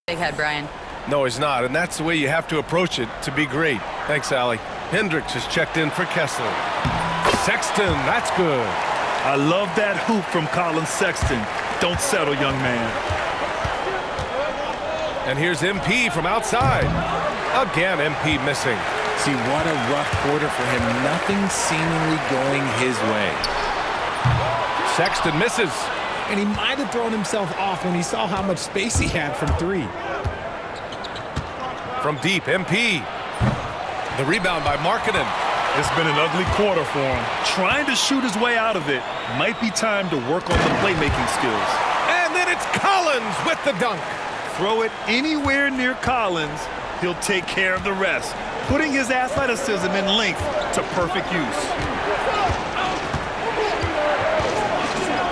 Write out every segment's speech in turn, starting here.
Big head, Brian. No, he's not, and that's the way you have to approach it to be great. Thanks, Allie. Hendricks has checked in for Kessler. Sexton, that's good. I love that hoop from Colin Sexton. Don't settle, young man. And here's MP from outside. Again, MP missing. See, what a rough quarter for him. Nothing seemingly going his way. Sexton misses. And he might have thrown himself off when he saw how much space he had from three. From deep, MP. The rebound by Markkanen. It's been an ugly quarter for him. Trying to shoot his way out of it. Might be time to work on the playmaking skills. And then it's Collins with the dunk. Throw it anywhere near Collins, he'll take care of the rest, putting his athleticism and length to perfect use.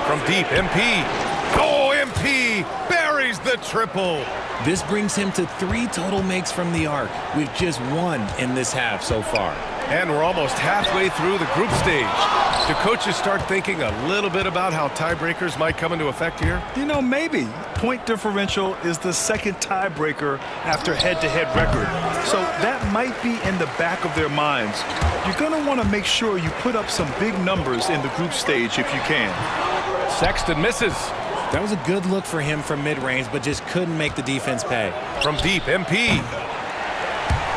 From deep, MP. Oh, MP buries the triple. This brings him to 3 total makes from the arc, with just 1 in this half so far. And we're almost halfway through the group stage. Do coaches start thinking a little bit about how tiebreakers might come into effect here? You know, maybe. Point differential is the second tiebreaker after head-to-head record. So that might be in the back of their minds. You're going to want to make sure you put up some big numbers in the group stage if you can. Sexton misses. That was a good look for him from mid-range, but just couldn't make the defense pay. From deep, MP.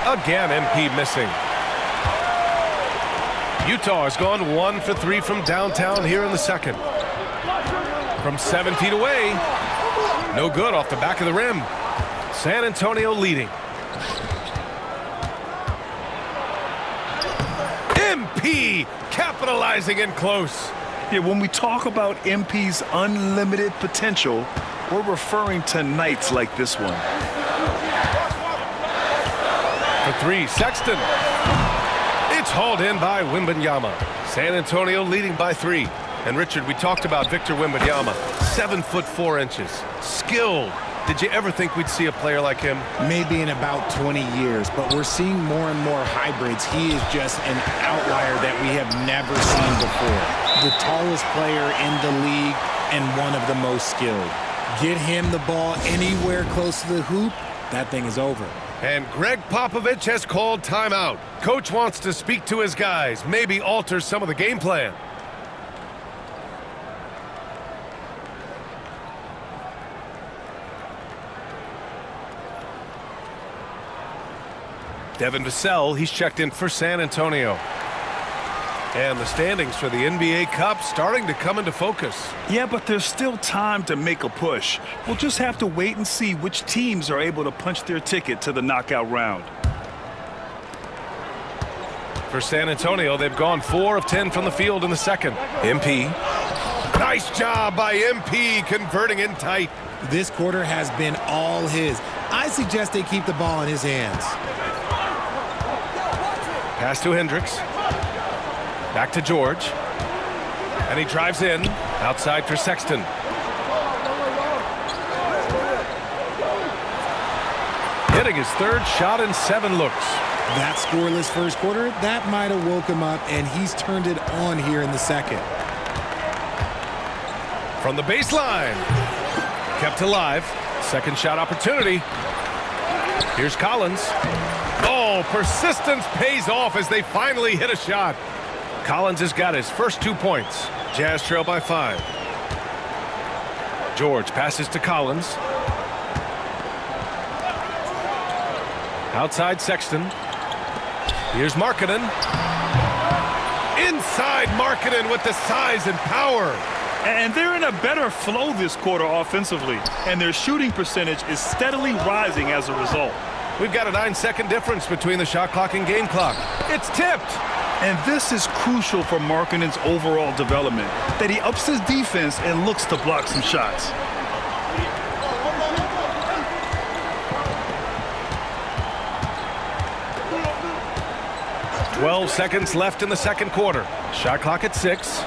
Again, MP missing. Utah has gone 1 for 3 from downtown here in the second. From 7 feet away. No good off the back of the rim. San Antonio leading. MP capitalizing in close. Yeah, when we talk about MP's unlimited potential, we're referring to nights like this one. For 3, Sexton. It's hauled in by Wembanyama. San Antonio leading by 3. And Richard, we talked about Victor Wembanyama. 7 foot 4 inches. Skilled. Did you ever think we'd see a player like him? Maybe in about 20 years, but we're seeing more and more hybrids. He is just an outlier that we have never seen before. The tallest player in the league and one of the most skilled. Get him the ball anywhere close to the hoop, that thing is over. And Greg Popovich has called timeout. Coach wants to speak to his guys, maybe alter some of the game plan. Devin Vassell, he's checked in for San Antonio. And the standings for the NBA Cup starting to come into focus. Yeah, but there's still time to make a push. We'll just have to wait and see which teams are able to punch their ticket to the knockout round. For San Antonio, they've gone 4 of 10 from the field in the second. MP. Nice job by MP converting in tight. This quarter has been all his. I suggest they keep the ball in his hands. Pass to Hendricks. Back to George. And he drives in. Outside for Sexton. Hitting his 3rd shot in 7 looks. That scoreless first quarter, that might have woke him up, and he's turned it on here in the second. From the baseline. Kept alive. Second shot opportunity. Here's Collins. Oh, persistence pays off as they finally hit a shot. Collins has got his first 2 points. Jazz trail by 5. George passes to Collins. Outside Sexton. Here's Markkanen. Inside Markkanen with the size and power. And they're in a better flow this quarter offensively, and their shooting percentage is steadily rising as a result. We've got a 9-second difference between the shot clock and game clock. It's tipped. And this is crucial for Markkanen's overall development, that he ups his defense and looks to block some shots. "12 seconds left in the second quarter. Shot clock at 6.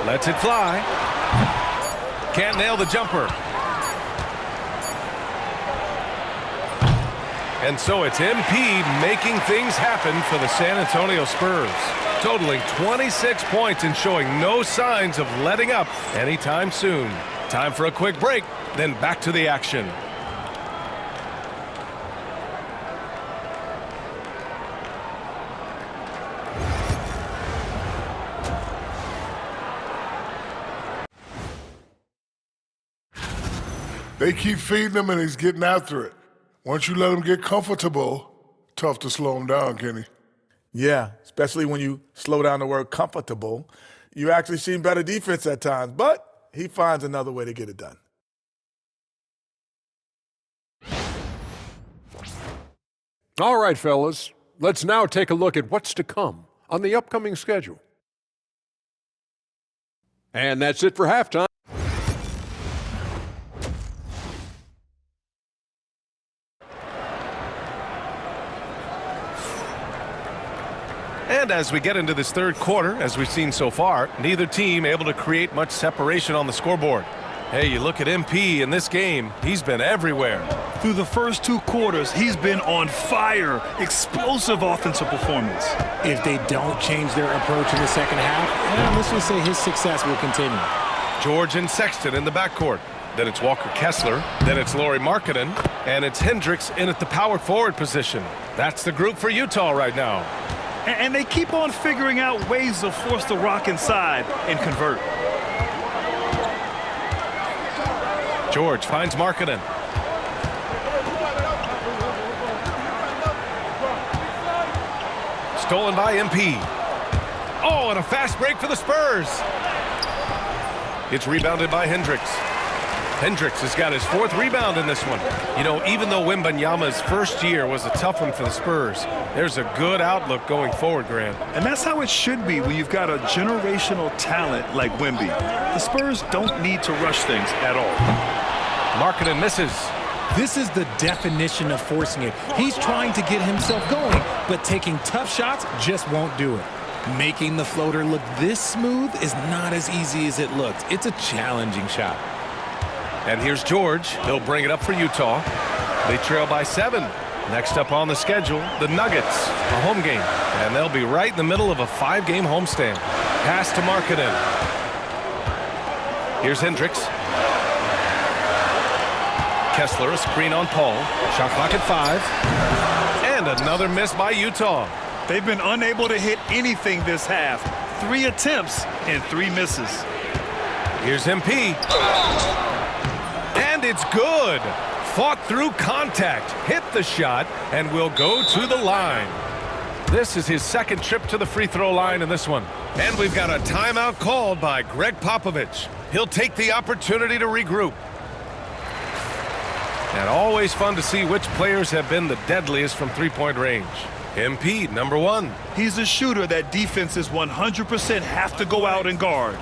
Lets it fly. Can't nail the jumper. And so it's MP making things happen for the San Antonio Spurs, totaling 26 points and showing no signs of letting up anytime soon. Time for a quick break, then back to the action. They keep feeding him, and he's getting after it. Once you let him get comfortable, tough to slow him down, Kenny. Yeah, especially when you slow down the word comfortable. You actually see better defense at times, but he finds another way to get it done. All right, fellas, let's now take a look at what's to come on the upcoming schedule. And that's it for halftime. And as we get into this third quarter, as we've seen so far, neither team able to create much separation on the scoreboard. Hey, you look at MP in this game, he's been everywhere. Through the first 2 quarters, he's been on fire. Explosive offensive performance. If they don't change their approach in the second half, let's just say his success will continue. George and Sexton in the backcourt. Then it's Walker Kessler. Then it's Lauri Markkanen. And it's Hendricks in at the power forward position. That's the group for Utah right now. And they keep on figuring out ways to force the rock inside and convert. George finds Markkanen. Stolen by MP. Oh, and a fast break for the Spurs. It's rebounded by Hendricks. Hendricks has got his 4th rebound in this one. You know, even though Wembanyama's first year was a tough one for the Spurs, there's a good outlook going forward, Grant. And that's how it should be when you've got a generational talent like Wemby. The Spurs don't need to rush things at all. Markkanen misses. This is the definition of forcing it. He's trying to get himself going, but taking tough shots just won't do it. Making the floater look this smooth is not as easy as it looks. It's a challenging shot. And here's George. He'll bring it up for Utah. They trail by 7. Next up on the schedule, the Nuggets, a home game. And they'll be right in the middle of a 5-game homestand. Pass to Markkanen. Here's Hendricks. Kessler, a screen on Paul. Shot clock at 5. And another miss by Utah. They've been unable to hit anything this half. 3 attempts and 3 misses. Here's MP. And it's good. Fought through contact, hit the shot, and will go to the line. This is his 2nd trip to the free throw line in this one. And we've got a timeout called by Greg Popovich. He'll take the opportunity to regroup. And always fun to see which players have been the deadliest from three-point range. MP, number 1. He's a shooter that defenses 100% have to go out and guard.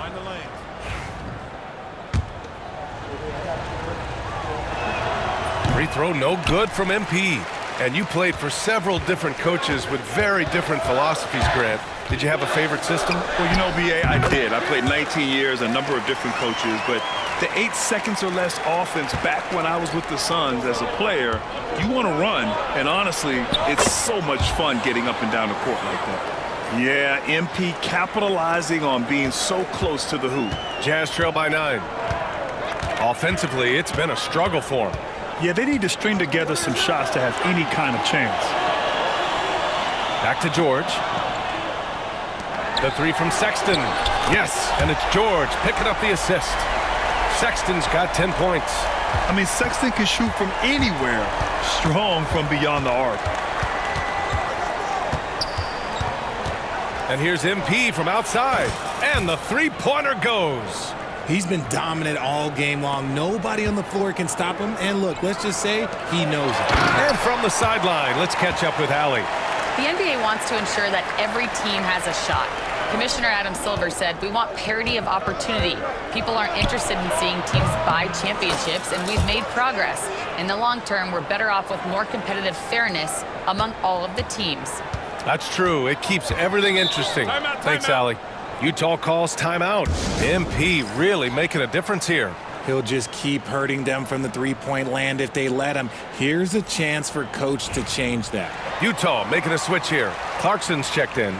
Free throw no good from MP. And you played for several different coaches with very different philosophies, Grant. Did you have a favorite system? Well, you know, B.A., I did. I played 19 years, a number of different coaches, but the 8 seconds or less offense back when I was with the Suns as a player, you want to run, and honestly, it's so much fun getting up and down the court like that. Yeah, MP capitalizing on being so close to the hoop. Jazz trail by 9. Offensively, it's been a struggle for them. Yeah, they need to string together some shots to have any kind of chance. Back to George. The 3 from Sexton. Yes, and it's George picking up the assist. Sexton's got 10 points. I mean, Sexton can shoot from anywhere. Strong from beyond the arc. And here's MP from outside. And the 3-pointer goes. He's been dominant all game long. Nobody on the floor can stop him. And look, let's just say he knows it. And from the sideline, let's catch up with Allie. The NBA wants to ensure that every team has a shot. Commissioner Adam Silver said, we want parity of opportunity. People aren't interested in seeing teams buy championships, and we've made progress. In the long term, we're better off with more competitive fairness among all of the teams. That's true. It keeps everything interesting. Thanks, Allie. Utah calls timeout. MP really making a difference here. He'll just keep hurting them from the three-point land if they let him. Here's a chance for Coach to change that. Utah making a switch here. Clarkson's checked in.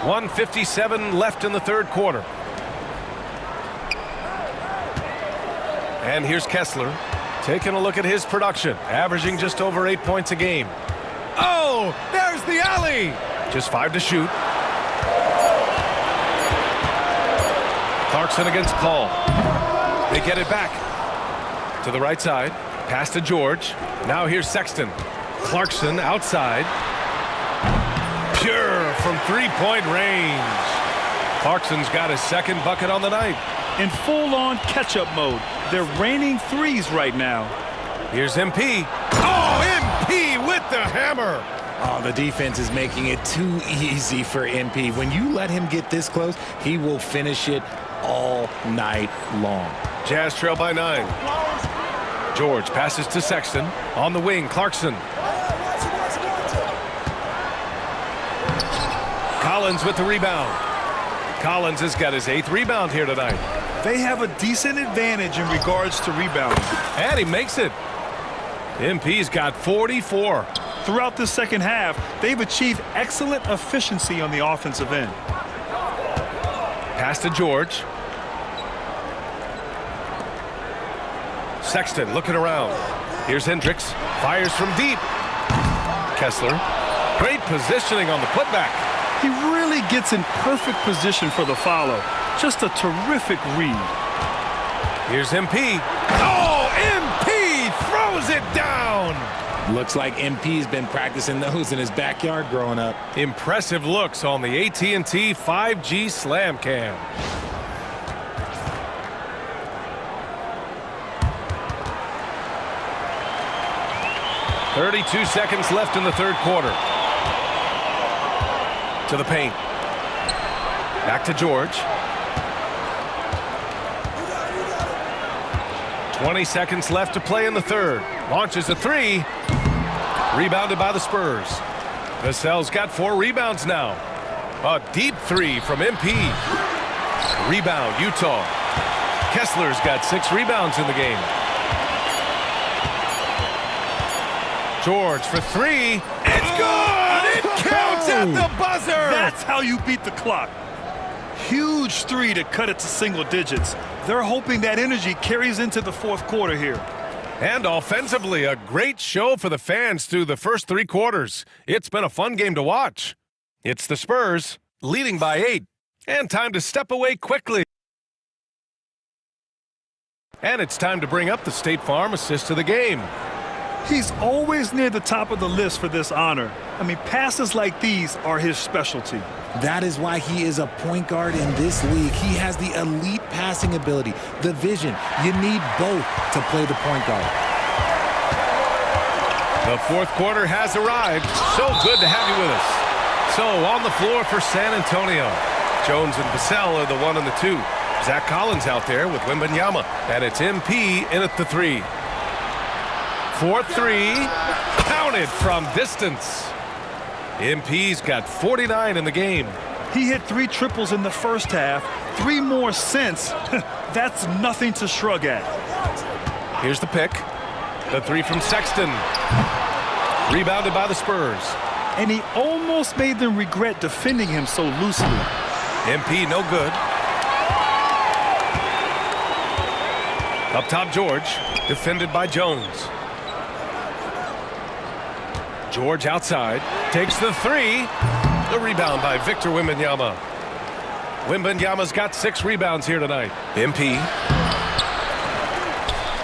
1:57 left in the third quarter. And here's Kessler taking a look at his production, averaging just over 8 points a game. Oh, there's the alley. Just 5 to shoot. Clarkson against Paul. They get it back to the right side. Pass to George. Now here's Sexton. Clarkson outside. Pure from three-point range. Clarkson's got his second bucket on the night. In full-on catch-up mode. They're raining threes right now. Here's MP. Oh, MP with the hammer. Oh, the defense is making it too easy for MP. When you let him get this close, he will finish it all night long. Jazz trail by 9. George passes to Sexton. On the wing, Clarkson. Collins with the rebound. Collins has got his 8th rebound here tonight. They have a decent advantage in regards to rebounding. And he makes it. MP's got 44. Throughout the second half, they've achieved excellent efficiency on the offensive end. Pass to George. Sexton looking around. Here's Hendricks. Fires from deep. Kessler. Great positioning on the putback. He really gets in perfect position for the follow. Just a terrific read. Here's MP. Oh, MP throws it down. Looks like MP's been practicing those in his backyard growing up. Impressive looks on the AT&T 5G Slam Cam. .32 seconds left in the third quarter. To the paint. Back to George. 20 seconds left to play in the third. Launches a 3. Rebounded by the Spurs. Vassell's got 4 rebounds now. A deep 3 from MP. Rebound, Utah. Kessler's got 6 rebounds in the game. George for 3. It's good! It counts at the buzzer! That's how you beat the clock. Huge 3 to cut it to single digits. They're hoping that energy carries into the fourth quarter here. And offensively, a great show for the fans through the first 3 quarters. It's been a fun game to watch. It's the Spurs leading by 8. And time to step away quickly. And it's time to bring up the State Farm assist of the game. He's always near the top of the list for this honor. I mean, passes like these are his specialty. That is why he is a point guard in this league. He has the elite passing ability, the vision. You need both to play the point guard. The fourth quarter has arrived. So good to have you with us. So on the floor for San Antonio, Jones and Vassell are the 1 and the 2. Zach Collins out there with Wembanyama. And it's MP in at the 3. 4-3, counted from distance. MP's got 49 in the game. He hit 3 triples in the first half, 3 more since. That's nothing to shrug at. Here's the pick. The 3 from Sexton. Rebounded by the Spurs. And he almost made them regret defending him so loosely. MP no good. Up top, George. Defended by Jones. George outside, takes the 3. The rebound by Victor Wembanyama. Wembanyama's got 6 rebounds here tonight. MP.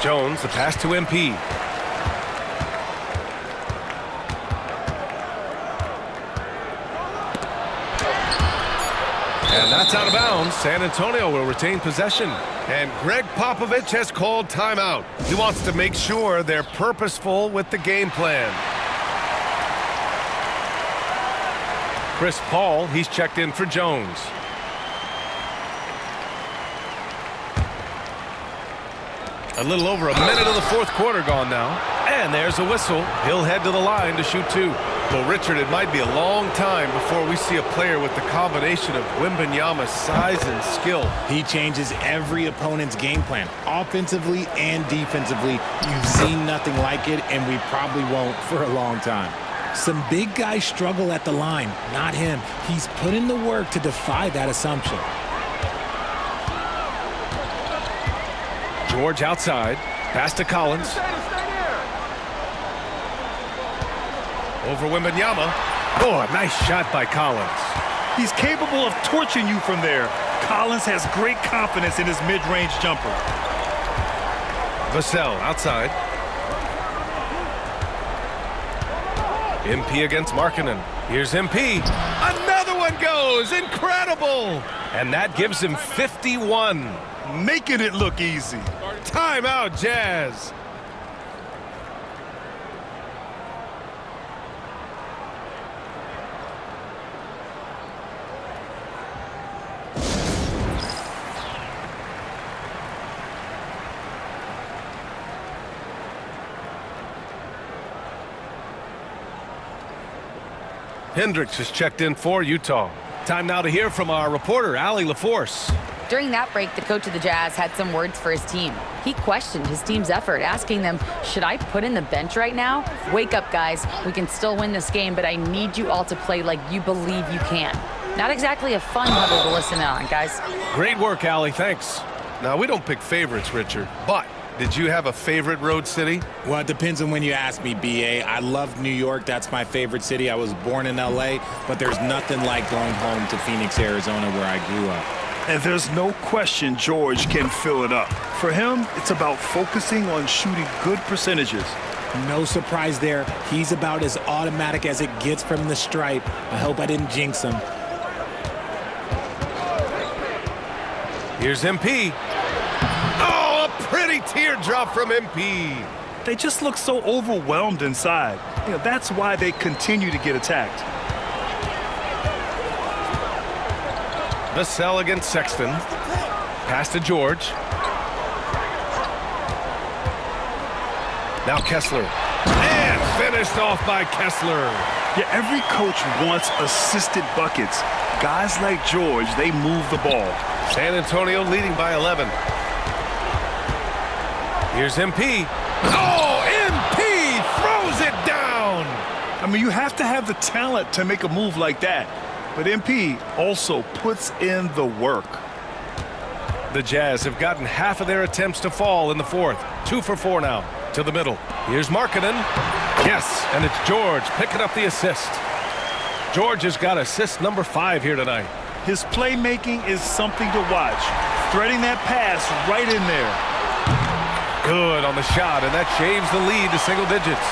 Jones, the pass to MP. And that's out of bounds. San Antonio will retain possession. And Greg Popovich has called timeout. He wants to make sure they're purposeful with the game plan. Chris Paul, he's checked in for Jones. A little over a minute of the fourth quarter gone now. And there's a whistle. He'll head to the line to shoot 2. Well, Richard, it might be a long time before we see a player with the combination of Wembanyama's size and skill. He changes every opponent's game plan, offensively and defensively. You've seen nothing like it, and we probably won't for a long time. Some big guys struggle at the line, not him. He's put in the work to defy that assumption. George outside. Pass to Collins. Over Wembanyama. Oh, a nice shot by Collins. He's capable of torching you from there. Collins has great confidence in his mid-range jumper. Vassell outside. MP against Markkanen. Here's MP. Another one goes. Incredible. And that gives him 51. Making it look easy. Timeout, Jazz. Hendricks is checked in for Utah. Time now to hear from our reporter, Allie LaForce. During that break, the coach of the Jazz had some words for his team. He questioned his team's effort, asking them, should I put in the bench right now? Wake up, guys. We can still win this game, but I need you all to play like you believe you can. Not exactly a fun huddle to listen on, guys. Great work, Allie. Thanks. Now, we don't pick favorites, Richard, but did you have a favorite road city? Well, it depends on when you ask me, B.A. I love New York. That's my favorite city. I was born in L.A., but there's nothing like going home to Phoenix, Arizona, where I grew up. And there's no question George can fill it up. For him, it's about focusing on shooting good percentages. No surprise there. He's about as automatic as it gets from the stripe. I hope I didn't jinx him. Here's MP. Oh, a pretty teardrop from MP. They just look so overwhelmed inside. You know, that's why they continue to get attacked. Vassell against Sexton. Pass to George. Now Kessler. And finished off by Kessler. Yeah, every coach wants assisted buckets. Guys like George, they move the ball. San Antonio leading by 11. Here's MP. Oh, MP throws it down. I mean, you have to have the talent to make a move like that. But MP also puts in the work. The Jazz have gotten half of their attempts to fall in the fourth. 2 for 4 now. To the middle. Here's Markkanen. Yes, and it's George picking up the assist. George has got assist number 5 here tonight. His playmaking is something to watch. Threading that pass right in there. Good on the shot, and that shaves the lead to single digits.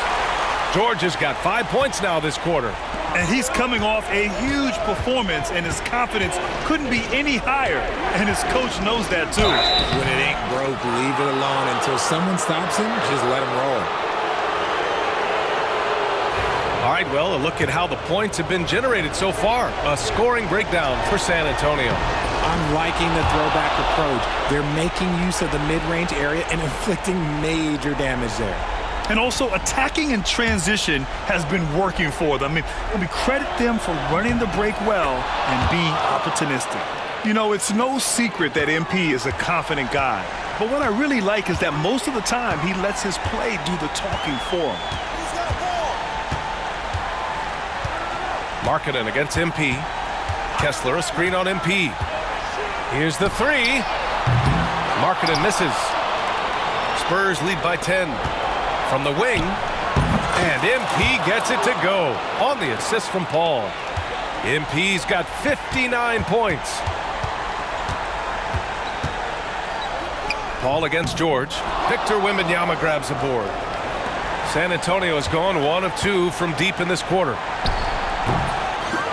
George has got 5 points now this quarter. And he's coming off a huge performance, and his confidence couldn't be any higher. And his coach knows that, too. When it ain't broke, leave it alone. Until someone stops him, just let him roll. All right, well, a look at how the points have been generated so far. A scoring breakdown for San Antonio. I'm liking the throwback approach. They're making use of the mid-range area and inflicting major damage there. And also, attacking in transition has been working for them. I mean, we credit them for running the break well and being opportunistic. You know, it's no secret that MP is a confident guy. But what I really like is that most of the time, he lets his play do the talking for him. Markkanen against MP. Kessler, a screen on MP. Here's the 3. Markkanen misses. Spurs lead by 10. From the wing, and MP gets it to go on the assist from Paul. MP's got 59 points. Paul against George. Victor Wembanyama grabs the board. San Antonio has gone 1 of 2 from deep in this quarter.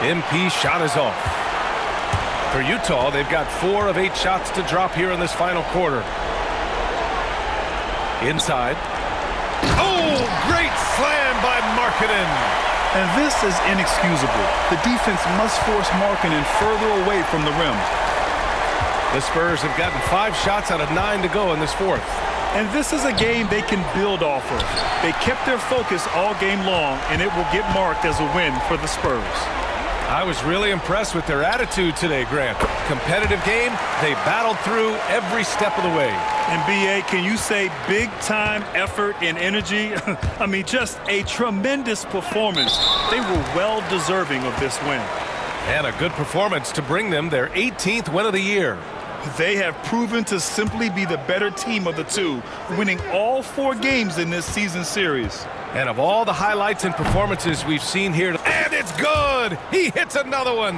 MP shot is off. For Utah, they've got 4 of 8 shots to drop here in this final quarter. Inside. Oh, great slam by Markkanen. And this is inexcusable. The defense must force Markkanen further away from the rim. The Spurs have gotten 5 shots out of 9 to go in this fourth. And this is a game they can build off of. They kept their focus all game long, and it will get marked as a win for the Spurs. I was really impressed with their attitude today, Grant. Competitive game, they battled through every step of the way. And B.A., can you say big-time effort and energy? I mean, just a tremendous performance. They were well deserving of this win. And a good performance to bring them their 18th win of the year. They have proven to simply be the better team of the two, winning all 4 games in this season series. And of all the highlights and performances we've seen here, and it's good! He hits another one!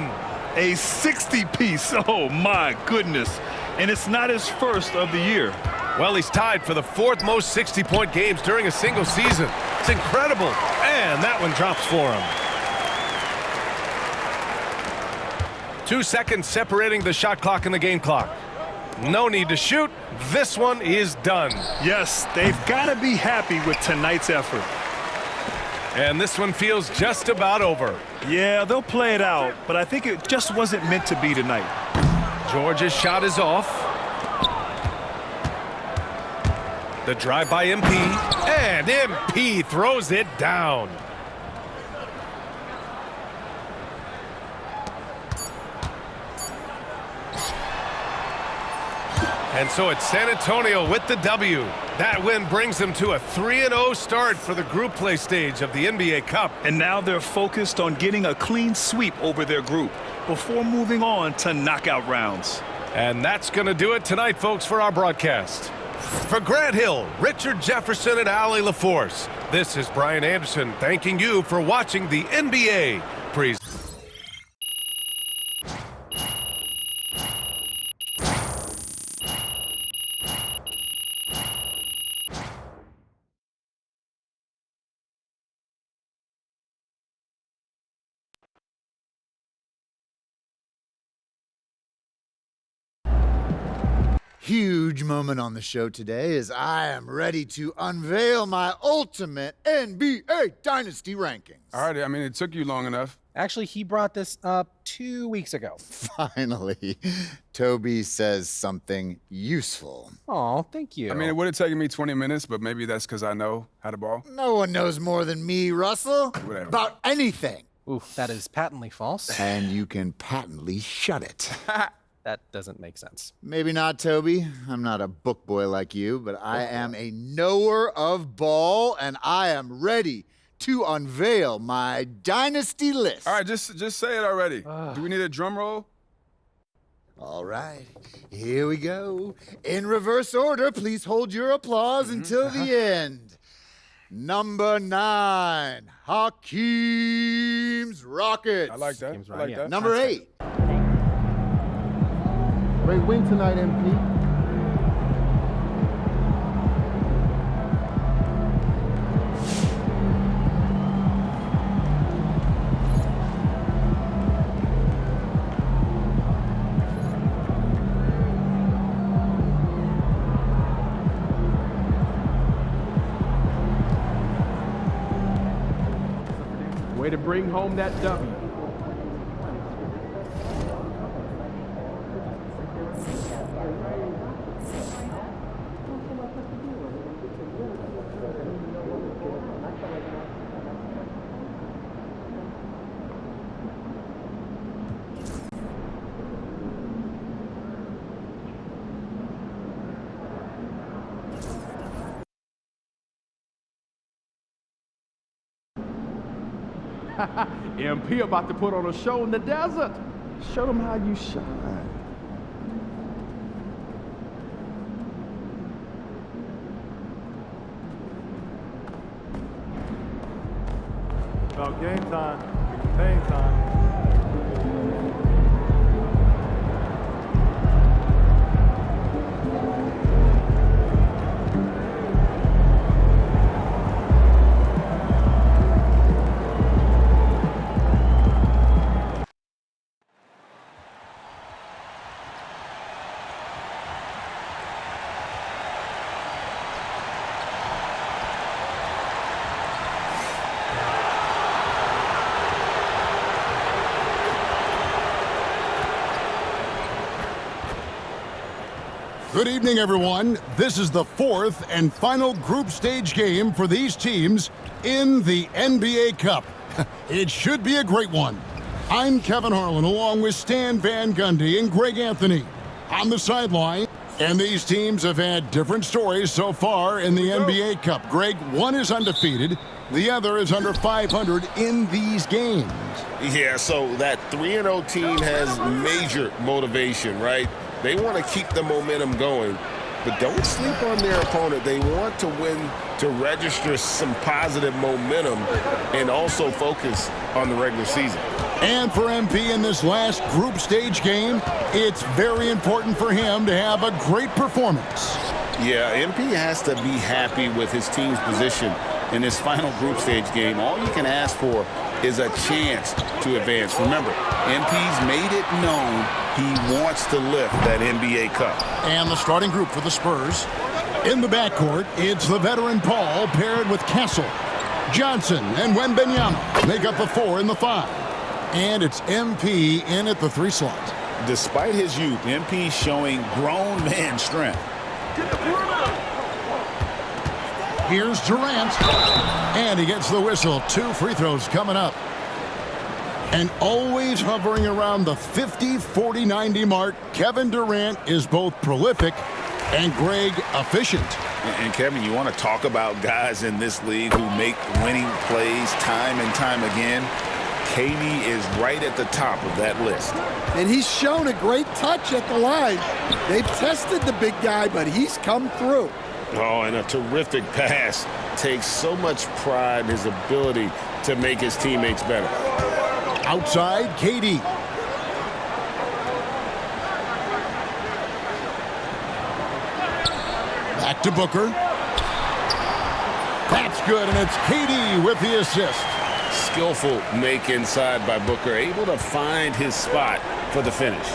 A 60-piece, oh my goodness. And it's not his first of the year. Well, he's tied for the 4th most 60-point games during a single season. It's incredible. And that one drops for him. 2 seconds separating the shot clock and the game clock. No need to shoot. This one is done. Yes, they've got to be happy with tonight's effort. And this one feels just about over. Yeah, they'll play it out, but I think it just wasn't meant to be tonight. Georgia's shot is off. The drive by MP, and MP throws it down. And so it's San Antonio with the W. That win brings them to a 3-0 start for the group play stage of the NBA Cup. And now they're focused on getting a clean sweep over their group before moving on to knockout rounds. And that's going to do it tonight, folks, for our broadcast. For Grant Hill, Richard Jefferson, and Allie LaForce, this is Brian Anderson thanking you for watching the NBA Presentation. Huge moment on the show today as I am ready to unveil my ultimate NBA Dynasty rankings. All right, I mean, it took you long enough. Actually, he brought this up 2 weeks ago. Finally, Toby says something useful. Oh, thank you. I mean, it would have taken me 20 minutes, but maybe that's because I know how to ball. No one knows more than me, Russell, Whatever. about anything. Oof, that is patently false. And you can patently shut it. That doesn't make sense. Maybe not, Toby. I'm not a book boy like you, but I am a knower of ball, and I am ready to unveil my dynasty list. All right, just say it already. Do we need a drum roll? All right, here we go. In reverse order, please hold your applause until the end. Number 9, Hakeem's Rockets. I like that. Seems I right, like yeah. that. Number 8. Great win tonight, MP. Way to bring home that W. MP about to put on a show in the desert. Show them how you shine. About game time, game time. Good evening, everyone. This is the 4th and final group stage game for these teams in the NBA Cup. It should be a great one. I'm Kevin Harlan, along with Stan Van Gundy and Greg Anthony on the sideline. And these teams have had different stories so far in the NBA Cup. Greg, one is undefeated. The other is under 500 in these games. Yeah, so that 3-0 team has major motivation, right? They want to keep the momentum going, but don't sleep on their opponent. They want to win to register some positive momentum and also focus on the regular season. And for MP in this last group stage game, it's very important for him to have a great performance. Yeah, MP has to be happy with his team's position in this final group stage game. All you can ask for is a chance to advance. Remember, MP's made it known he wants to lift that NBA Cup. And the starting group for the Spurs. In the backcourt, it's the veteran Paul paired with Castle. Johnson and Wembanyama make up the 4 and the 5. And it's MP in at the 3 slot. Despite his youth, MP's showing grown man strength. Here's Durant. And he gets the whistle. 2 free throws coming up. And always hovering around the 50, 40, 90 mark, Kevin Durant is both prolific and Greg efficient. And Kevin, you want to talk about guys in this league who make winning plays time and time again? KD is right at the top of that list. And he's shown a great touch at the line. They've tested the big guy, but he's come through. Oh, and a terrific pass. Takes so much pride in his ability to make his teammates better. Outside, KD. Back to Booker. That's good, and it's KD with the assist. Skillful make inside by Booker, able to find his spot for the finish.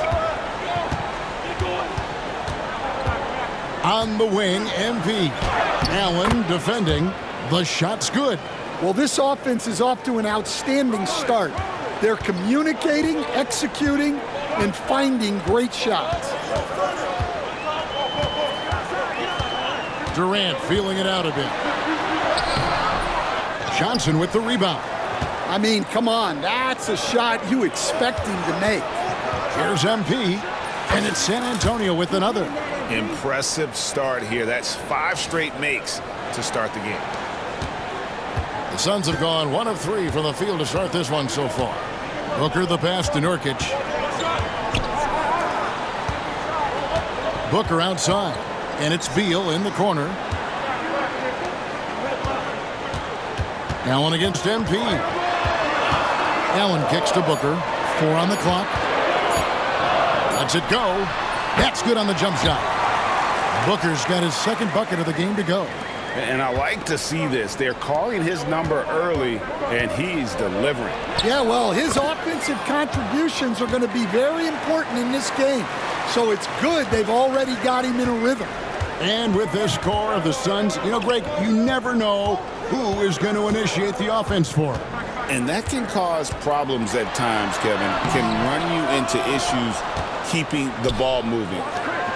On the wing, MP. Allen defending. The shot's good. Well, this offense is off to an outstanding start. They're communicating, executing, and finding great shots. Durant feeling it out a bit. Johnson with the rebound. I mean, come on, that's a shot you expect him to make. Here's MP, and it's San Antonio with another. Impressive start here. That's 5 straight makes to start the game. The Suns have gone 1 of 3 from the field to start this one so far. Booker the pass to Nurkic. Booker outside, and it's Beal in the corner. Allen against MP. Allen kicks to Booker. 4 on the clock. Lets it go. That's good on the jump shot. Booker's got his 2nd bucket of the game to go. And I like to see this. They're calling his number early, and he's delivering. Yeah, well, his offensive contributions are going to be very important in this game. So it's good they've already got him in a rhythm. And with this core of the Suns, you know, Greg, you never know who is going to initiate the offense for him. And that can cause problems at times, Kevin. Can run you into issues keeping the ball moving.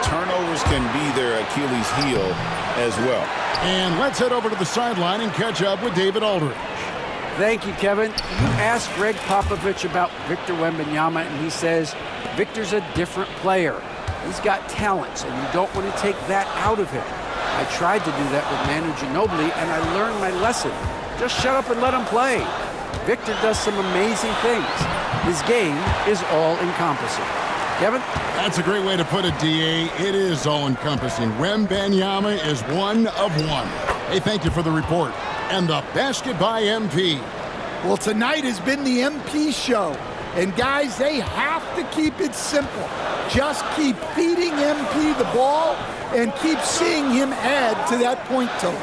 Turnovers can be their Achilles heel as well. And let's head over to the sideline and catch up with David Aldridge. Thank you, Kevin. You asked Greg Popovich about Victor Wembanyama, and he says Victor's a different player. He's got talents, and you don't want to take that out of him. I tried to do that with Manu Ginobili, and I learned my lesson. Just shut up and let him play. Victor does some amazing things. His game is all-encompassing. Kevin? That's a great way to put it, D.A. It is all-encompassing. Wembanyama is 1 of 1. Hey, thank you for the report. And the basket by MP. Well, tonight has been the MP show. And, guys, they have to keep it simple. Just keep feeding MP the ball and keep seeing him add to that point total.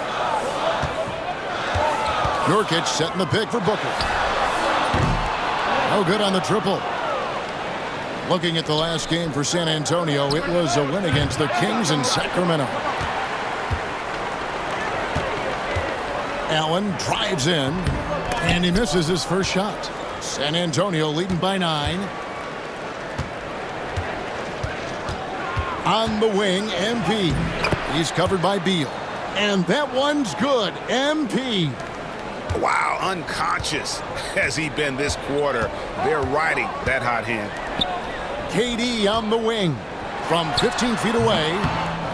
Nurkic setting the pick for Booker. No good on the triple. Looking at the last game for San Antonio, it was a win against the Kings in Sacramento. Allen drives in, and he misses his first shot. San Antonio leading by 9. On the wing, MP. He's covered by Beal. And that one's good. MP. Wow, how unconscious has he been this quarter? They're riding that hot hand. KD on the wing. From 15 feet away,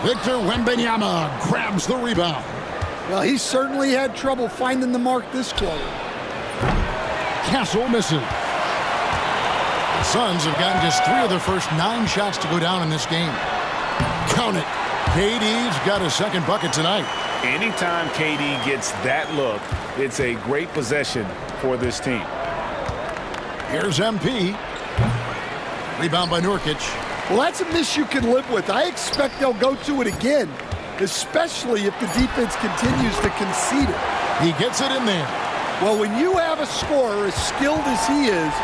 Victor Wembanyama grabs the rebound. Well, he certainly had trouble finding the mark this quarter. Castle misses. The Suns have gotten just 3 of their first 9 shots to go down in this game. Count it. KD's got a second bucket tonight. Anytime KD gets that look, it's a great possession for this team. Here's MP. Rebound by Nurkic. Well, that's a miss you can live with. I expect they'll go to it again, especially if the defense continues to concede it. He gets it in there. Well, when you have a scorer as skilled as he is,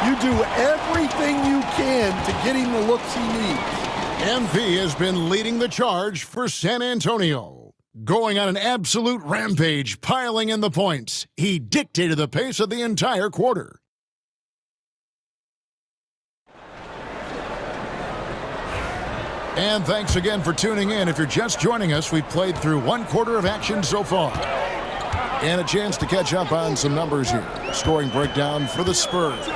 you do everything you can to get him the looks he needs. MP has been leading the charge for San Antonio. Going on an absolute rampage, piling in the points. He dictated the pace of the entire quarter. And thanks again for tuning in. If you're just joining us, we've played through 1 quarter of action so far. And a chance to catch up on some numbers here. Scoring breakdown for the Spurs.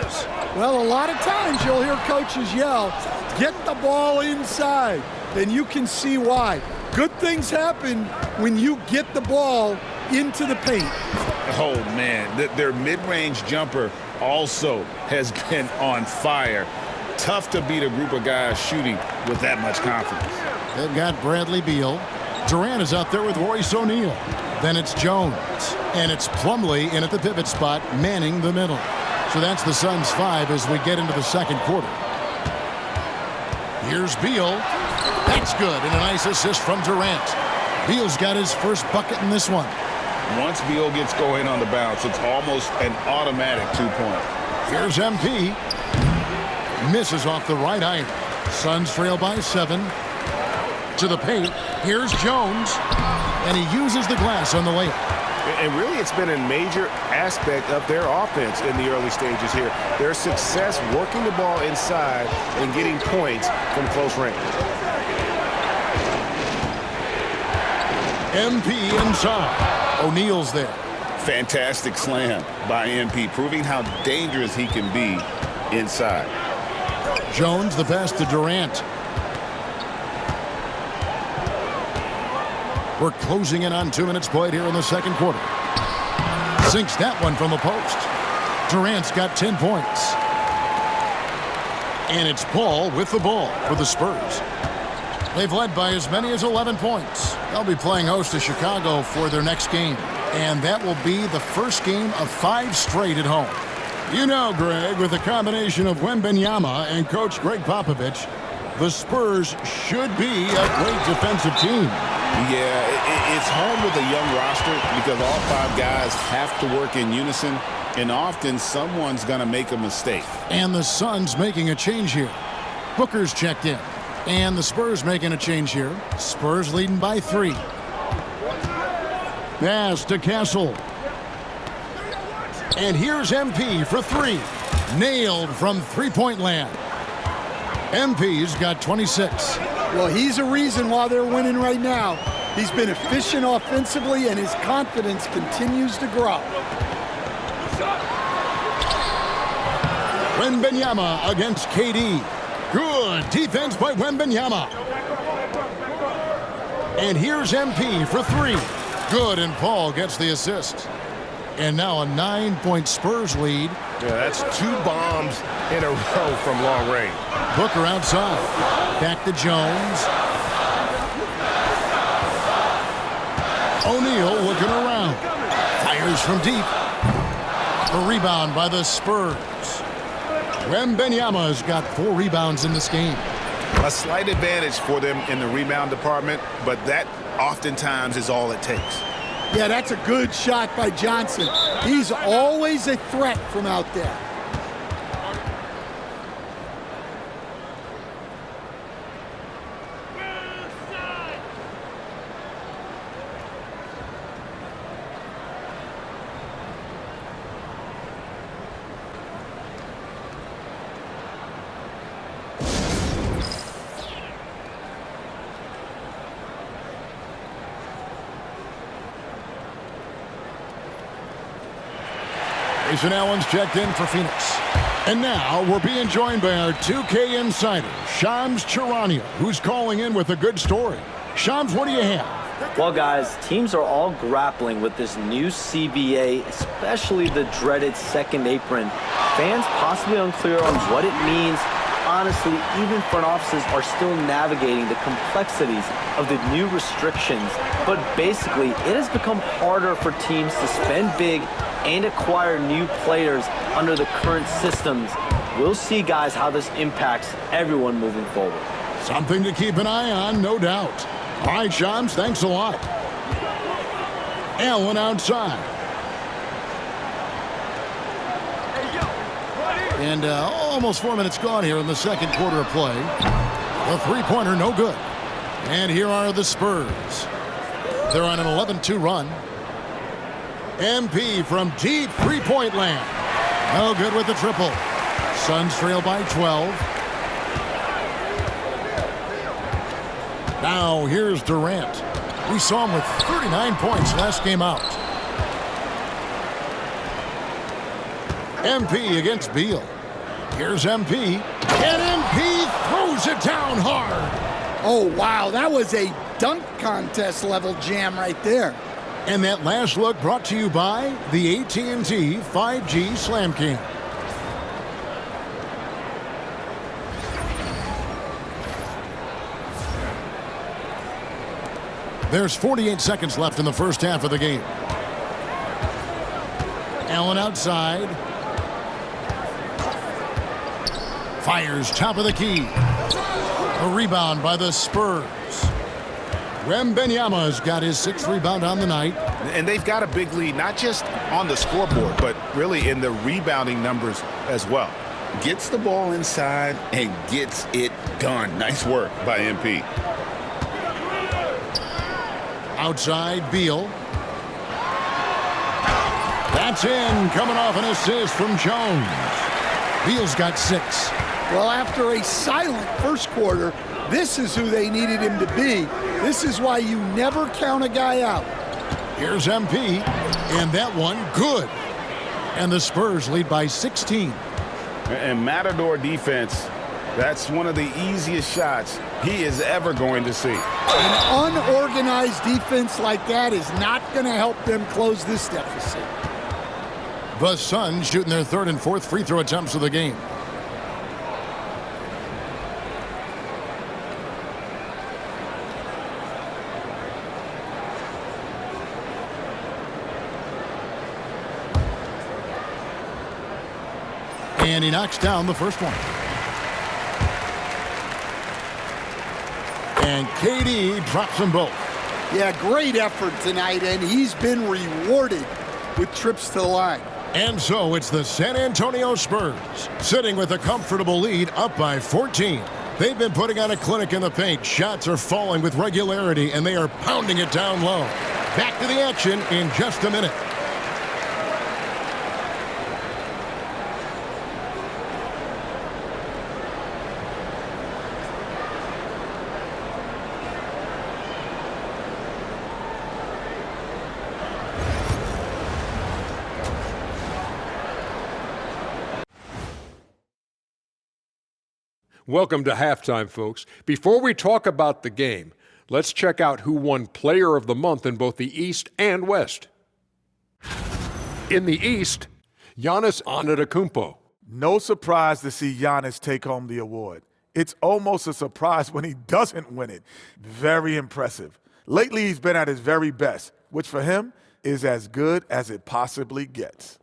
Well, a lot of times you'll hear coaches yell, "Get the ball inside." And you can see why. Good things happen when you get the ball into the paint. Oh, man, their mid-range jumper also has been on fire. Tough to beat a group of guys shooting with that much confidence. They've got Bradley Beal. Durant is out there with Royce O'Neal. Then it's Jones. And it's Plumlee in at the pivot spot, manning the middle. So that's the Suns' 5 as we get into the second quarter. Here's Beal. That's good, and a nice assist from Durant. Beal's got his first bucket in this one. Once Beal gets going on the bounce, it's almost an automatic 2-point. Here's MP. Misses off the right iron. Suns trail by 7. To the paint. Here's Jones. And he uses the glass on the layup. And really, it's been a major aspect of their offense in the early stages here. Their success working the ball inside and getting points from close range. MP inside. O'Neal's there. Fantastic slam by MP, proving how dangerous he can be inside. Jones the pass to Durant. We're closing in on 2 minutes played here in the second quarter. Sinks that one from the post. Durant's got 10 points. And it's Paul with the ball for the Spurs. They've led by as many as 11 points. They'll be playing host to Chicago for their next game. And that will be the first game of 5 straight at home. You know, Greg, with a combination of Wembanyama and Coach Greg Popovich, the Spurs should be a great defensive team. Yeah, it's home with a young roster because all 5 guys have to work in unison, and often someone's going to make a mistake. And the Suns making a change here. Booker's checked in. And the Spurs making a change here. Spurs leading by 3. Pass to Castle. And here's MP for 3. Nailed from three-point land. MP's got 26. Well, he's a reason why they're winning right now. He's been efficient offensively, and his confidence continues to grow. Wembanyama against KD. Good defense by Wembanyama. And here's MP for 3. Good, and Paul gets the assist. And now a 9-point Spurs lead. Yeah, that's 2 bombs in a row from long range. Booker outside. Back to Jones. O'Neal looking around. Fires from deep. A rebound by the Spurs. Wembanyama's got 4 rebounds in this game. A slight advantage for them in the rebound department, but that oftentimes is all it takes. Yeah, that's a good shot by Johnson. He's always a threat from out there. Grayson Allen's checked in for Phoenix. And now we're being joined by our 2K insider, Shams Charania, who's calling in with a good story. Shams, what do you have? Well, guys, teams are all grappling with this new CBA, especially the dreaded second apron. Fans possibly unclear on what it means. Honestly, even front offices are still navigating the complexities of the new restrictions. But basically, it has become harder for teams to spend big and acquire new players under the current systems. We'll see, guys, how this impacts everyone moving forward. Something to keep an eye on, no doubt. All right, Shams, thanks a lot. Allen outside. And almost 4 minutes gone here in the second quarter of play. The three-pointer, no good. And here are the Spurs. They're on an 11-2 run. MP from deep three-point land. No good with the triple. Suns trail by 12. Now here's Durant. We saw him with 39 points last game out. MP against Beal. Here's MP. And MP throws it down hard. Oh, wow. That was a dunk contest level jam right there. And that last look brought to you by the AT&T 5G Slam Cam. There's 48 seconds left in the first half of the game. Allen outside. Fires top of the key. A rebound by the Spurs. Wembanyama's got his sixth rebound on the night. And they've got a big lead, not just on the scoreboard, but really in the rebounding numbers as well. Gets the ball inside and gets it done. Nice work by MP. Outside, Beal. That's in, coming off an assist from Jones. Beal's got 6. Well, after a silent first quarter, this is who they needed him to be. This is why you never count a guy out. Here's MP, and that one good. And the Spurs lead by 16. And Matador defense, that's one of the easiest shots he is ever going to see. An unorganized defense like that is not going to help them close this deficit. The Suns shooting their third and fourth free throw attempts of the game. And he knocks down the first one. And KD drops them both. Yeah, great effort tonight, and he's been rewarded with trips to the line. And so it's the San Antonio Spurs sitting with a comfortable lead up by 14. They've been putting on a clinic in the paint. Shots are falling with regularity, and they are pounding it down low. Back to the action in just a minute. Welcome to halftime, folks. Before we talk about the game, let's check out who won Player of the Month in both the East and West. In the East, Giannis Antetokounmpo. No surprise to see Giannis take home the award. It's almost a surprise when he doesn't win it. Very impressive. Lately, he's been at his very best, which for him is as good as it possibly gets.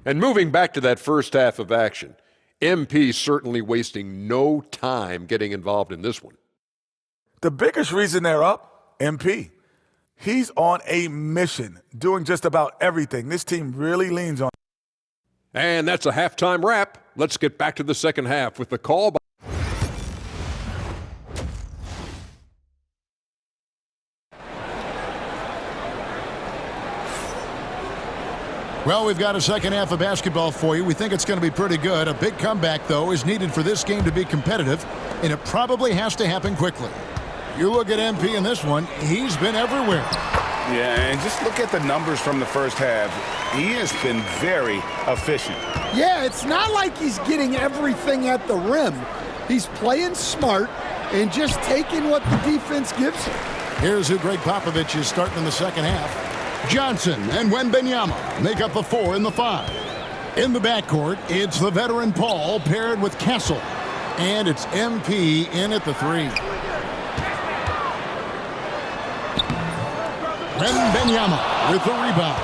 And moving back to that first half of action, MP certainly wasting no time getting involved in this one. The biggest reason they're up, MP. He's on a mission, doing just about everything. This team really leans on. And that's a halftime wrap. Let's get back to the second half with the call by Well, we've got a second half of basketball for you. We think it's going to be pretty good. A big comeback, though, is needed for this game to be competitive, and it probably has to happen quickly. You look at MP in this one, he's been everywhere. Yeah, and just look at the numbers from the first half. He has been very efficient. Yeah, it's not like he's getting everything at the rim. He's playing smart and just taking what the defense gives him. Here's who Greg Popovich is starting in the second half. Johnson and Wembanyama make up the 4 and the 5. In the backcourt, it's the veteran Paul paired with Kessel. And it's MP in at the 3. Wembanyama with the rebound.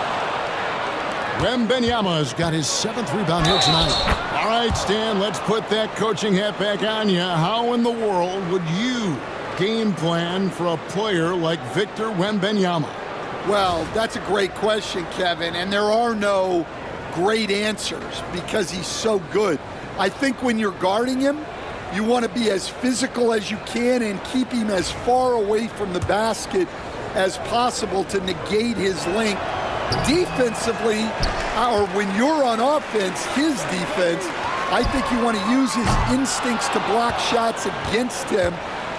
Wembanyama's got his 7th rebound here tonight. All right, Stan, let's put that coaching hat back on you. How in the world would you game plan for a player like Victor Wembanyama? Well, that's a great question, Kevin, and there are no great answers because he's so good. I think when you're guarding him, you want to be as physical as you can and keep him as far away from the basket as possible to negate his length. Defensively, or when you're on offense, his defense, I think you want to use his instincts to block shots against him,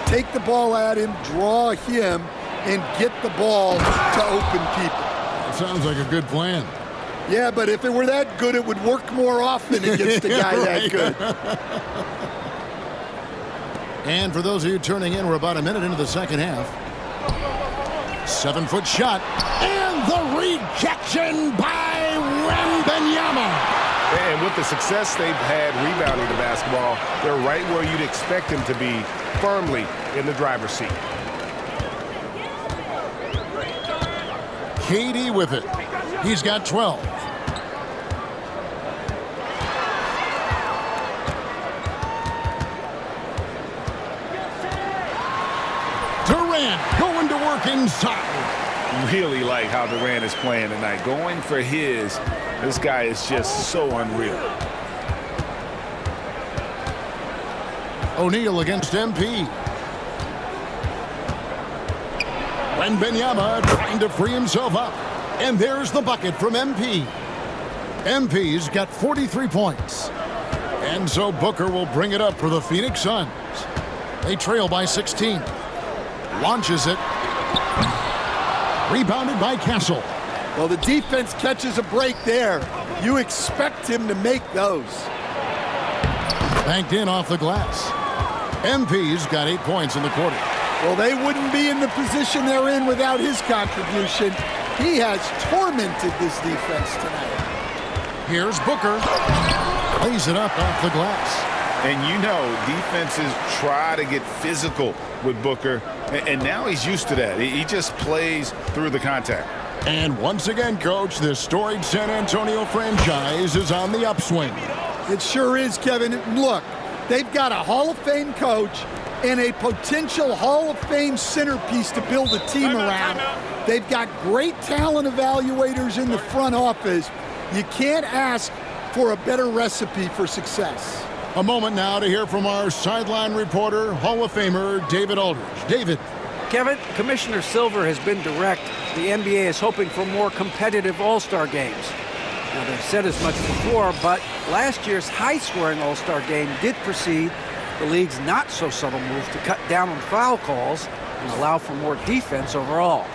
take the ball at him, draw him, and get the ball to open people. That sounds like a good plan. Yeah, but if it were that good, it would work more often against a guy that good. And for those of you turning in, we're about a minute into the second half. 7-foot shot, and the rejection by Wembanyama. And with the success they've had rebounding the basketball, they're right where you'd expect them to be, firmly in the driver's seat. KD with it. He's got 12. Durant going to work inside. Really like how Durant is playing tonight. Going for his. This guy is just so unreal. O'Neal against MP. Wembanyama trying to free himself up. And there's the bucket from MP. MP's got 43 points. And so Booker will bring it up for the Phoenix Suns. They trail by 16. Launches it. Rebounded by Kessel. Well, the defense catches a break there. You expect him to make those. Banked in off the glass. MP's got 8 points in the quarter. Well, they wouldn't be in the position they're in without his contribution. He has tormented this defense tonight. Here's Booker. Plays it up off the glass. And you know, defenses try to get physical with Booker, and now he's used to that. He just plays through the contact. And once again, Coach, the storied San Antonio franchise is on the upswing. It sure is, Kevin. Look, they've got a Hall of Fame coach and a potential Hall of Fame centerpiece to build a team around. They've got great talent evaluators in the front office. You can't ask for a better recipe for success. A moment now to hear from our sideline reporter, Hall of Famer David Aldridge. David. Kevin, Commissioner Silver has been direct. The NBA is hoping for more competitive All-Star games. Now, they've said as much before, but last year's high-scoring All-Star game did precede the league's not-so-subtle move to cut down on foul calls and allow for more defense overall.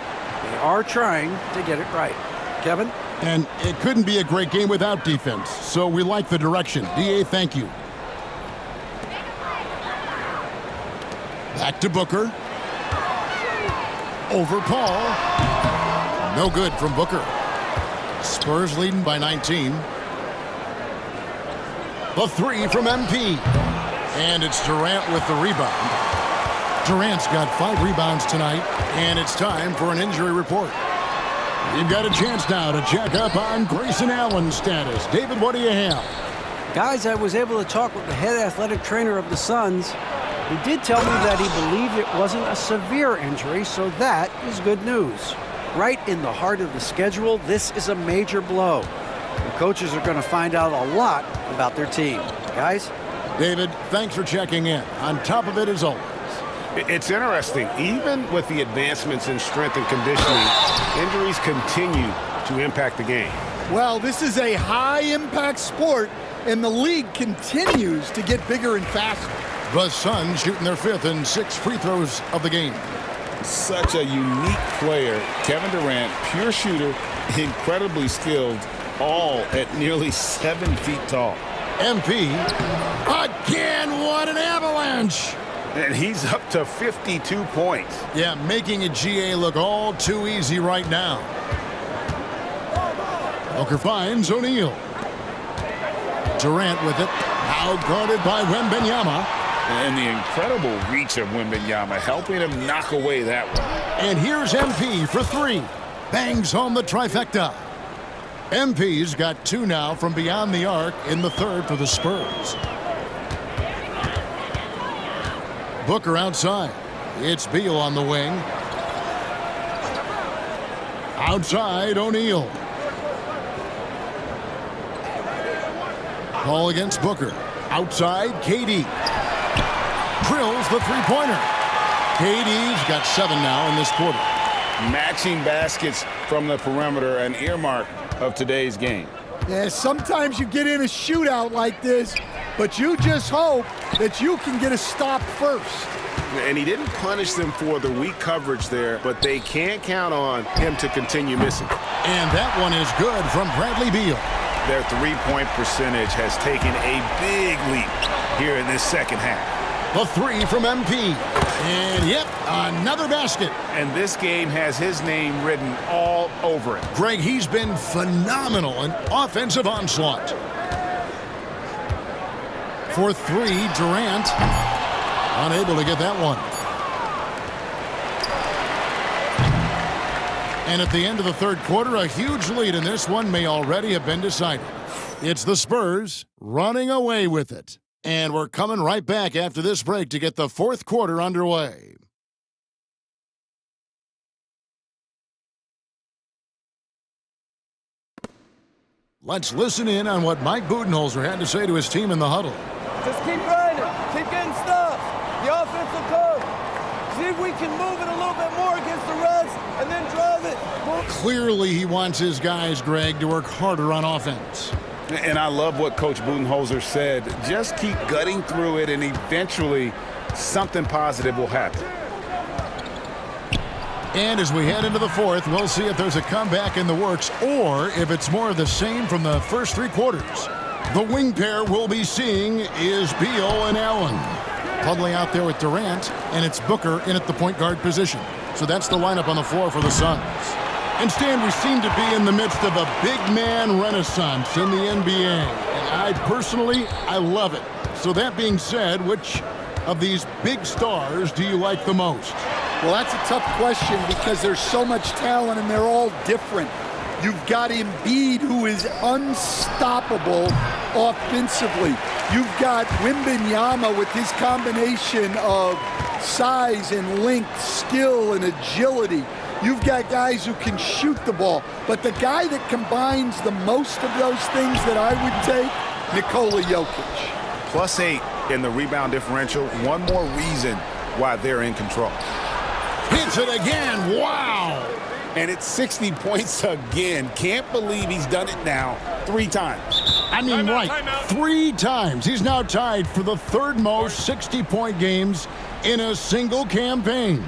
They are trying to get it right. Kevin? And it couldn't be a great game without defense, so we like the direction. DA, thank you. Back to Booker. Over Paul. No good from Booker. Spurs leading by 19. The 3 from MP. And it's Durant with the rebound. Durant's got 5 rebounds tonight, and it's time for an injury report. You've got a chance now to check up on Grayson Allen's status. David, what do you have? Guys, I was able to talk with the head athletic trainer of the Suns. He did tell me that he believed it wasn't a severe injury, so that is good news. Right in the heart of the schedule, this is a major blow. The coaches are going to find out a lot about their team. Guys? David, thanks for checking in. On top of it, as always. It's interesting. Even with the advancements in strength and conditioning, injuries continue to impact the game. Well, this is a high-impact sport, and the league continues to get bigger and faster. The Suns shooting their 5th and 6th free throws of the game. Such a unique player. Kevin Durant, pure shooter, incredibly skilled, all at nearly 7 feet tall. MP, again, what an avalanche! And he's up to 52 points. Yeah, making a GA look all too easy right now. Booker finds O'Neal. Durant with it, now guarded by Wembanyama. And the incredible reach of Wembanyama, helping him knock away that one. And here's MP for 3. Bangs home the trifecta. MP's got 2 now from beyond the arc in the third for the Spurs. Booker outside. It's Beal on the wing. Outside, O'Neal. Call against Booker. Outside, KD. Drills the three-pointer. KD's got 7 now in this quarter. Matching baskets from the perimeter, an earmark of today's game. Yeah, sometimes you get in a shootout like this, but you just hope that you can get a stop first. And he didn't punish them for the weak coverage there, but they can't count on him to continue missing. And that one is good from Bradley Beal. Their three-point percentage has taken a big leap here in this second half. The 3 from MP. And yep, another basket. And this game has his name written all over it. Greg, he's been phenomenal in offensive onslaught. For 3, Durant. Unable to get that one. And at the end of the third quarter, a huge lead in this one may already have been decided. It's the Spurs running away with it. And we're coming right back after this break to get the fourth quarter underway. Let's listen in on what Mike Budenholzer had to say to his team in the huddle. Just keep grinding. Keep getting stops. The offense will come. See if we can move it a little bit more against the Reds and then drive it. Clearly, he wants his guys, Greg, to work harder on offense. And I love what Coach Budenholzer said. Just keep gutting through it, and eventually something positive will happen. And as we head into the fourth, we'll see if there's a comeback in the works or if it's more of the same from the first 3 quarters. The wing pair we'll be seeing is Beal and Allen. Puddling out there with Durant, and it's Booker in at the point guard position. So that's the lineup on the floor for the Suns. And Stan, we seem to be in the midst of a big man renaissance in the NBA. And I love it. So that being said, which of these big stars do you like the most? Well, that's a tough question because there's so much talent and they're all different. You've got Embiid, who is unstoppable offensively. You've got Wembanyama with his combination of size and length, skill and agility. You've got guys who can shoot the ball. But the guy that combines the most of those things that I would take, Nikola Jokic. +8 in the rebound differential. One more reason why they're in control. Hits it again. Wow. And it's 60 points again. Can't believe he's done it now 3 times. I mean, timeout. 3 times. He's now tied for the 3rd most 60-point games in a single campaign.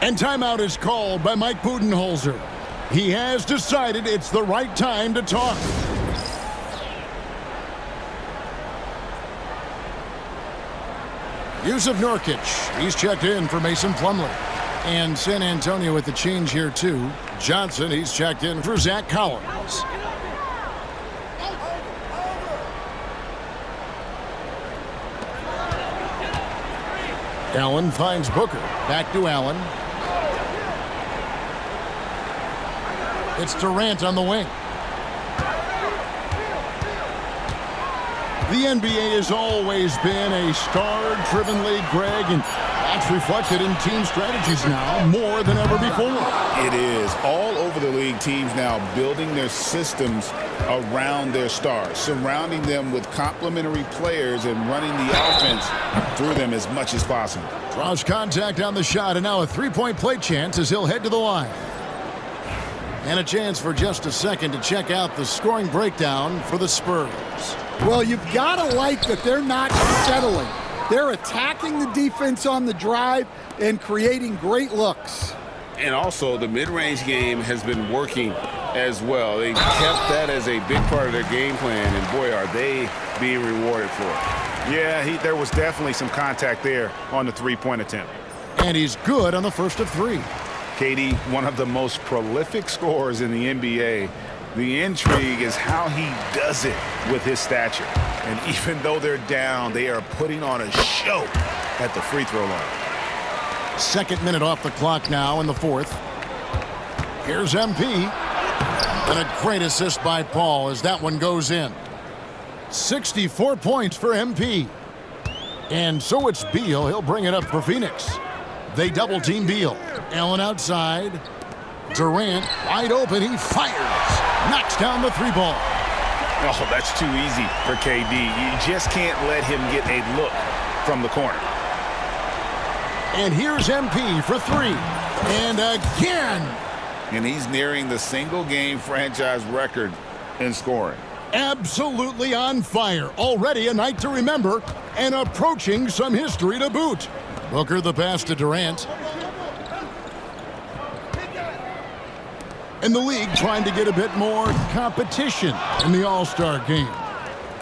And timeout is called by Mike Budenholzer. He has decided it's the right time to talk. Yusuf Nurkic, he's checked in for Mason Plumlee. And San Antonio with the change here too. Johnson, he's checked in for Zach Collins. Allen finds Booker. Back to Allen. It's Durant on the wing. The NBA has always been a star-driven league, Greg, and that's reflected in team strategies now more than ever before. It is. All over the league, teams now building their systems around their stars, surrounding them with complementary players and running the offense through them as much as possible. Draws contact on the shot, and now a three-point play chance as he'll head to the line. And a chance for just a second to check out the scoring breakdown for the Spurs. Well, you've got to like that they're not settling. They're attacking the defense on the drive and creating great looks. And also, the mid-range game has been working as well. They kept that as a big part of their game plan, and boy, are they being rewarded for it. Yeah, there was definitely some contact there on the three-point attempt. And he's good on the first of three. KD, one of the most prolific scorers in the NBA. The intrigue is how he does it with his stature. And even though they're down, they are putting on a show at the free throw line. Second minute off the clock now in the fourth. Here's MP. And a great assist by Paul as that one goes in. 64 points for MP. And so it's Beal. He'll bring it up for Phoenix. They double team Beal. Allen outside. Durant wide open. He fires. Knocks down the three ball. Oh, that's too easy for KD. You just can't let him get a look from the corner. And here's MP for three. And again. And he's nearing the single-game franchise record in scoring. Absolutely on fire. Already a night to remember and approaching some history to boot. Booker the pass to Durant. And the league trying to get a bit more competition in the All-Star game.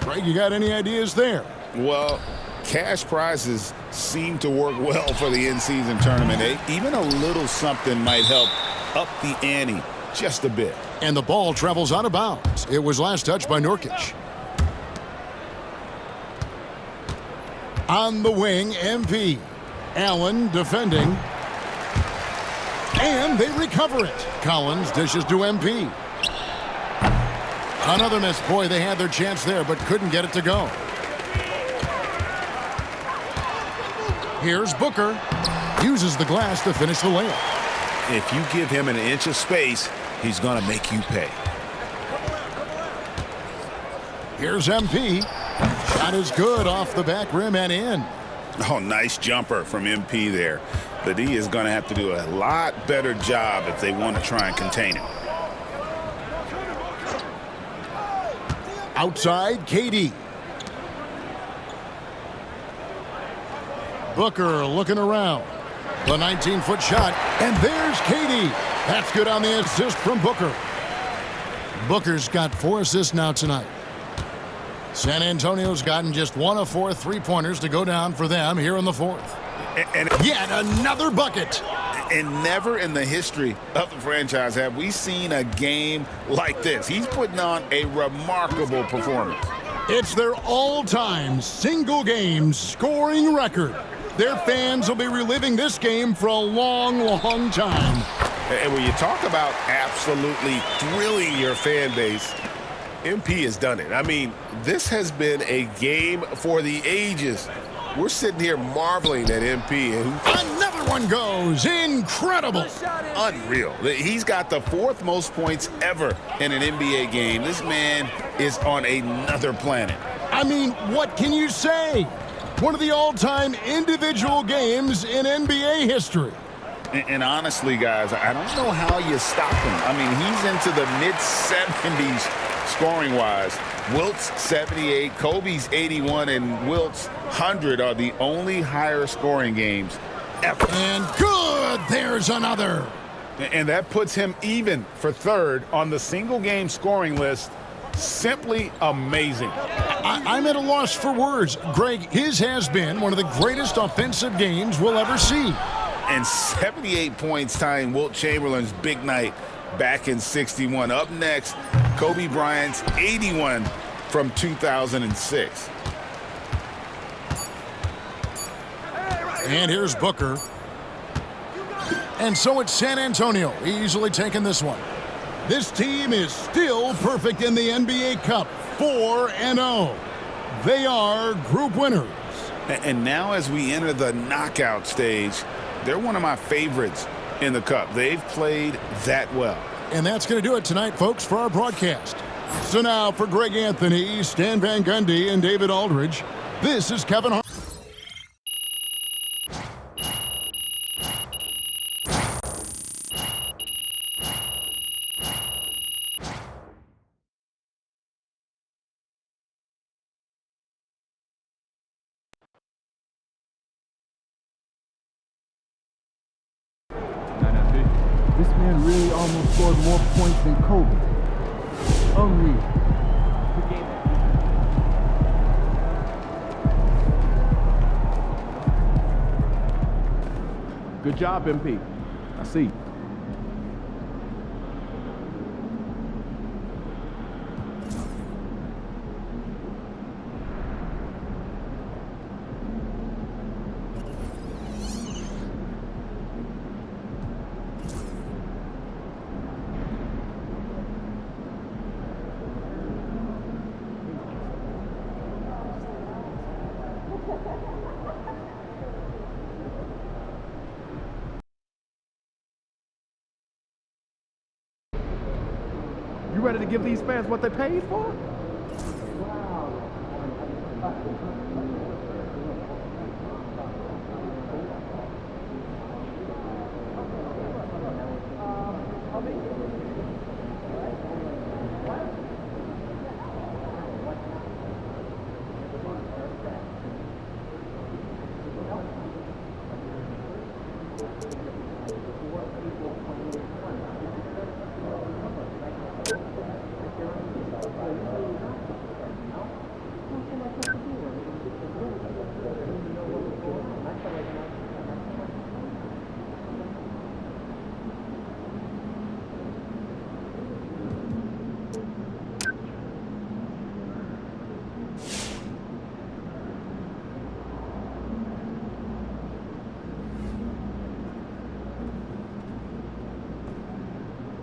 Greg, you got any ideas there? Well, cash prizes seem to work well for the in-season tournament. Even a little something might help up the ante just a bit. And the ball travels out of bounds. It was last touched by Nurkic. On the wing, MP. Allen defending. And they recover it. Collins dishes to MP. Another miss. Boy, they had their chance there, but couldn't get it to go. Here's Booker. Uses the glass to finish the layup. If you give him an inch of space, he's going to make you pay. Here's MP. Shot is good off the back rim and in. Oh, nice jumper from MP there. The D is going to have to do a lot better job if they want to try and contain him. Outside, KD. Booker looking around. The 19-foot shot, and there's KD. That's good on the assist from Booker. Booker's got 4 assists now tonight. San Antonio's gotten just 1 of 4 three-pointers to go down for them here in the fourth. And yet another bucket. And never in the history of the franchise have we seen a game like this. He's putting on a remarkable performance. It's their all-time single-game scoring record. Their fans will be reliving this game for a long, long time. And when you talk about absolutely thrilling your fan base, MP has done it. I mean, this has been a game for the ages. We're sitting here marveling at MP. Another one goes. Incredible. Unreal. He's got the 4th most points ever in an NBA game. This man is on another planet. I mean, what can you say? One of the all-time individual games in NBA history. And honestly, guys, I don't know how you stop him. I mean, he's into the mid-70s scoring-wise. Wilt's 78, Kobe's 81, and Wilt's 100 are the only higher scoring games ever. And good, there's another. And that puts him even for 3rd on the single-game scoring list. Simply amazing. I'm at a loss for words. Greg, his has been one of the greatest offensive games we'll ever see. And 78 points tying Wilt Chamberlain's big night back in '61. Up next, Kobe Bryant's 81 from 2006. And here's Booker. And so it's San Antonio, easily taking this one. This team is still perfect in the NBA Cup, 4-0. They are group winners. And now as we enter the knockout stage, they're one of my favorites in the Cup. They've played that well. And that's going to do it tonight, folks, for our broadcast. So now for Greg Anthony, Stan Van Gundy, and David Aldridge, this is Kevin Hart. man really almost scored more points than Kobe. Unreal. Good job, MP. I see. You ready to give these fans what they paid for?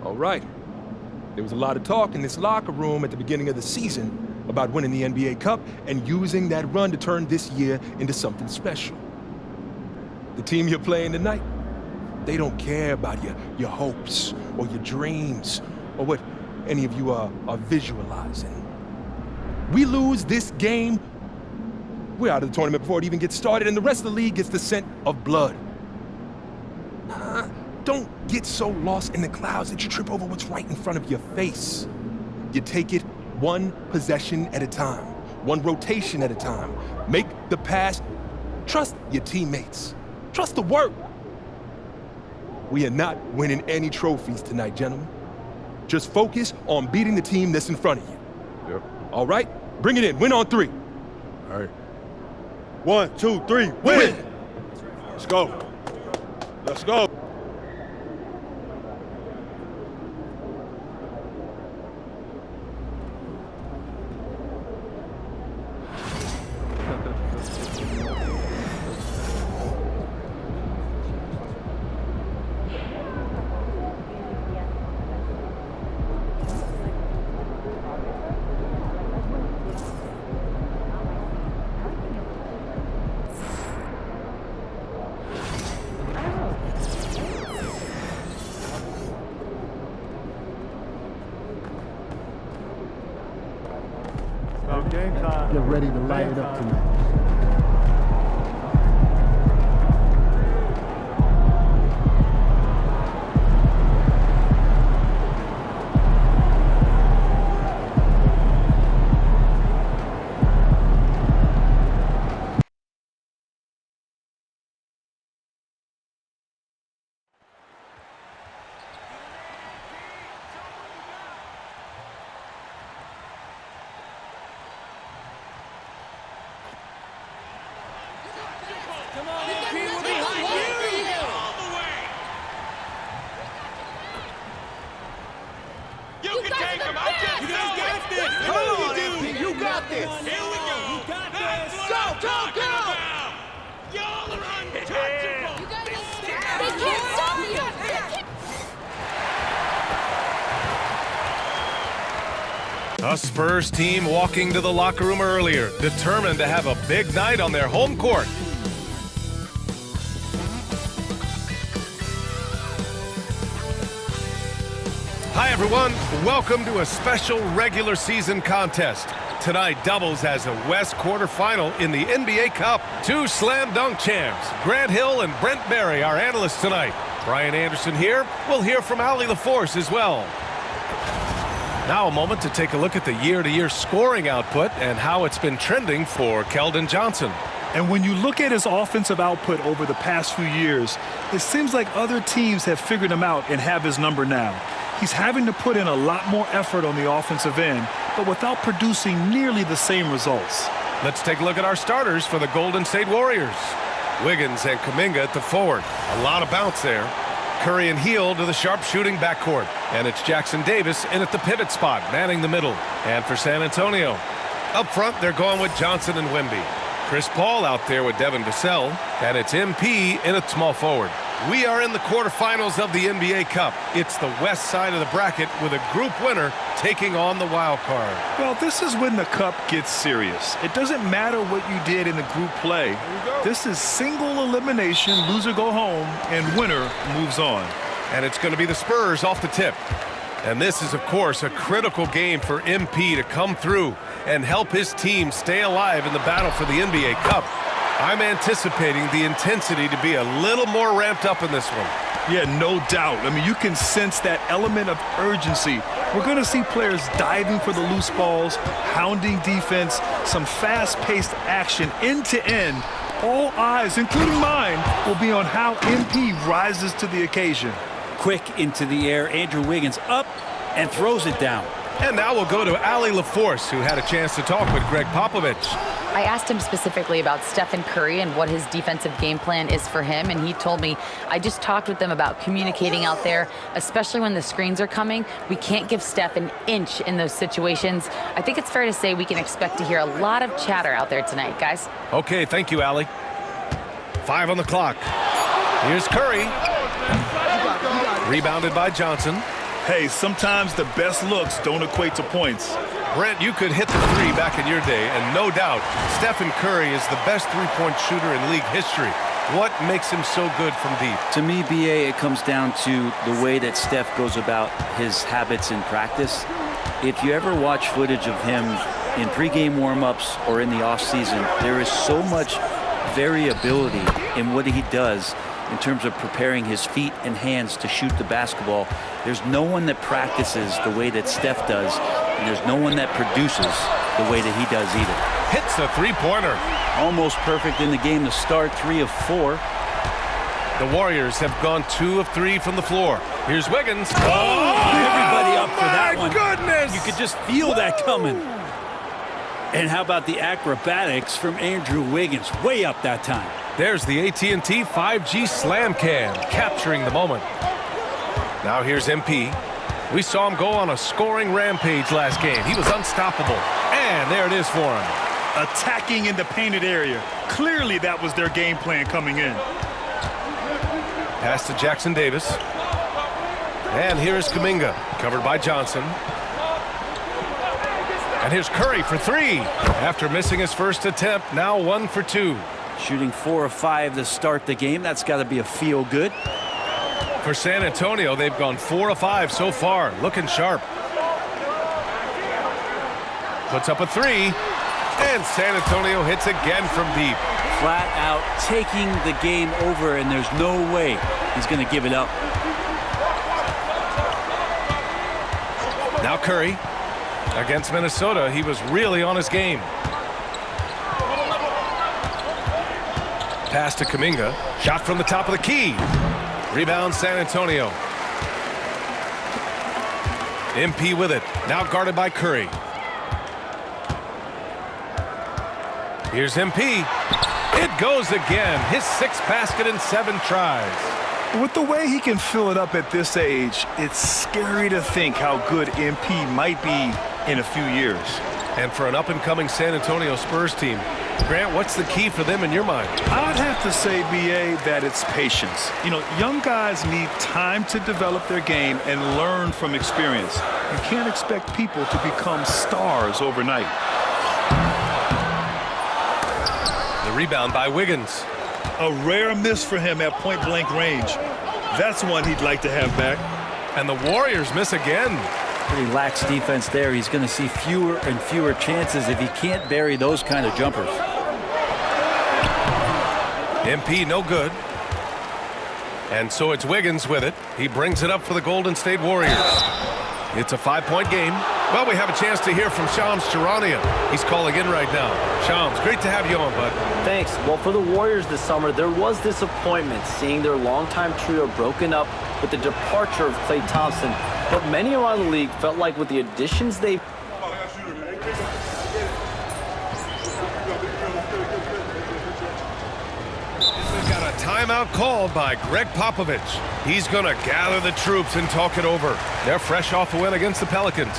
All right. There was a lot of talk in this locker room at the beginning of the season about winning the NBA Cup and using that run to turn this year into something special. The team you're playing tonight, they don't care about your hopes or your dreams or what any of you are visualizing. We lose this game, we're out of the tournament before it even gets started, and the rest of the league gets the scent of blood. Don't get so lost in the clouds that you trip over what's right in front of your face. You take it one possession at a time, one rotation at a time. Make the pass. Trust your teammates. Trust the work. We are not winning any trophies tonight, gentlemen. Just focus on beating the team that's in front of you. Yep. All right? Bring it in. Win on three. All right. 1, 2, 3, win! Let's go. Let's go. Game time. Get ready to light it up tonight. Come on, MP, we're behind you! All the way! You can take him! I just know it! Got this! Come on, MP, you got this! Here we go! You got this! Go! Y'all are untouchable! You guys they can't stop you! A Spurs team walking to the locker room earlier, determined to have a big night on their home court. Hi everyone, welcome to a special regular season contest. Tonight doubles as a West quarterfinal in the NBA Cup. Two slam dunk champs, Grant Hill and Brent Barry, our analysts tonight. Brian Anderson here. We'll hear from Allie LaForce as well. Now a moment to take a look at the year-to-year scoring output and how it's been trending for Keldon Johnson. And when you look at his offensive output over the past few years, it seems like other teams have figured him out and have his number now. He's having to put in a lot more effort on the offensive end, but without producing nearly the same results. Let's take a look at our starters for the Golden State Warriors. Wiggins and Kuminga at the forward. A lot of bounce there. Curry and Hield to the sharpshooting backcourt. And it's Jackson Davis in at the pivot spot, manning the middle. And for San Antonio, up front, they're going with Johnson and Wemby. Chris Paul out there with Devin Vassell. And it's MP in at small forward. We are in the quarterfinals of the NBA Cup. It's the west side of the bracket with a group winner taking on the wild card. Well, this is when the Cup gets serious. It doesn't matter what you did in the group play. This is single elimination, loser go home, and winner moves on. And it's going to be the Spurs off the tip. And this is, of course, a critical game for MP to come through and help his team stay alive in the battle for the NBA Cup. I'm anticipating the intensity to be a little more ramped up in this one. Yeah, no doubt. I mean, you can sense that element of urgency. We're going to see players diving for the loose balls, hounding defense, some fast-paced action end to end. All eyes, including mine, will be on how MP rises to the occasion. Quick into the air, Andrew Wiggins up and throws it down. And now we'll go to Allie LaForce, who had a chance to talk with Greg Popovich. I asked him specifically about Stephen Curry and what his defensive game plan is for him, and he told me, I just talked with them about communicating out there, especially when the screens are coming. We can't give Steph an inch in those situations. I think it's fair to say we can expect to hear a lot of chatter out there tonight, guys. Okay, thank you, Allie. 5 on the clock. Here's Curry. Rebounded by Johnson. Hey, sometimes the best looks don't equate to points. Brent, you could hit the three back in your day, and no doubt, Stephen Curry is the best three-point shooter in league history. What makes him so good from deep? To me, BA, it comes down to the way that Steph goes about his habits in practice. If you ever watch footage of him in pregame warm-ups or in the offseason, there is so much variability in what he does in terms of preparing his feet and hands to shoot the basketball. There's no one that practices the way that Steph does, and there's no one that produces the way that he does either. Hits a three-pointer. Almost perfect in the game to start, 3 of 4. The Warriors have gone 2 of 3 from the floor. Here's Wiggins. Everybody up for that one. Goodness! You could just feel that coming. And how about the acrobatics from Andrew Wiggins? Way up that time. There's the AT&T 5G Slam Cam, capturing the moment. Now here's MP. We saw him go on a scoring rampage last game. He was unstoppable. And there it is for him. Attacking in the painted area. Clearly that was their game plan coming in. Pass to Jackson Davis. And here's Kuminga, covered by Johnson. And here's Curry for 3. After missing his first attempt, now 1 for 2. Shooting 4 of 5 to start the game. That's got to be a feel good. For San Antonio, they've gone 4 of 5 so far, looking sharp. Puts up a 3, and San Antonio hits again from deep. Flat out taking the game over, and there's no way he's going to give it up. Now Curry. Against Minnesota, he was really on his game. Pass to Kuminga. Shot from the top of the key. Rebound San Antonio. MP with it. Now guarded by Curry. Here's MP. It goes again. His 6th basket in 7 tries. With the way he can fill it up at this age, it's scary to think how good MP might be in a few years. And for an up-and-coming San Antonio Spurs team, Grant, what's the key for them in your mind? I'd have to say, BA, that it's patience. You know, young guys need time to develop their game and learn from experience. You can't expect people to become stars overnight. The rebound by Wiggins. A rare miss for him at point-blank range. That's one he'd like to have back. And the Warriors miss again. Pretty lax defense there. He's going to see fewer and fewer chances if he can't bury those kind of jumpers. MP no good. And so it's Wiggins with it. He brings it up for the Golden State Warriors. It's a 5-point game. Well, we have a chance to hear from Shams Charania. He's calling in right now. Shams, great to have you on, bud. Thanks. Well, for the Warriors this summer, there was disappointment seeing their longtime trio broken up with the departure of Klay Thompson. But many around the league felt like with the additions they've got a timeout called by Greg Popovich. He's going to gather the troops and talk it over. They're fresh off a win against the Pelicans.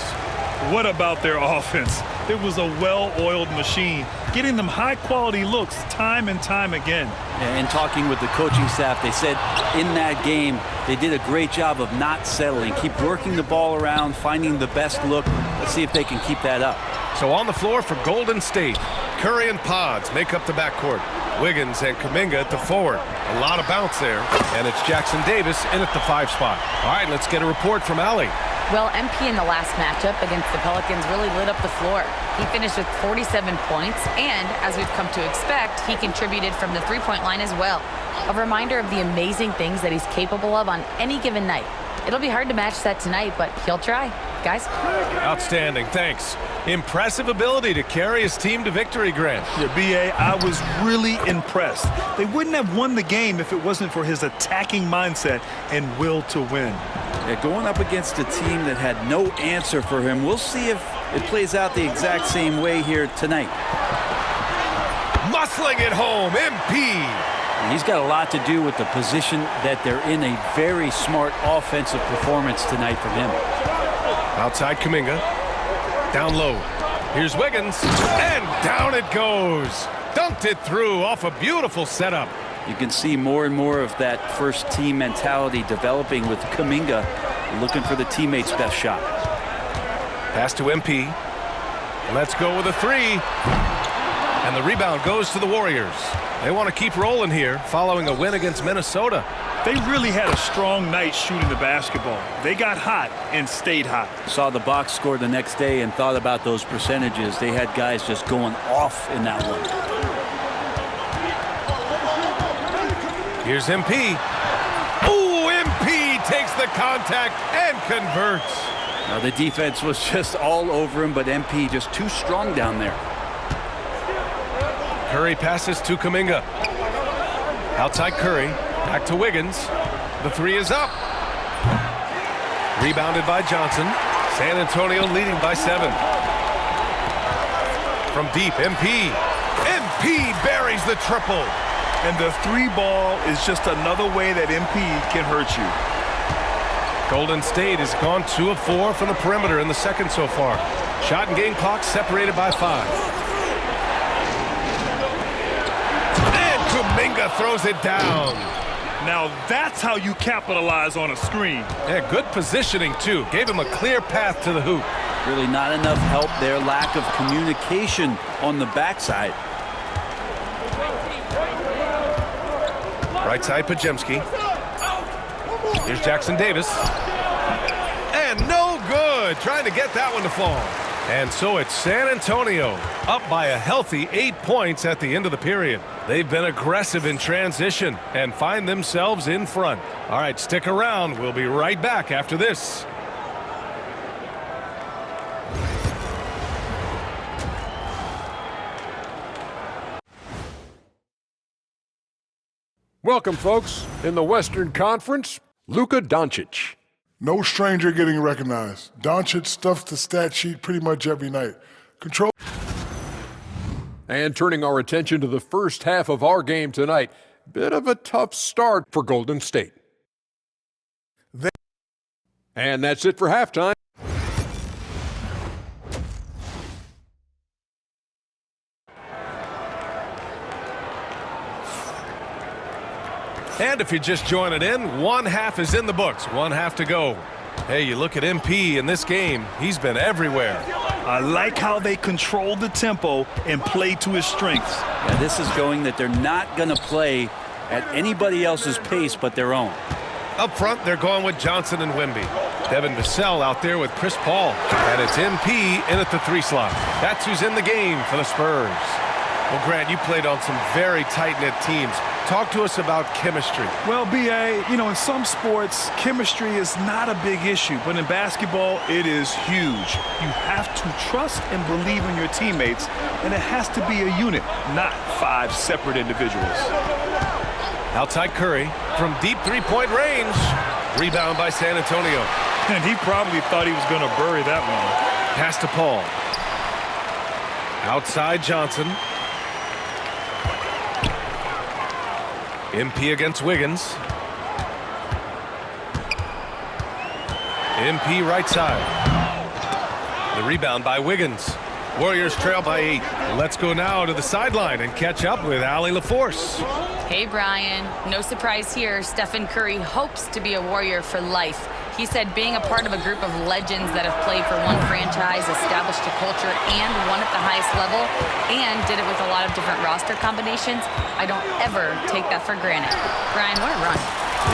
What about their offense? It was a well-oiled machine, getting them high-quality looks time and time again. And talking with the coaching staff, they said in that game they did a great job of not settling. Keep working the ball around, finding the best look. Let's see if they can keep that up. So on the floor for Golden State, Curry and Pods make up the backcourt. Wiggins and Kuminga at the forward. A lot of bounce there. And it's Jackson Davis in at the 5 spot. All right, let's get a report from Allie. Well, MP in the last matchup against the Pelicans really lit up the floor. He finished with 47 points, and as we've come to expect, he contributed from the three-point line as well. A reminder of the amazing things that he's capable of on any given night. It'll be hard to match that tonight, but he'll try. Guys? Outstanding, thanks. Impressive ability to carry his team to victory, Grant. Yeah, B.A., I was really impressed. They wouldn't have won the game if it wasn't for his attacking mindset and will to win. Yeah, going up against a team that had no answer for him. We'll see if it plays out the exact same way here tonight. Muscling it home, MP. And he's got a lot to do with the position that they're in. A very smart offensive performance tonight from him. Outside Kuminga. Down low. Here's Wiggins. And down it goes. Dunked it through off a beautiful setup. You can see more and more of that first team mentality developing with Kuminga looking for the teammate's best shot. Pass to MP. Let's go with a 3. And the rebound goes to the Warriors. They want to keep rolling here following a win against Minnesota. They really had a strong night shooting the basketball. They got hot and stayed hot. Saw the box score the next day and thought about those percentages. They had guys just going off in that one. Here's MP. Ooh, MP takes the contact and converts. Now the defense was just all over him, but MP just too strong down there. Curry passes to Kuminga. Outside Curry. Back to Wiggins. The 3 is up. Rebounded by Johnson. San Antonio leading by 7. From deep, MP. MP buries the triple. And the 3 ball is just another way that MP can hurt you. Golden State has gone 2 of 4 from the perimeter in the second so far. Shot and game clock separated by 5. And Kuminga throws it down. Now that's how you capitalize on a screen. Yeah, good positioning too. Gave him a clear path to the hoop. Really not enough help there. Lack of communication on the backside. Right side, Pajemski. Here's Jackson Davis. And no good. Trying to get that one to fall. And so it's San Antonio up by a healthy 8 points at the end of the period. They've been aggressive in transition and find themselves in front. All right, stick around. We'll be right back after this. Welcome, folks. In the Western Conference, Luka Doncic. No stranger getting recognized. Doncic stuffs the stat sheet pretty much every night. Control. And turning our attention to the first half of our game tonight, bit of a tough start for Golden State. And that's it for halftime. And if you're just joining in, 1 half is in the books, 1 half to go. Hey, you look at MP in this game, he's been everywhere. I like how they control the tempo and play to his strengths. Yeah, this is going that they're not going to play at anybody else's pace but their own. Up front, they're going with Johnson and Wemby. Devin Vassell out there with Chris Paul. And it's MP in at the 3 slot. That's who's in the game for the Spurs. Well, Grant, you played on some very tight-knit teams. Talk to us about chemistry. Well, B.A., you know, in some sports, chemistry is not a big issue, but in basketball, it is huge. You have to trust and believe in your teammates, and it has to be a unit, not 5 separate individuals. Outside Curry from deep three-point range. Rebound by San Antonio. And he probably thought he was going to bury that one. Pass to Paul. Outside Johnson. MP against Wiggins. MP right side. The rebound by Wiggins. Warriors trail by 8. Let's go now to the sideline and catch up with Allie LaForce. Hey, Brian. No surprise here. Stephen Curry hopes to be a Warrior for life. He said being a part of a group of legends that have played for one franchise, established a culture, and won at the highest level, and did it with a lot of different roster combinations, I don't ever take that for granted. Brian, what a run.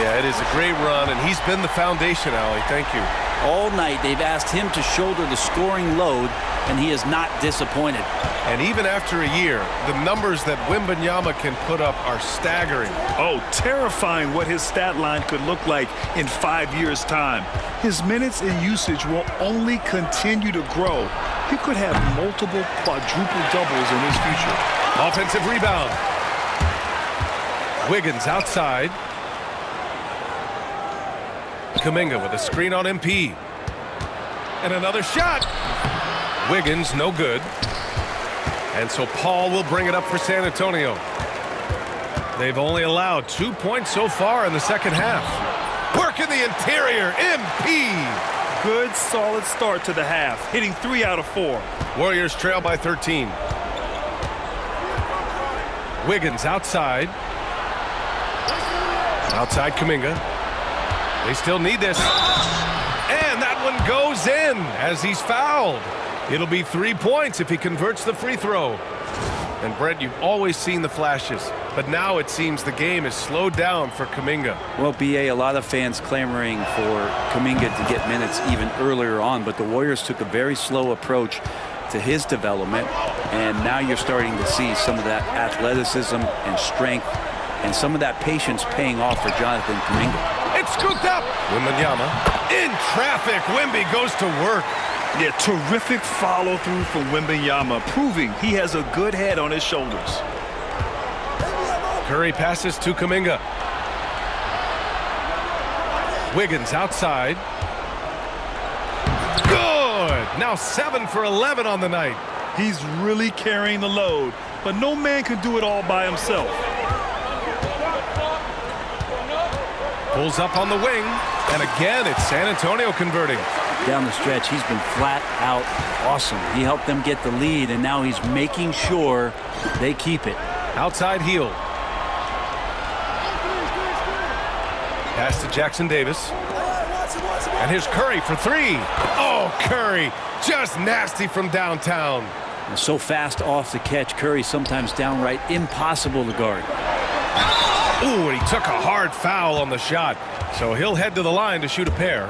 Yeah, it is a great run, and he's been the foundation, Allie. Thank you. All night, they've asked him to shoulder the scoring load, and he is not disappointed. And even after a year, the numbers that Wembanyama can put up are staggering. Oh, terrifying what his stat line could look like in 5 years' time. His minutes and usage will only continue to grow. He could have multiple quadruple doubles in his future. Offensive rebound. Wiggins outside. Kuminga with a screen on MP. And another shot. Wiggins, no good. And so Paul will bring it up for San Antonio. They've only allowed 2 points so far in the second half. Work in the interior, MP. Good, solid start to the half, hitting 3 out of 4. Warriors trail by 13. Wiggins outside. Outside Kuminga. They still need this. And that one goes in as he's fouled. It'll be 3 points if he converts the free throw. And Brett, you've always seen the flashes, but now it seems the game is slowed down for Kuminga. Well, B.A., a lot of fans clamoring for Kuminga to get minutes even earlier on, but the Warriors took a very slow approach to his development, and now you're starting to see some of that athleticism and strength and some of that patience paying off for Jonathan Kuminga. It's scooped up. Wembanyama in traffic. Wemby goes to work. Yeah, terrific follow-through from Wembanyama, proving he has a good head on his shoulders. Curry passes to Kuminga. Wiggins outside. Good! Now 7 for 11 on the night. He's really carrying the load, but no man can do it all by himself. Pulls up on the wing, and again, it's San Antonio converting. Down the stretch, he's been flat out awesome. He helped them get the lead, and now he's making sure they keep it. Outside heel. Pass to Jackson Davis. And here's Curry for 3. Oh, Curry, just nasty from downtown. And so fast off the catch, Curry sometimes downright impossible to guard. Ooh, and he took a hard foul on the shot. So he'll head to the line to shoot a pair.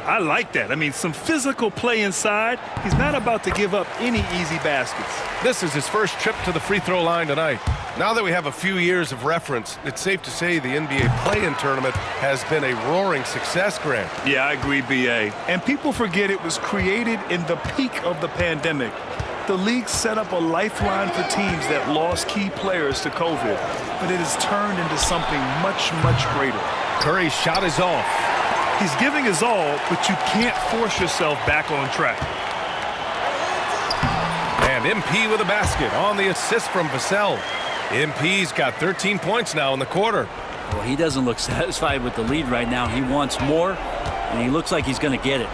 I like that. I mean, some physical play inside. He's not about to give up any easy baskets. This is his first trip to the free throw line tonight. Now that we have a few years of reference, it's safe to say the NBA play-in tournament has been a roaring success, Grant. Yeah, I agree, B.A. And people forget it was created in the peak of the pandemic. The league set up a lifeline for teams that lost key players to COVID, but it has turned into something much, much greater. Curry's shot is off. He's giving his all, but you can't force yourself back on track. And MP with a basket on the assist from Vassell. MP's got 13 points now in the quarter. Well, he doesn't look satisfied with the lead right now. He wants more, and he looks like he's going to get it.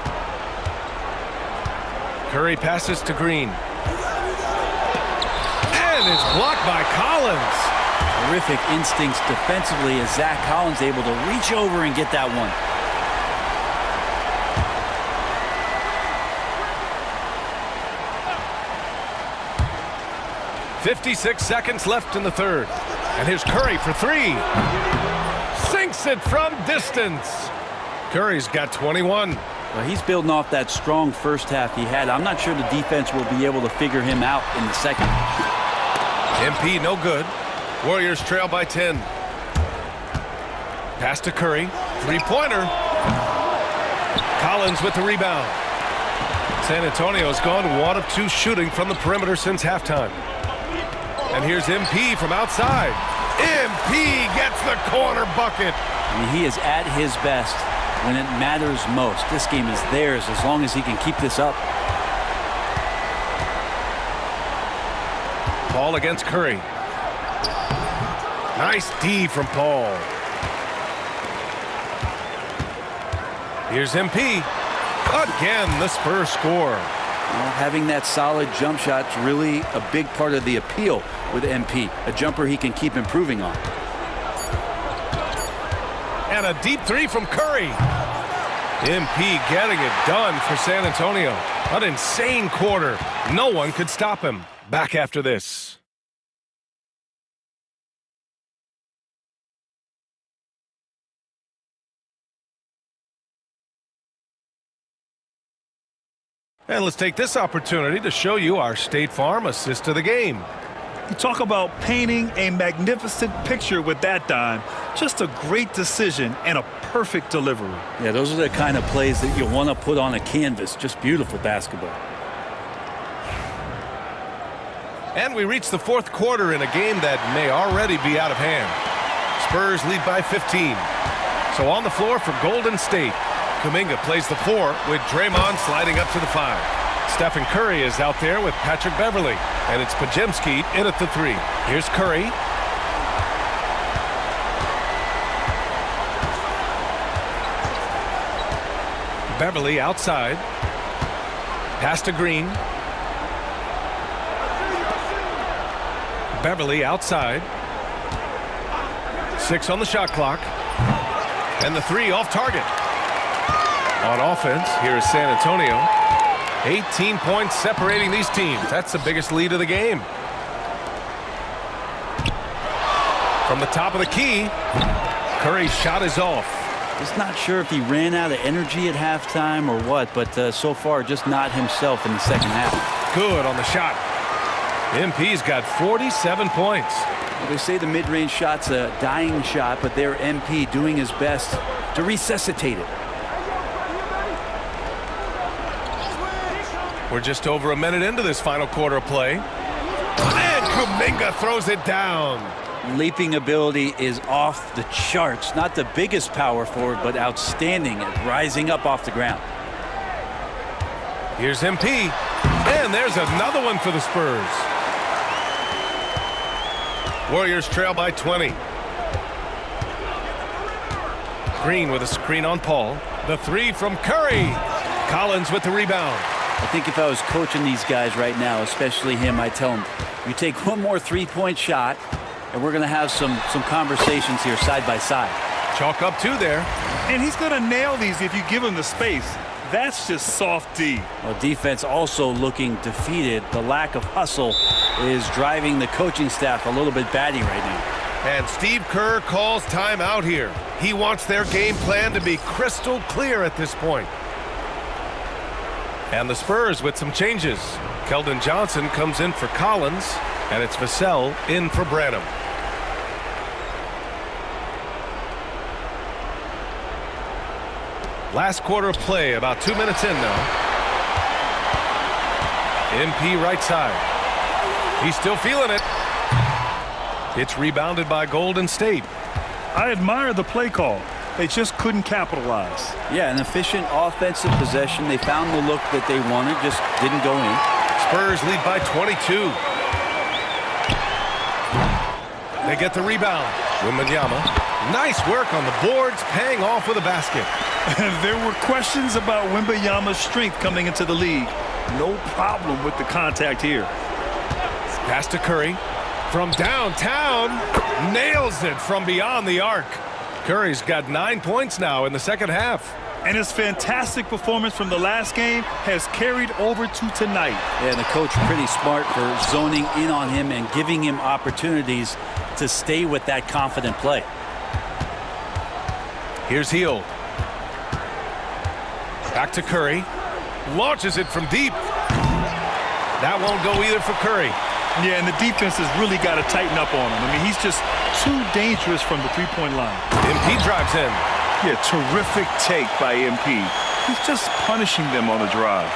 Curry passes to Green. And it's blocked by Collins. Terrific instincts defensively as Zach Collins able to reach over and get that one. .56 seconds left in the third. And here's Curry for 3. Sinks it from distance. Curry's got 21. Well, he's building off that strong first half he had. I'm not sure the defense will be able to figure him out in the second. MP no good. Warriors trail by 10. Pass to Curry. Three-pointer. Collins with the rebound. San Antonio's gone 1 of 2 shooting from the perimeter since halftime. And here's MP from outside. MP gets the corner bucket. I mean, he is at his best when it matters most. This game is theirs as long as he can keep this up. Paul against Curry. Nice D from Paul. Here's MP. Again, the Spurs score. Well, having that solid jump shot's really a big part of the appeal with MP. A jumper he can keep improving on. And a deep three from Curry. MP getting it done for San Antonio. An insane quarter. No one could stop him. Back after this. And let's take this opportunity to show you our State Farm assist of the game. You talk about painting a magnificent picture with that dime. Just a great decision and a perfect delivery. Yeah, those are the kind of plays that you want to put on a canvas. Just beautiful basketball. And we reach the 4th quarter in a game that may already be out of hand. Spurs lead by 15. So on the floor for Golden State, Kuminga plays the 4 with Draymond sliding up to the 5. Stephen Curry is out there with Patrick Beverly, and it's Podziemski in at the 3. Here's Curry. Beverly outside. Pass to Green. Beverly outside. 6 on the shot clock. And the 3 off target. On offense, here is San Antonio. 18 points separating these teams. That's the biggest lead of the game. From the top of the key, Curry's shot is off. Just not sure if he ran out of energy at halftime or what, but so far just not himself in the second half. Good on the shot. MP's got 47 points. Well, they say the mid-range shot's a dying shot, but they're MP doing his best to resuscitate it. We're just over a minute into this final quarter of play. And Kuminga throws it down. Leaping ability is off the charts. Not the biggest power forward, but outstanding at rising up off the ground. Here's MP. And there's another one for the Spurs. Warriors trail by 20. Green with a screen on Paul. The 3 from Curry. Collins with the rebound. I think if I was coaching these guys right now, especially him, I'd tell him, you take one more three-point shot, and we're going to have some conversations here side by side. Chalk up 2 there. And he's going to nail these if you give him the space. That's just soft D. Well, defense also looking defeated. The lack of hustle is driving the coaching staff a little bit batty right now. And Steve Kerr calls timeout here. He wants their game plan to be crystal clear at this point. And the Spurs with some changes. Keldon Johnson comes in for Collins, and it's Vassell in for Branham. Last quarter of play, about 2 minutes in now. MP right side. He's still feeling it. It's rebounded by Golden State. I admire the play call. They just couldn't capitalize. Yeah, an efficient offensive possession. They found the look that they wanted, just didn't go in. Spurs lead by 22. They get the rebound. Wembanyama. Nice work on the boards, paying off with a basket. There were questions about Wembanyama's strength coming into the league. No problem with the contact here. Pass to Curry. From downtown. Nails it from beyond the arc. Curry's got 9 points now in the second half. And his fantastic performance from the last game has carried over to tonight. Yeah, and the coach pretty smart for zoning in on him and giving him opportunities to stay with that confident play. Here's Hield. Back to Curry. Launches it from deep. That won't go either for Curry. Yeah, and the defense has really got to tighten up on him. I mean, he's just too dangerous from the three-point line. MP drives in. Yeah, terrific take by MP. He's just punishing them on the drive.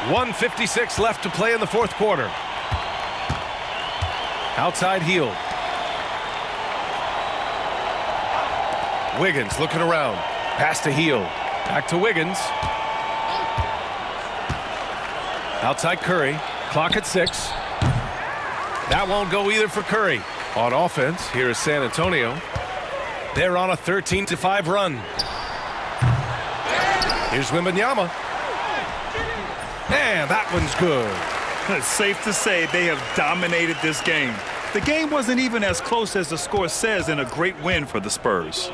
1:56 left to play in the fourth quarter. Outside heel. Wiggins looking around. Pass to heel. Back to Wiggins. Outside Curry. Clock at 6. That won't go either for Curry. On offense, here is San Antonio. They're on a 13-5 run. Here's Wembanyama. And that one's good. It's safe to say they have dominated this game. The game wasn't even as close as the score says in a great win for the Spurs.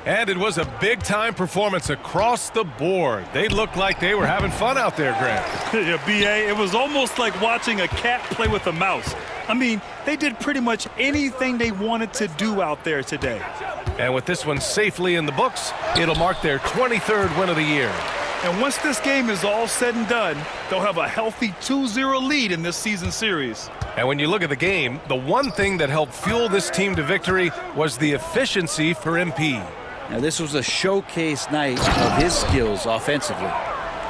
And it was a big-time performance across the board. They looked like they were having fun out there, Grant. Yeah, B.A., it was almost like watching a cat play with a mouse. I mean, they did pretty much anything they wanted to do out there today. And with this one safely in the books, it'll mark their 23rd win of the year. And once this game is all said and done, they'll have a healthy 2-0 lead in this season series. And when you look at the game, the one thing that helped fuel this team to victory was the efficiency for MP. Now, this was a showcase night of his skills offensively.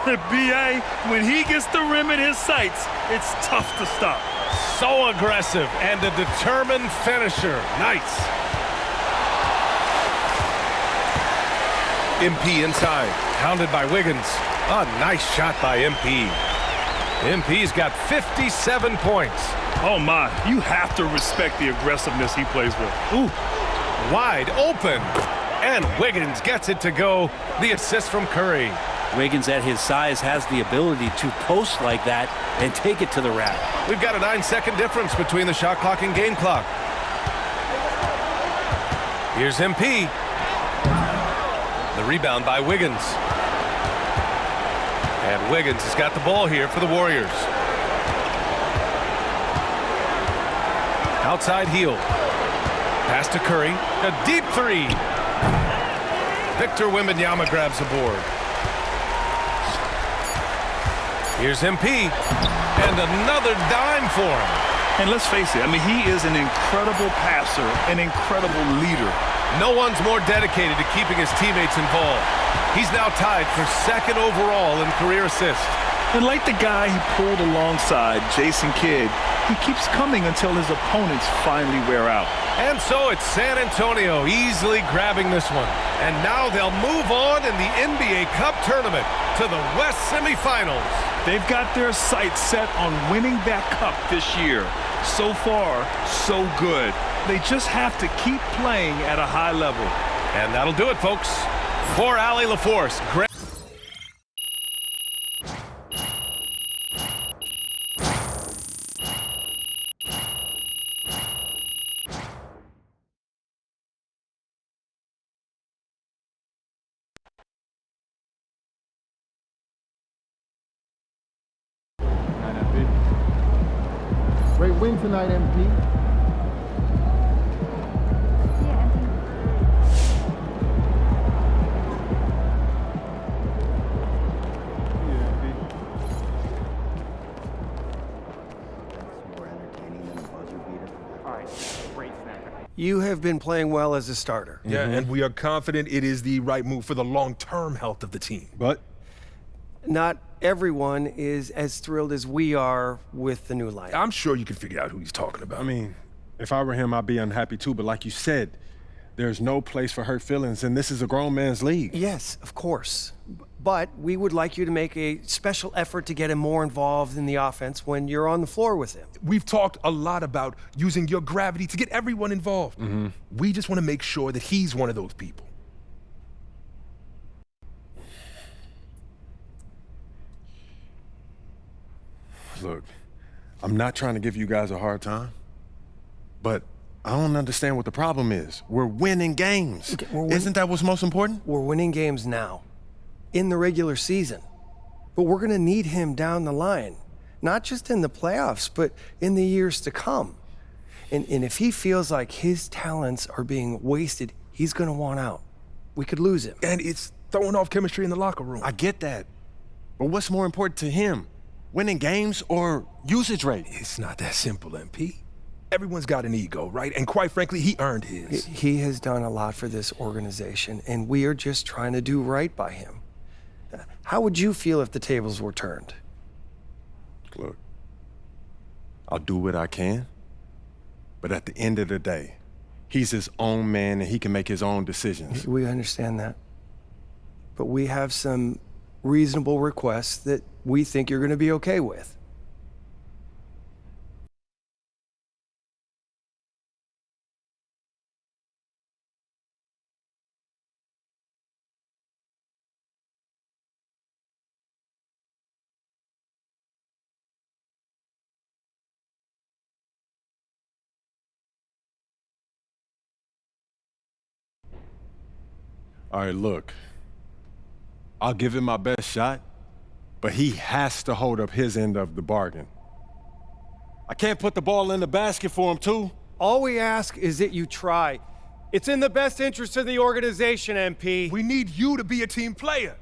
B.A., when he gets the rim in his sights, it's tough to stop. So aggressive and a determined finisher. Nice. MP inside, pounded by Wiggins. A nice shot by MP. MP's got 57 points. Oh, my. You have to respect the aggressiveness he plays with. Ooh, wide open. And Wiggins gets it to go. The assist from Curry. Wiggins at his size has the ability to post like that and take it to the rack. We've got a 9-second difference between the shot clock and game clock. Here's MP. The rebound by Wiggins. And Wiggins has got the ball here for the Warriors. Outside heel. Pass to Curry. A deep three. Victor Wembanyama grabs the board. Here's MP. And another dime for him. And let's face it, I mean, he is an incredible passer, an incredible leader. No one's more dedicated to keeping his teammates involved. He's now tied for second overall in career assists. And like the guy he pulled alongside, Jason Kidd, he keeps coming until his opponents finally wear out. And so it's San Antonio easily grabbing this one. And now they'll move on in the NBA Cup tournament to the West semifinals. They've got their sights set on winning that cup this year. So far, so good. They just have to keep playing at a high level. And that'll do it, folks. For Allie LaForce, Great win tonight, MP. You have been playing well as a starter. Yeah, and we are confident it is the right move for the long-term health of the team. But not everyone is as thrilled as we are with the new lineup. I'm sure you can figure out who he's talking about. I mean, if I were him, I'd be unhappy too. But like you said, there's no place for hurt feelings, and this is a grown man's league. Yes, of course. But we would like you to make a special effort to get him more involved in the offense when you're on the floor with him. We've talked a lot about using your gravity to get everyone involved. We just want to make sure that he's one of those people. Look, I'm not trying to give you guys a hard time, but I don't understand what the problem is. We're winning games. Okay, Isn't that what's most important? We're winning games now, in the regular season. But we're going to need him down the line, not just in the playoffs, but in the years to come. And if he feels like his talents are being wasted, he's going to want out. We could lose him. And it's throwing off chemistry in the locker room. I get that. But what's more important to him? Winning games or usage rate? It's not that simple, MP. Everyone's got an ego, right? And quite frankly, he earned his. He has done a lot for this organization, and we are just trying to do right by him. How would you feel if the tables were turned? Look, I'll do what I can, but at the end of the day, he's his own man and he can make his own decisions. We understand that. But we have some reasonable requests that we think you're going to be okay with. All right, look, I'll give him my best shot, but he has to hold up his end of the bargain. I can't put the ball in the basket for him, too. All we ask is that you try. It's in the best interest of the organization, MP. We need you to be a team player.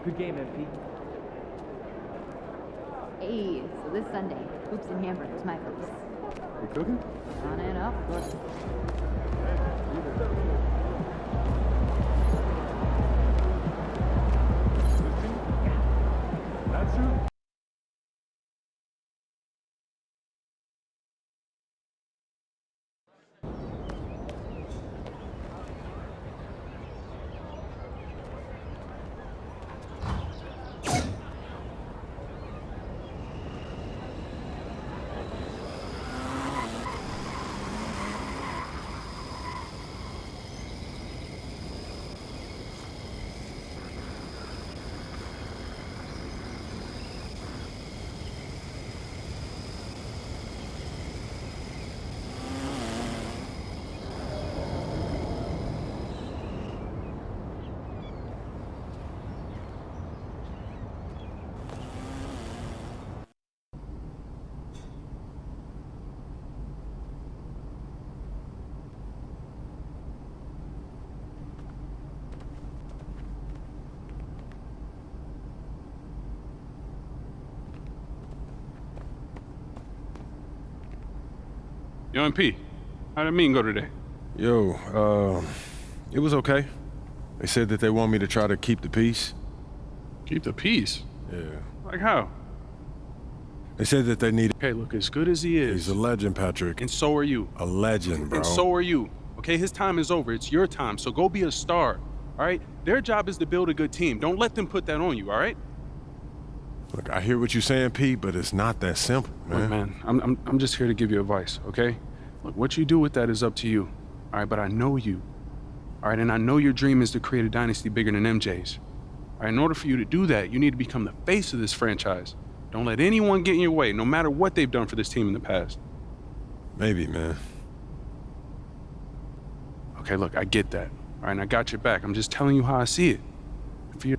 Good game, MP. Hey, so this Sunday, hoops and hamburgers, my folks. You cooking? On and up, look. That's true. Yo, MP, how'd the meeting go today? Yo, it was okay. They said that they want me to try to keep the peace. Keep the peace? Yeah. Like how? They said that they need... Okay, look, as good as he is... He's a legend, Patrick. And so are you. A legend, bro. And so are you. Okay, his time is over. It's your time, so go be a star, all right? Their job is to build a good team. Don't let them put that on you, all right? Look, I hear what you're saying, Pete, but it's not that simple, man. Look, man, I'm just here to give you advice, okay? Look, what you do with that is up to you, all right? But I know you, all right? And I know your dream is to create a dynasty bigger than MJ's. All right, in order for you to do that, you need to become the face of this franchise. Don't let anyone get in your way, no matter what they've done for this team in the past. Maybe, man. Okay, look, I get that, all right? And I got your back. I'm just telling you how I see it. For your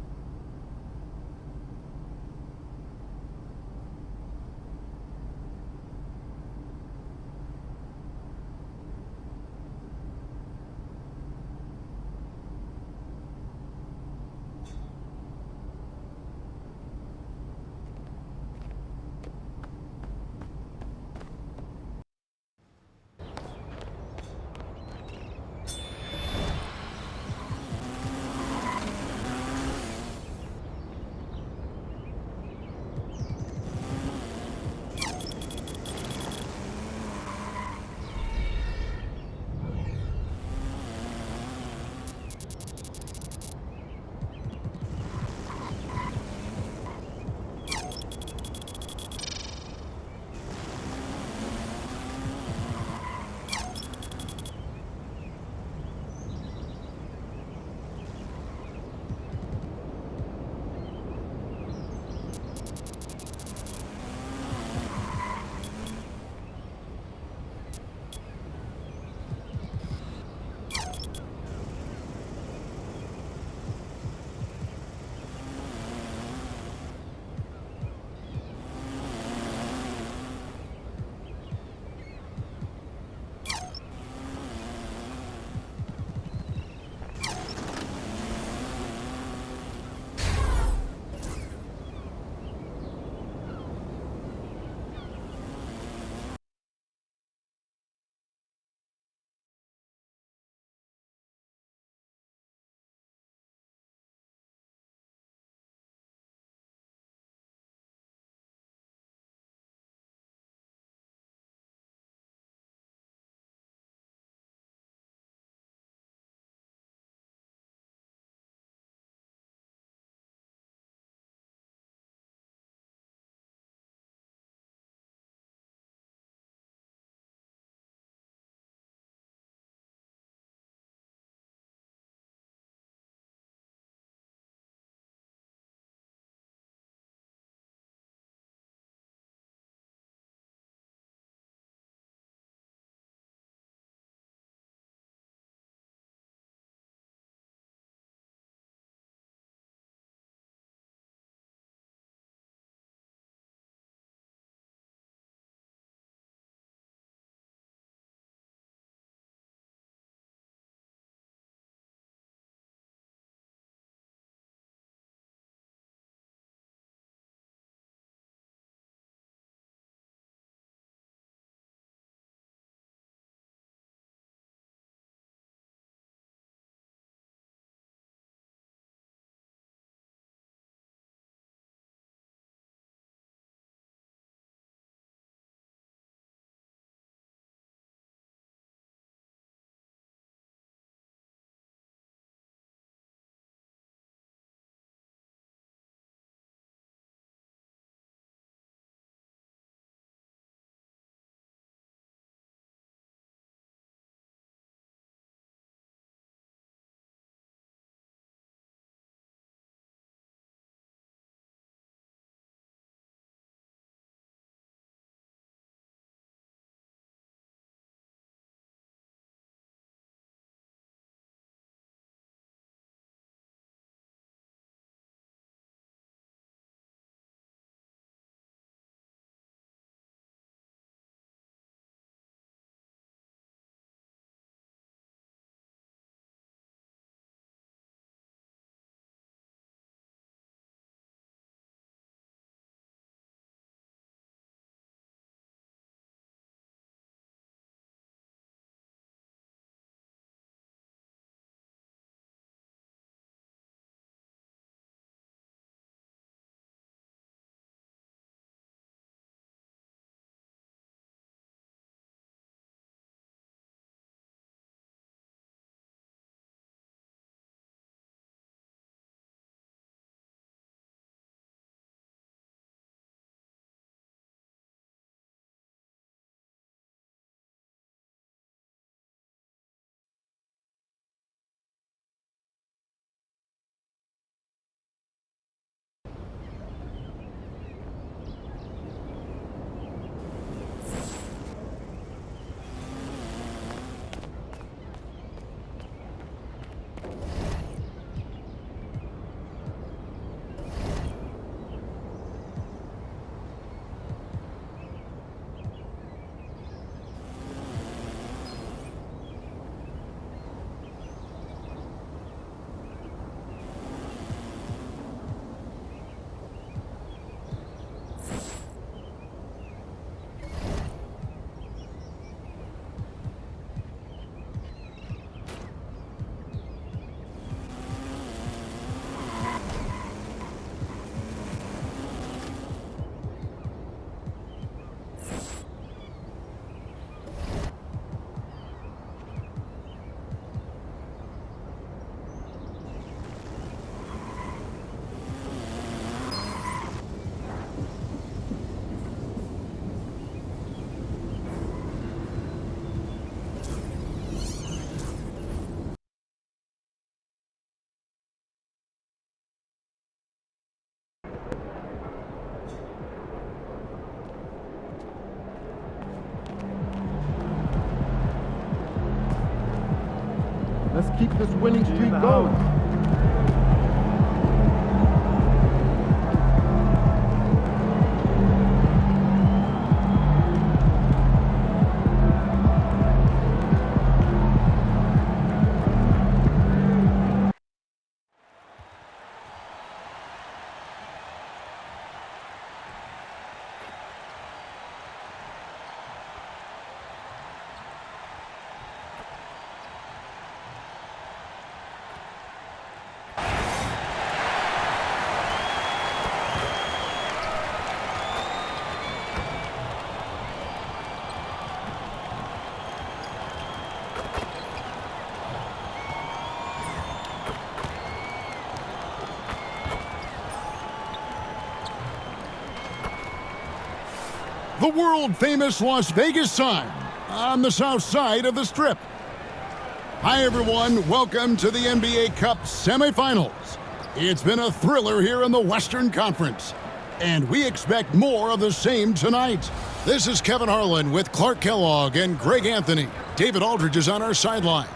keep this winning streak going. The world-famous Las Vegas sign on the south side of the Strip. Hi, everyone. Welcome to the NBA Cup semifinals. It's been a thriller here in the Western Conference, and we expect more of the same tonight. This is Kevin Harlan with Clark Kellogg and Greg Anthony. David Aldridge is on our sideline.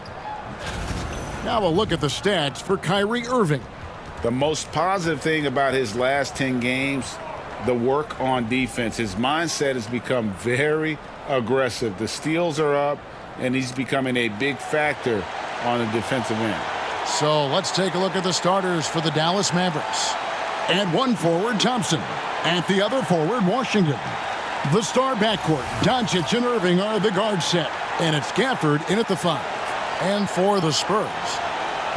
Now a look at the stats for Kyrie Irving. The most positive thing about his last 10 games, the work on defense. His mindset has become very aggressive. The steals are up, and he's becoming a big factor on the defensive end. So let's take a look at the starters for the Dallas Mavericks. At one forward, Thompson. At the other forward, Washington. The star backcourt, Doncic and Irving are the guard set, and it's Gafford in at the 5. And for the Spurs,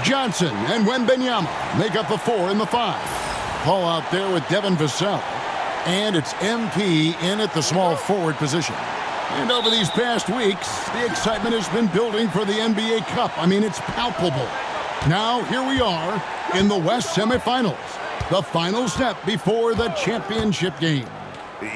Johnson and Wembanyama make up the 4 and the 5. Paul out there with Devin Vassell. And it's MP in at the small forward position. And over these past weeks, the excitement has been building for the NBA Cup. I mean, it's palpable. Now, here we are in the West semifinals, the final step before the championship game.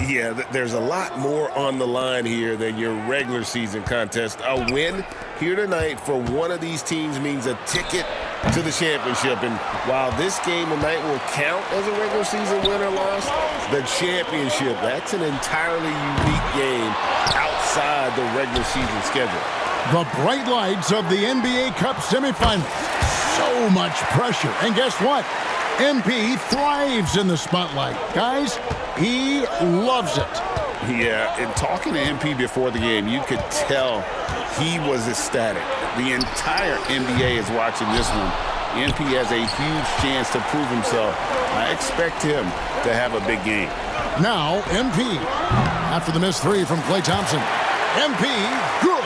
Yeah, there's a lot more on the line here than your regular season contest. A win here tonight for one of these teams means a ticket to the championship. And while this game tonight will count as a regular season win or loss, the championship, that's an entirely unique game outside the regular season schedule. The bright lights of the NBA Cup semifinals. So much pressure. And guess what? MP thrives in the spotlight. Guys, he loves it. Yeah, and talking to MP before the game, you could tell he was ecstatic. The entire NBA is watching this one. MP has a huge chance to prove himself. I expect him to have a big game. Now, MP. After the missed 3 from Klay Thompson. MP, good.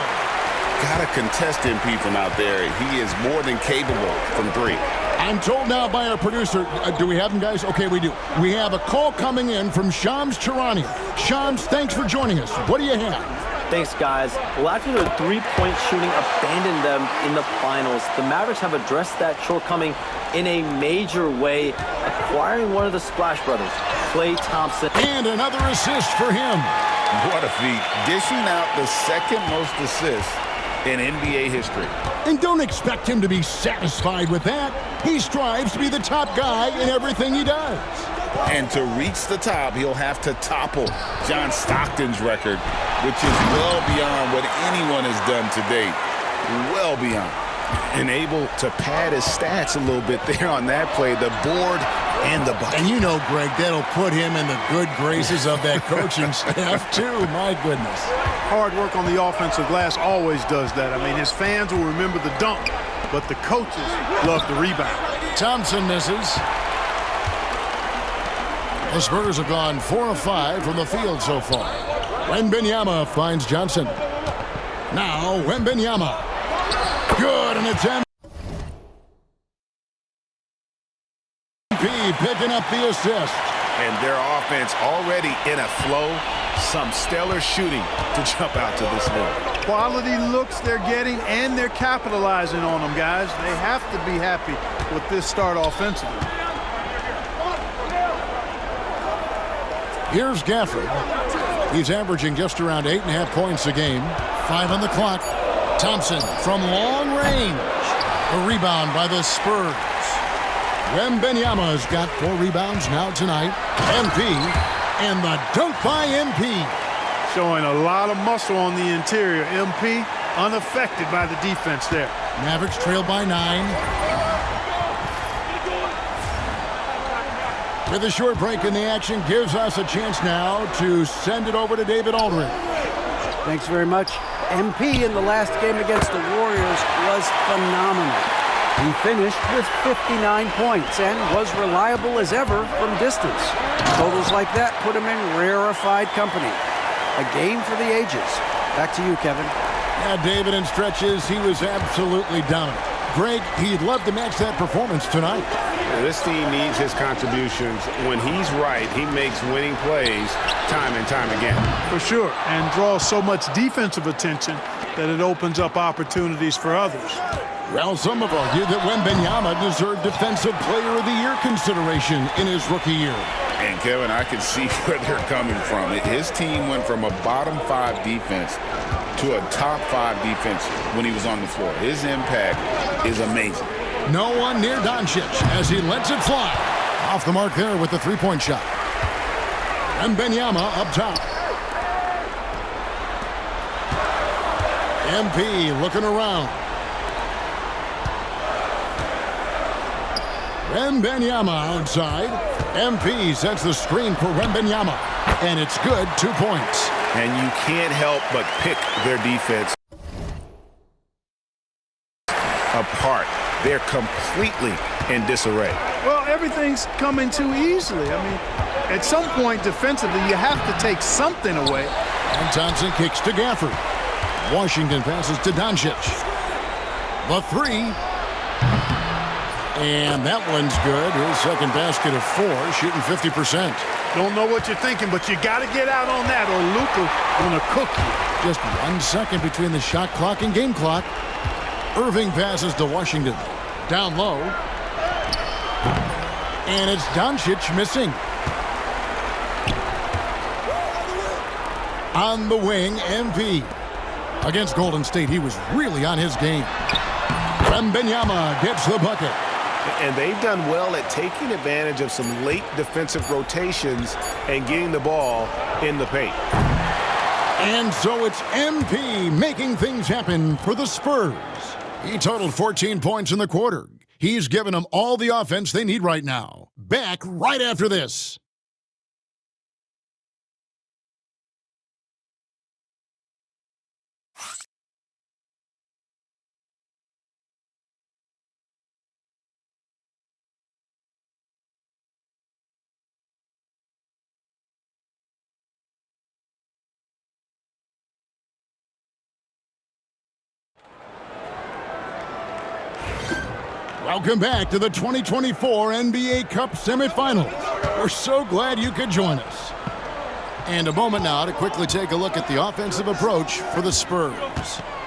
Gotta contest MP from out there. He is more than capable from 3. I'm told now by our producer, do we have him, guys? Okay, we do. We have a call coming in from Shams Charania. Shams, thanks for joining us. What do you have? Thanks, guys. Well, after their three-point shooting abandoned them in the finals, the Mavericks have addressed that shortcoming in a major way, acquiring one of the Splash Brothers, Klay Thompson. And another assist for him. What a feat. Dishing out the second most assists in NBA history. And don't expect him to be satisfied with that. He strives to be the top guy in everything he does. And to reach the top, he'll have to topple John Stockton's record, which is well beyond what anyone has done to date. Well beyond. And able to pad his stats a little bit there on that play, the board and the bucket. And you know, Greg, that'll put him in the good graces of that coaching staff, too. My goodness. Hard work on the offensive glass always does that. I mean, his fans will remember the dunk, but the coaches love the rebound. Thompson misses. The Spurs have gone 4 of 5 from the field so far. Wembanyama finds Johnson. Now Wembanyama. Good, and it's MP picking up the assist. And their offense already in a flow. Some stellar shooting to jump out to this level. Quality looks they're getting, and they're capitalizing on them, guys. They have to be happy with this start offensively. Here's Gafford. He's averaging just around 8.5 points a game. 5 on the clock. Thompson from long range. A rebound by the Spurs. Wembanyama's got 4 rebounds now tonight. MP, and the dunk by MP. Showing a lot of muscle on the interior. MP unaffected by the defense there. Mavericks trail by 9. With a short break in the action, gives us a chance now to send it over to David Aldridge. Thanks very much. MP in the last game against the Warriors was phenomenal. He finished with 59 points and was reliable as ever from distance. Totals like that put him in rarefied company. A game for the ages. Back to you, Kevin. Yeah, David, in stretches, he was absolutely dominant. Greg, he'd love to match that performance tonight. Yeah, this team needs his contributions. When he's right, he makes winning plays time and time again. For sure, and draws so much defensive attention that it opens up opportunities for others. Well, some have argued that Wembanyama deserved Defensive Player of the Year consideration in his rookie year. And, Kevin, I can see where they're coming from. His team went from a bottom 5 defense to a top 5 defense when he was on the floor. His impact is amazing. No one near Doncic as he lets it fly. Off the mark there with the three-point shot. And Wembanyama up top. MP looking around. Wembanyama outside. MP sets the screen for Wembanyama. And it's good, 2 points. And you can't help but pick their defense apart. They're completely in disarray. Well, everything's coming too easily. I mean, at some point defensively, you have to take something away. And Thompson kicks to Gafford. Washington passes to Doncic. The 3. And that one's good. His second basket of 4, shooting 50%. Don't know what you're thinking, but you got to get out on that or Luka gonna cook you. Just 1 second between the shot clock and game clock. Irving passes to Washington. Down low. And it's Doncic missing. On the wing, MP. Against Golden State, he was really on his game. Wembanyama gets the bucket. And they've done well at taking advantage of some late defensive rotations and getting the ball in the paint. And so it's MP making things happen for the Spurs. He totaled 14 points in the quarter. He's given them all the offense they need right now. Back right after this. Welcome back to the 2024 NBA Cup semifinals. We're so glad you could join us. And a moment now to quickly take a look at the offensive approach for the Spurs.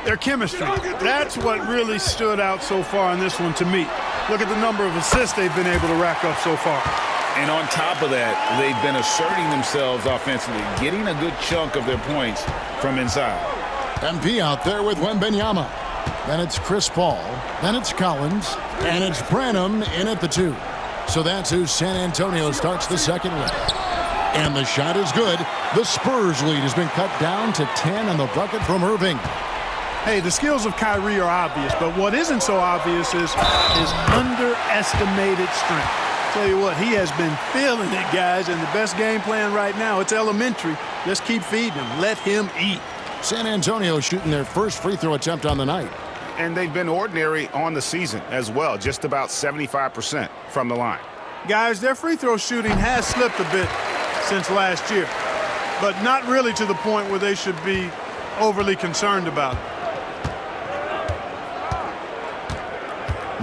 Their chemistry, that's what really stood out so far in this one to me. Look at the number of assists they've been able to rack up so far. And on top of that, they've been asserting themselves offensively, getting a good chunk of their points from inside. MP out there with Wembanyama. Then it's Chris Paul. Then it's Collins. And it's Branham in at the 2. So that's who San Antonio starts the second with. And the shot is good. The Spurs lead has been cut down to 10 on the bucket from Irving. Hey, the skills of Kyrie are obvious, but what isn't so obvious is his underestimated strength. Tell you what, he has been feeling it, guys, and the best game plan right now, it's elementary. Just keep feeding him. Let him eat. San Antonio shooting their first free throw attempt on the night. And they've been ordinary on the season as well, just about 75% from the line. Guys, their free throw shooting has slipped a bit since last year, but not really to the point where they should be overly concerned about it.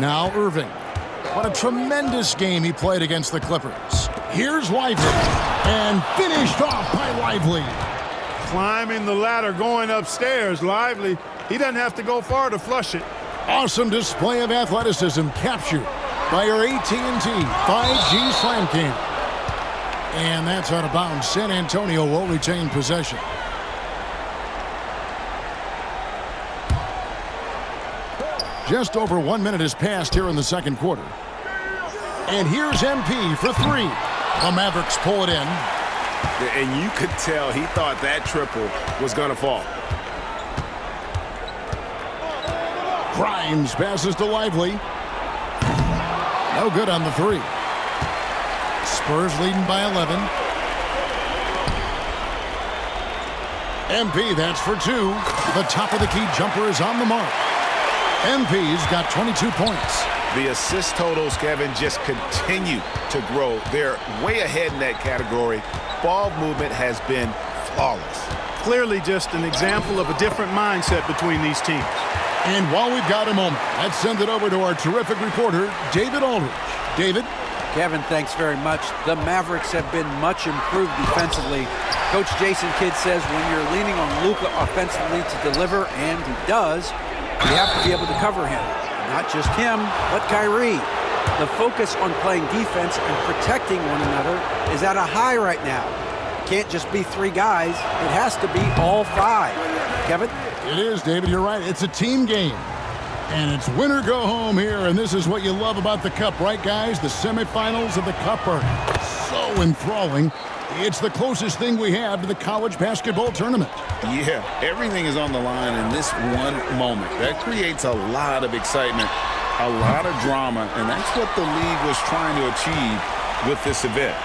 Now Irving. What a tremendous game he played against the Clippers. Here's Lively. And finished off by Lively. Climbing the ladder, going upstairs. Lively, he doesn't have to go far to flush it. Awesome display of athleticism captured by our AT&T 5G Slam Cam. And that's out of bounds. San Antonio will retain possession. Just over 1 minute has passed here in the second quarter. And here's MP for 3. The Mavericks pull it in. And you could tell he thought that triple was going to fall. Grimes passes to Lively. No good on the three. Spurs leading by 11. MP, that's for two. The top of the key jumper is on the mark. MP's got 22 points. The assist totals, Kevin, just continue to grow. They're way ahead in that category. Ball movement has been flawless. Clearly just an example of a different mindset between these teams. And while we've got a moment, let's send it over to our terrific reporter, David Aldridge. David? Kevin, thanks very much. The Mavericks have been much improved defensively. Coach Jason Kidd says when you're leaning on Luka offensively to deliver, and he does, you have to be able to cover him. Not just him, but Kyrie. The focus on playing defense and protecting one another is at a high right now. It can't just be three guys. It has to be all five. Kevin? It is, David. You're right. It's a team game. And it's win or go home here, and this is what you love about the Cup, right, guys? The semifinals of the Cup are so enthralling. It's the closest thing we have to the college basketball tournament. Yeah, everything is on the line in this one moment. That creates a lot of excitement, a lot of drama, and that's what the league was trying to achieve with this event.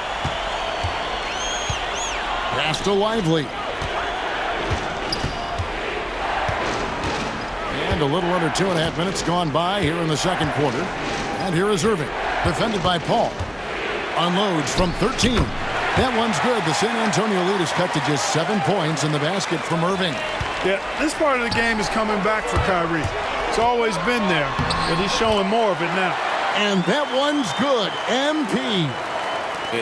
Pass to Lively. And a little under 2.5 minutes gone by here in the second quarter. And here is Irving, defended by Paul. Unloads from 13. That one's good. The San Antonio lead is cut to just 7 points in the basket from Irving. Yeah, this part of the game is coming back for Kyrie. It's always been there, but he's showing more of it now. And that one's good. MP.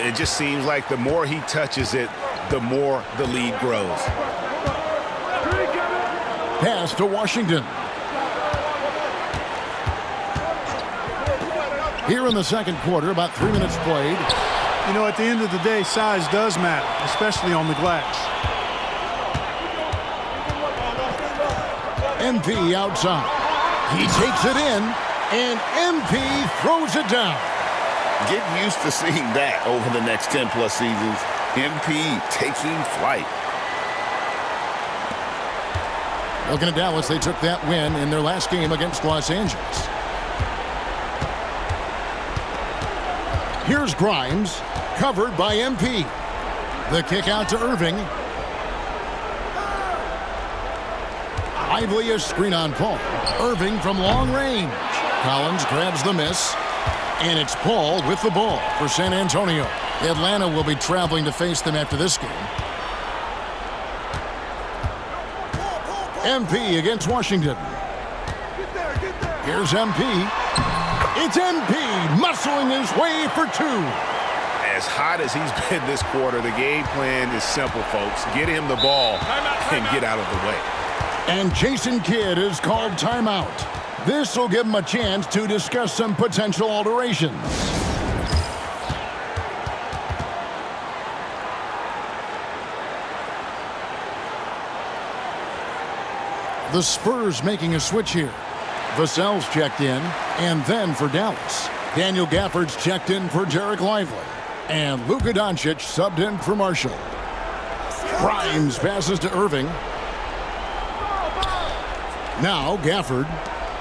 It just seems like the more he touches it, the more the lead grows. Pass to Washington. Here in the second quarter, about 3 minutes played. You know, at the end of the day, size does matter, especially on the glass. MP outside. He takes it in, and MP throws it down. Get used to seeing that over the next 10-plus seasons. MP taking flight. Looking at Dallas, they took that win in their last game against Los Angeles. Here's Grimes, covered by MP. The kick out to Irving. Lively a screen on Paul. Irving from long range. Collins grabs the miss. And it's Paul with the ball for San Antonio. Atlanta will be traveling to face them after this game. MP against Washington. Here's MP. It's MP muscling his way for two. As hot as he's been this quarter, the game plan is simple, folks. Get him the ball and get out of the way. And Jason Kidd is called timeout. This will give him a chance to discuss some potential alterations. The Spurs making a switch here. Vassell's checked in, and then for Dallas. Daniel Gafford's checked in for Derek Lively. And Luka Doncic subbed in for Marshall. Grimes passes to Irving. Now Gafford.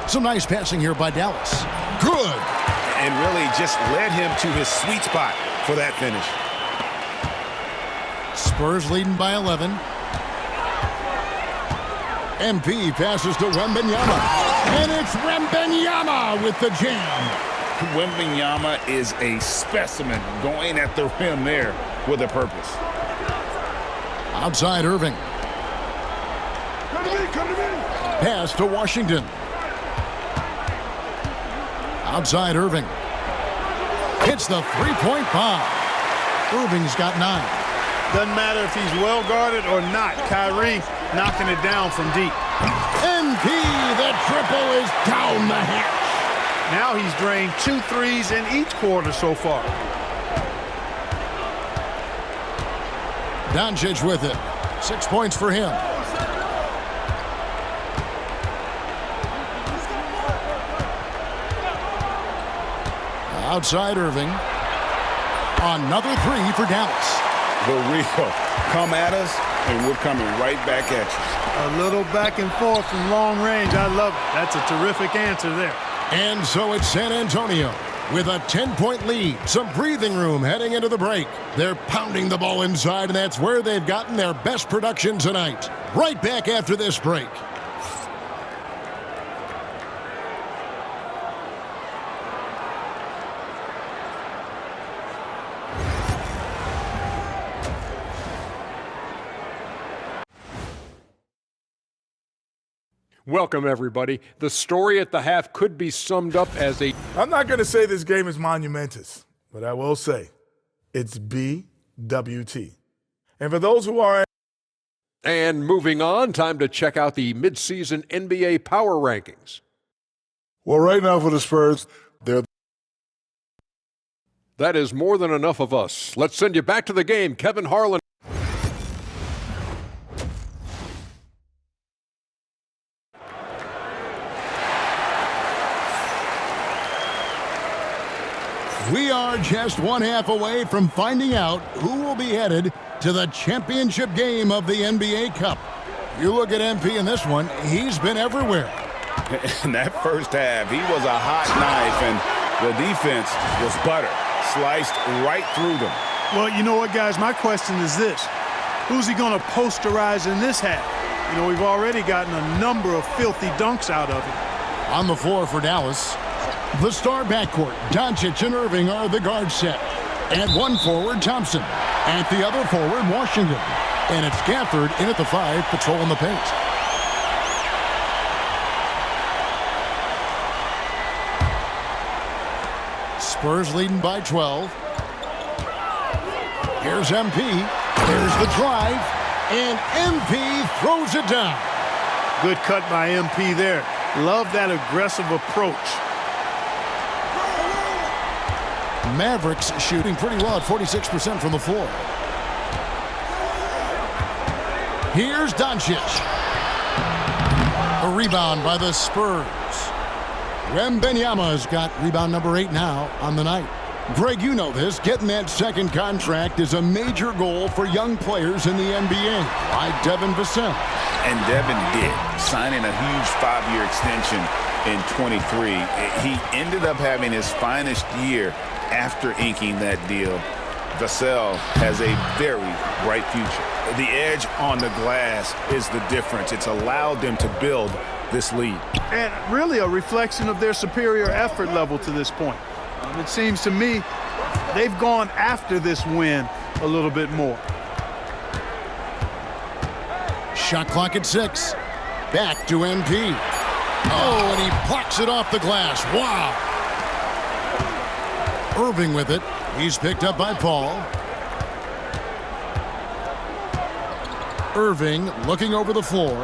Some nice passing here by Dallas. Good. And really just led him to his sweet spot for that finish. Spurs leading by 11. MP passes to Wembanyama. And it's Wembanyama with the jam. Wembanyama is a specimen going at the rim there with a purpose. Outside Irving. Pass to Washington. Outside Irving. Hits the three-point bomb. Irving's got 9. Doesn't matter if he's well guarded or not. Kyrie knocking it down from deep. MP, the triple is down the hatch. Now he's drained 2 threes in each quarter so far. Doncic with it. 6 points for him. Outside Irving. Another 3 for Dallas. The real. Come at us, and we're coming right back at you. A little back and forth from long range. I love it. That's a terrific answer there. And so it's San Antonio with a 10-point lead. Some breathing room heading into the break. They're pounding the ball inside, and that's where they've gotten their best production tonight. Right back after this break. Welcome, everybody. The story at the half could be summed up as a... I'm not going to say this game is monumentous, but I will say it's BWT. And for those who are... And moving on, time to check out the midseason NBA power rankings. Well, right now for the Spurs, That is more than enough of us. Let's send you back to the game, Kevin Harlan. We are just one half away from finding out who will be headed to the championship game of the NBA Cup. You look at MP in this one, he's been everywhere. In that first half, he was a hot knife, and the defense was butter, sliced right through them. Well, you know what, guys? My question is this. Who's he going to posterize in this half? You know, we've already gotten a number of filthy dunks out of him. On the floor for Dallas, the star backcourt, Doncic and Irving are the guard set. At one forward, Thompson. At the other forward, Washington. And it's Gafford in at the 5, patrolling the paint. Spurs leading by 12. Here's MP. There's the drive. And MP throws it down. Good cut by MP there. Love that aggressive approach. Mavericks shooting pretty well at 46% from the floor. Here's Doncic. A rebound by the Spurs. Wembanyama's got rebound number 8 now on the night. Greg, you know this. Getting that second contract is a major goal for young players in the NBA, like Devin Vassell. And Devin did, signing a huge 5-year extension in 23. He ended up having his finest year after inking that deal. Vassell has a very bright future. The edge on the glass is the difference. It's allowed them to build this lead. And really a reflection of their superior effort level to this point. It seems to me they've gone after this win a little bit more. Shot clock at 6. Back to MP. Oh, and he blocks it off the glass. Wow. Irving with it. He's picked up by Paul. Irving looking over the floor.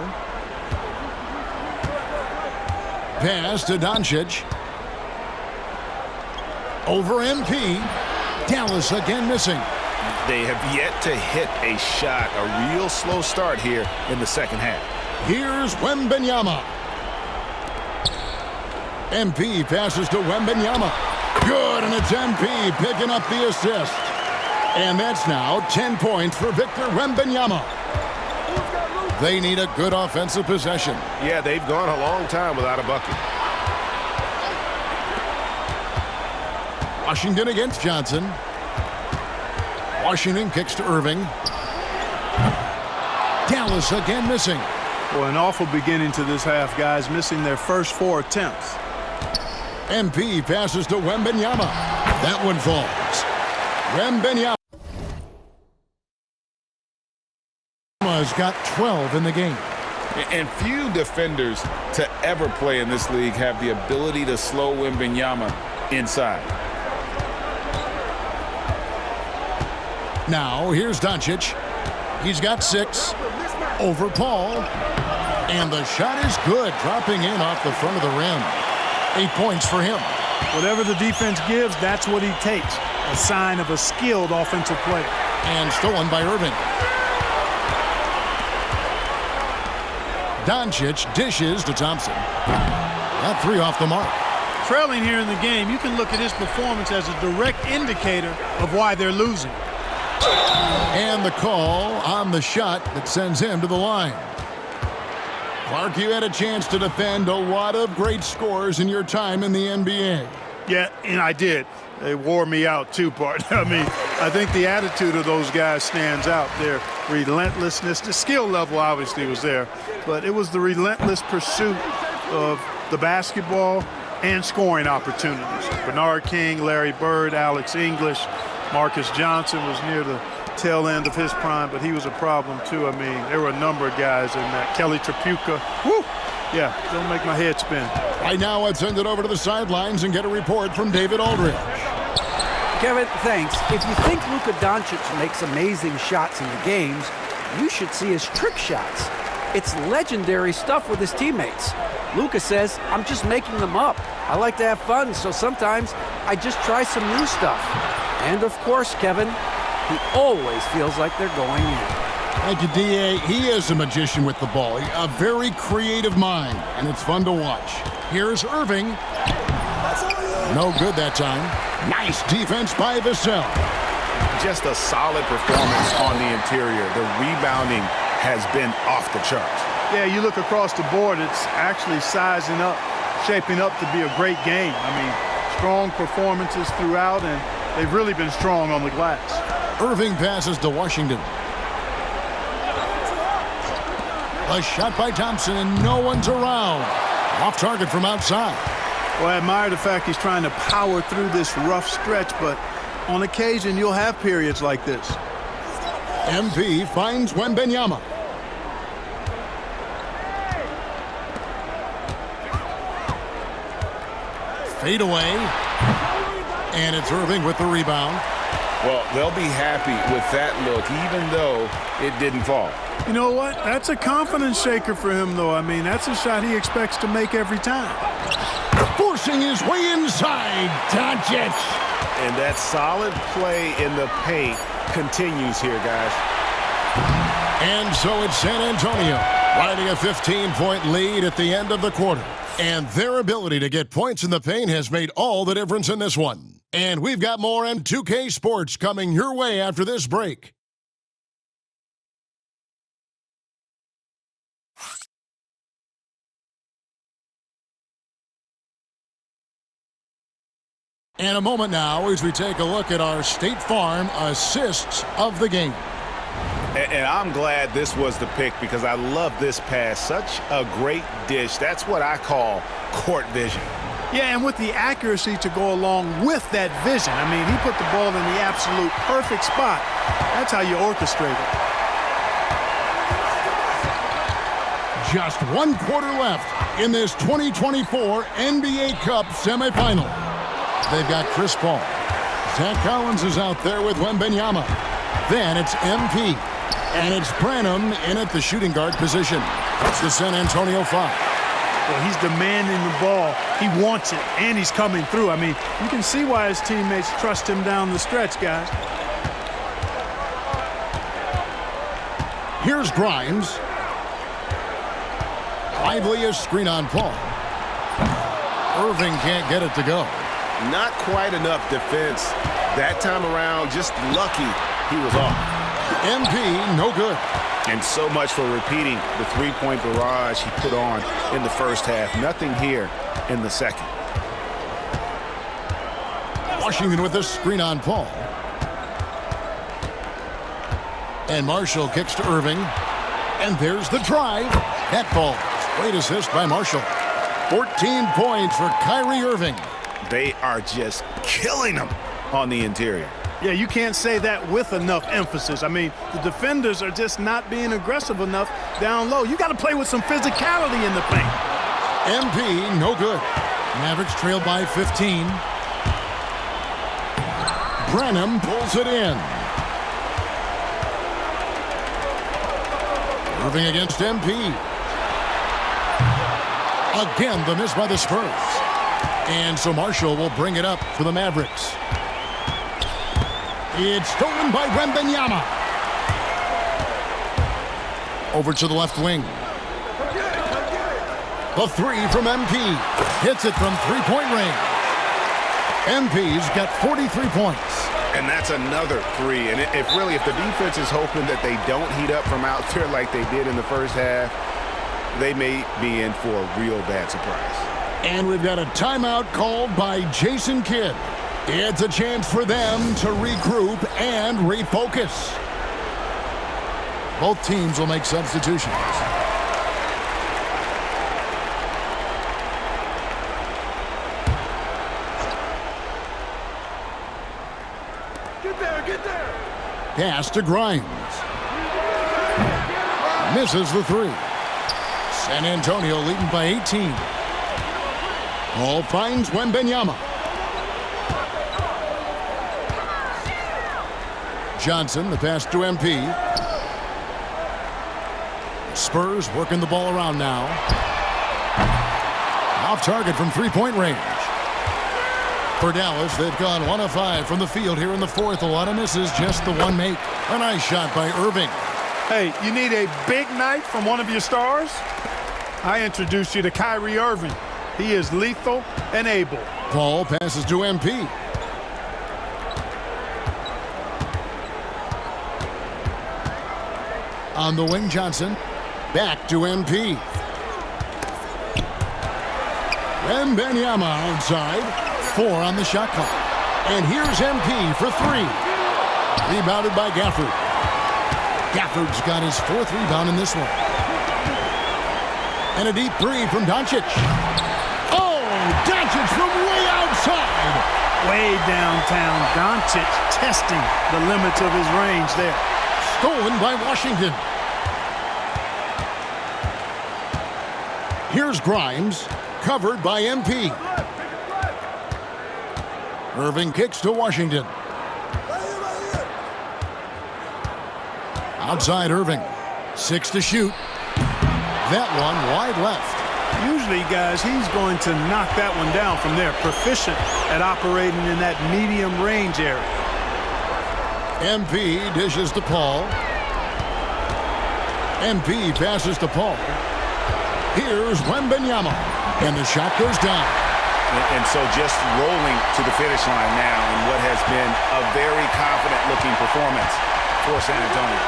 Pass to Doncic. Over MP. Dallas again missing. They have yet to hit a shot, a real slow start here in the second half. Here's Wembanyama. MP passes to Wembanyama. Good, and it's MP picking up the assist. And that's now 10 points for Victor Wembanyama. They need a good offensive possession. Yeah, they've gone a long time without a bucket. Washington against Johnson. Washington kicks to Irving. Dallas again missing. Well, an awful beginning to this half, guys, missing their first 4 attempts. MP passes to Wembanyama. That one falls. Wembanyama has got 12 in the game. And few defenders to ever play in this league have the ability to slow Wembanyama inside. Now, here's Doncic. He's got 6. Over Paul. And the shot is good, dropping in off the front of the rim. 8 points for him. Whatever the defense gives, that's what he takes. A sign of a skilled offensive player. And stolen by Irving. Doncic dishes to Thompson. That 3 off the mark. Trailing here in the game, you can look at his performance as a direct indicator of why they're losing. And the call on the shot that sends him to the line. Clark, you had a chance to defend a lot of great scores in your time in the NBA. Yeah, and I did. They wore me out too, Bart. I mean, I think the attitude of those guys stands out. Their relentlessness, the skill level obviously was there, but it was the relentless pursuit of the basketball and scoring opportunities. Bernard King, Larry Bird, Alex English, Marcus Johnson was near the tail end of his prime, but he was a problem too. I mean, there were a number of guys in that. Kelly Tripucka. Woo! Yeah, don't make my head spin. Right now, let's send it over to the sidelines and get a report from David Aldridge. Kevin, thanks. If you think Luka Doncic makes amazing shots in the games, you should see his trick shots. It's legendary stuff with his teammates. Luka says, I'm just making them up. I like to have fun, so sometimes I just try some new stuff. And of course, Kevin, he always feels like they're going in. Thank you, D.A. He is a magician with the ball. A very creative mind, and it's fun to watch. Here's Irving. No good that time. Nice defense by Vassell. Just a solid performance on the interior. The rebounding has been off the charts. Yeah, you look across the board, it's actually sizing up, shaping up to be a great game. I mean, strong performances throughout, and they've really been strong on the glass. Irving passes to Washington. A shot by Thompson, and no one's around. Off target from outside. Well, I admire the fact he's trying to power through this rough stretch, but on occasion, you'll have periods like this. MP finds Wembanyama. Fade away. And it's Irving with the rebound. Well, they'll be happy with that look, even though it didn't fall. You know what? That's a confidence shaker for him, though. I mean, that's a shot he expects to make every time. Forcing his way inside, Doncic. And that solid play in the paint continues here, guys. And so it's San Antonio riding a 15-point lead at the end of the quarter. And their ability to get points in the paint has made all the difference in this one. And we've got more M2K Sports coming your way after this break. And a moment now as we take a look at our State Farm assists of the game. And I'm glad this was the pick because I love this pass. Such a great dish. That's what I call court vision. Yeah, and with the accuracy to go along with that vision. I mean, he put the ball in the absolute perfect spot. That's how you orchestrate it. Just 1 quarter left in this 2024 NBA Cup semifinal. They've got Chris Paul. Zach Collins is out there with Wembanyama. Then it's MP. And it's Branham in at the shooting guard position. That's the San Antonio 5. Well, he's demanding the ball. He wants it, and he's coming through. I mean, you can see why his teammates trust him down the stretch, guys. Here's Grimes. Lively a screen on Paul. Irving can't get it to go. Not quite enough defense. That time around, just lucky he was off. MP, no good. And so much for repeating the three-point barrage he put on in the first half. Nothing here in the second. Washington with this screen on Paul. And Marshall kicks to Irving. And there's the drive. That ball. Great assist by Marshall. 14 points for Kyrie Irving. They are just killing them on the interior. Yeah, you can't say that with enough emphasis. I mean, the defenders are just not being aggressive enough down low. You got to play with some physicality in the paint. MP, no good. Mavericks trail by 15. Branham pulls it in. Irving against MP. Again, the miss by the Spurs. And so Marshall will bring it up for the Mavericks. It's stolen by Wembanyama. Over to the left wing. The three from MP. Hits it from three-point range. MP's got 43 points. And that's another three. And if the defense is hoping that they don't heat up from out there like they did in the first half, they may be in for a real bad surprise. And we've got a timeout called by Jason Kidd. It's a chance for them to regroup and refocus. Both teams will make substitutions. Get there! Pass to Grimes. Misses the three. San Antonio leading by 18. Ball finds Wembanyama. Johnson, the pass to MP. Spurs working the ball around now. Off target from three-point range. For Dallas, they've gone 1 of 5 from the field here in the fourth. A lot of misses, just the one make. A nice shot by Irving. Hey, you need a big night from one of your stars? I introduce you to Kyrie Irving. He is lethal and able. Paul passes to MP. On the wing, Johnson. Back to MP. Wembanyama outside. 4 on the shot clock. And here's MP for 3. Rebounded by Gafford. Gafford's got his 4th rebound in this one. And a deep 3 from Doncic. Oh, Doncic from way outside. Way downtown. Doncic testing the limits of his range there. Stolen by Washington. Here's Grimes, covered by MP. Irving kicks to Washington. Outside Irving. 6 to shoot. That one wide left. Usually, guys, he's going to knock that one down from there. Proficient at operating in that medium range area. MP dishes to Paul. MP passes to Paul. Here's Wembanyama. And the shot goes down. And so just rolling to the finish line now in what has been a very confident-looking performance for San Antonio.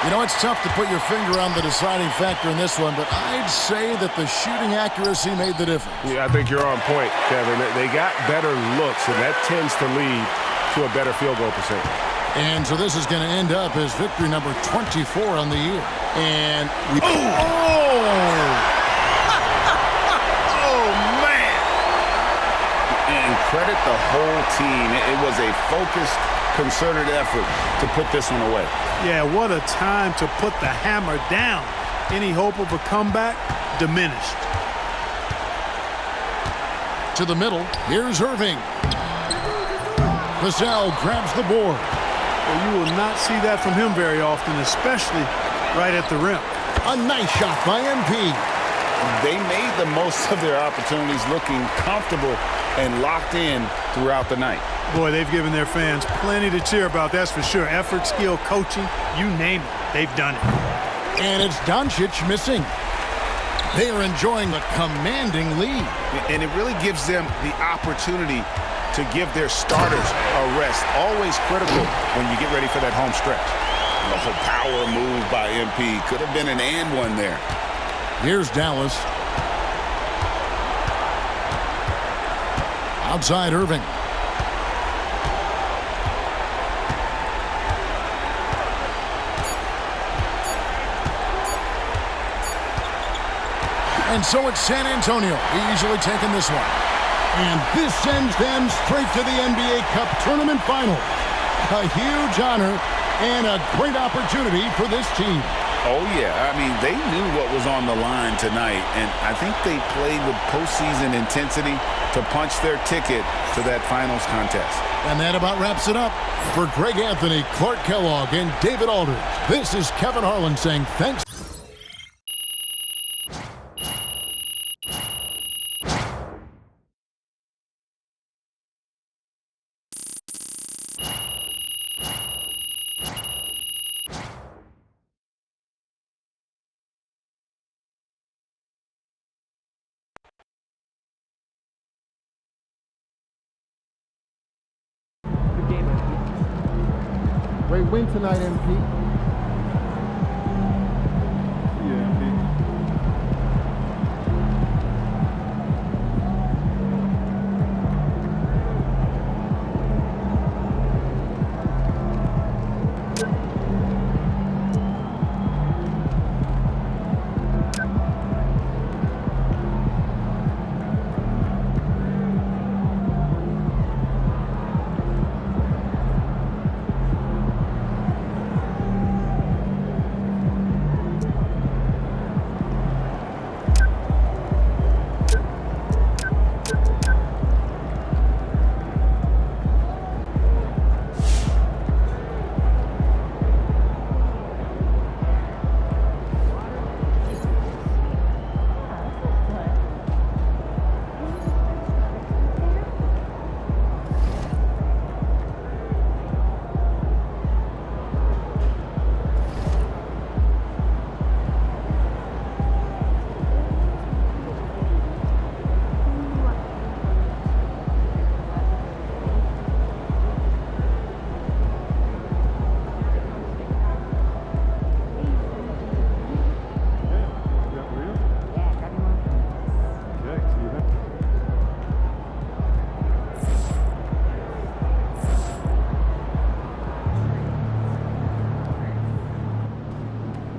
You know, it's tough to put your finger on the deciding factor in this one, but I'd say that the shooting accuracy made the difference. Yeah, I think you're on point, Kevin. They got better looks, and that tends to lead to a better field goal percentage. And so this is going to end up as victory number 24 on the year. And we... And credit the whole team. It was a focused, concerted effort to put this one away. Yeah, what a time to put the hammer down. Any hope of a comeback diminished. To the middle, here's Irving. Vassell grabs the board. Well, you will not see that from him very often, especially right at the rim. A nice shot by MP. They made the most of their opportunities, looking comfortable and locked in throughout the night. Boy, they've given their fans plenty to cheer about, that's for sure. Effort, skill, coaching, you name it, they've done it. And it's Doncic missing. They are enjoying a commanding lead. And it really gives them the opportunity to give their starters a rest. Always critical when you get ready for that home stretch. The whole power move by MP. Could have been an and one there. Here's Dallas. Outside Irving. And so it's San Antonio easily taking this one. And this sends them straight to the NBA Cup Tournament Final. A huge honor and a great opportunity for this team. Oh, yeah. I mean, they knew what was on the line tonight, and I think they played with postseason intensity to punch their ticket to that finals contest. And that about wraps it up. For Greg Anthony, Clark Kellogg, and David Aldridge, this is Kevin Harlan saying thanks. Great win tonight, MP.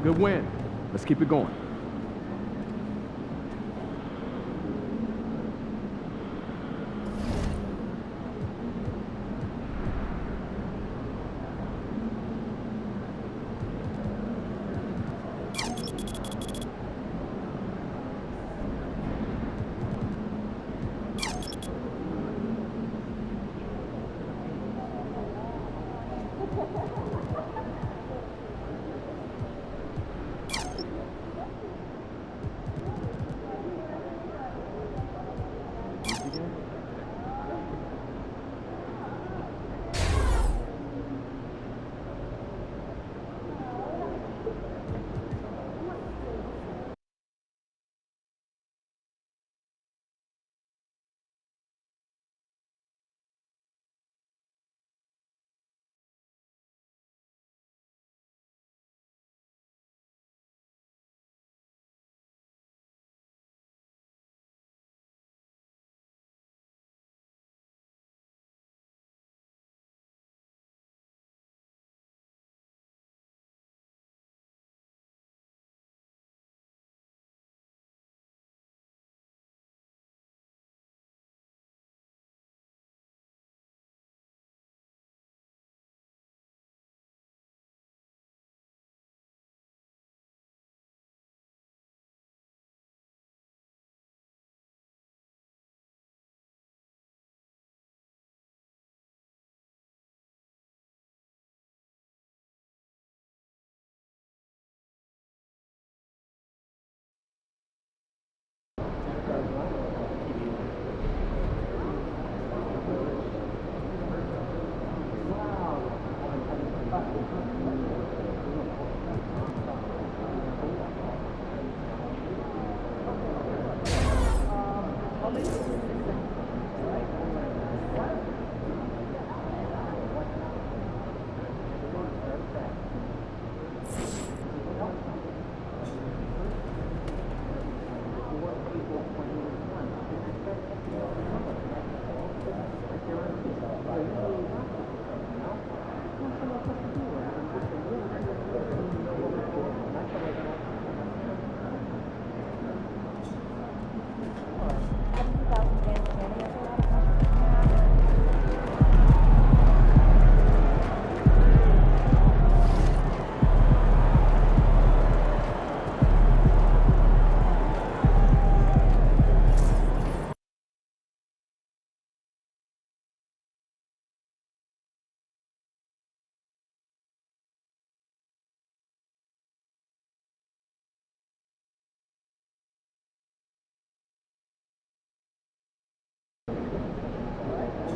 Good win. Let's keep it going.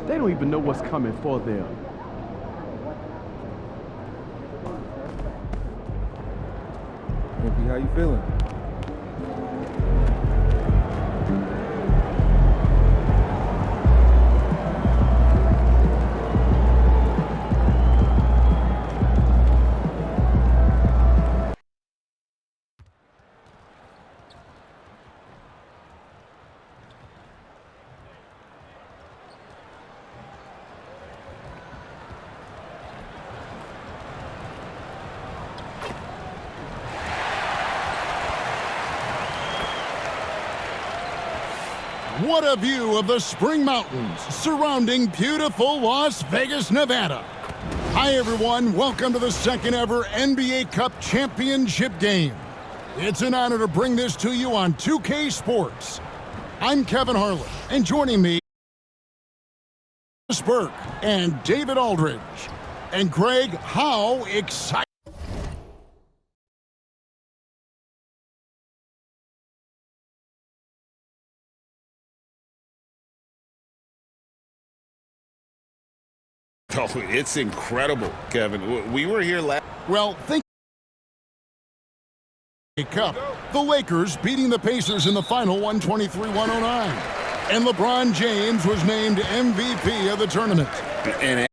They don't even know what's coming for them. MP, how you feeling? What a view of the Spring Mountains surrounding beautiful Las Vegas, Nevada. Hi, everyone. Welcome to the second ever NBA Cup Championship game. It's an honor to bring this to you on 2K Sports. I'm Kevin Harlan, and joining me, Burke and David Aldridge. And Greg, how exciting! Oh, it's incredible, Kevin. We were here last. Well, think Cup. The Lakers beating the Pacers in the final 123-109. And LeBron James was named MVP of the tournament. And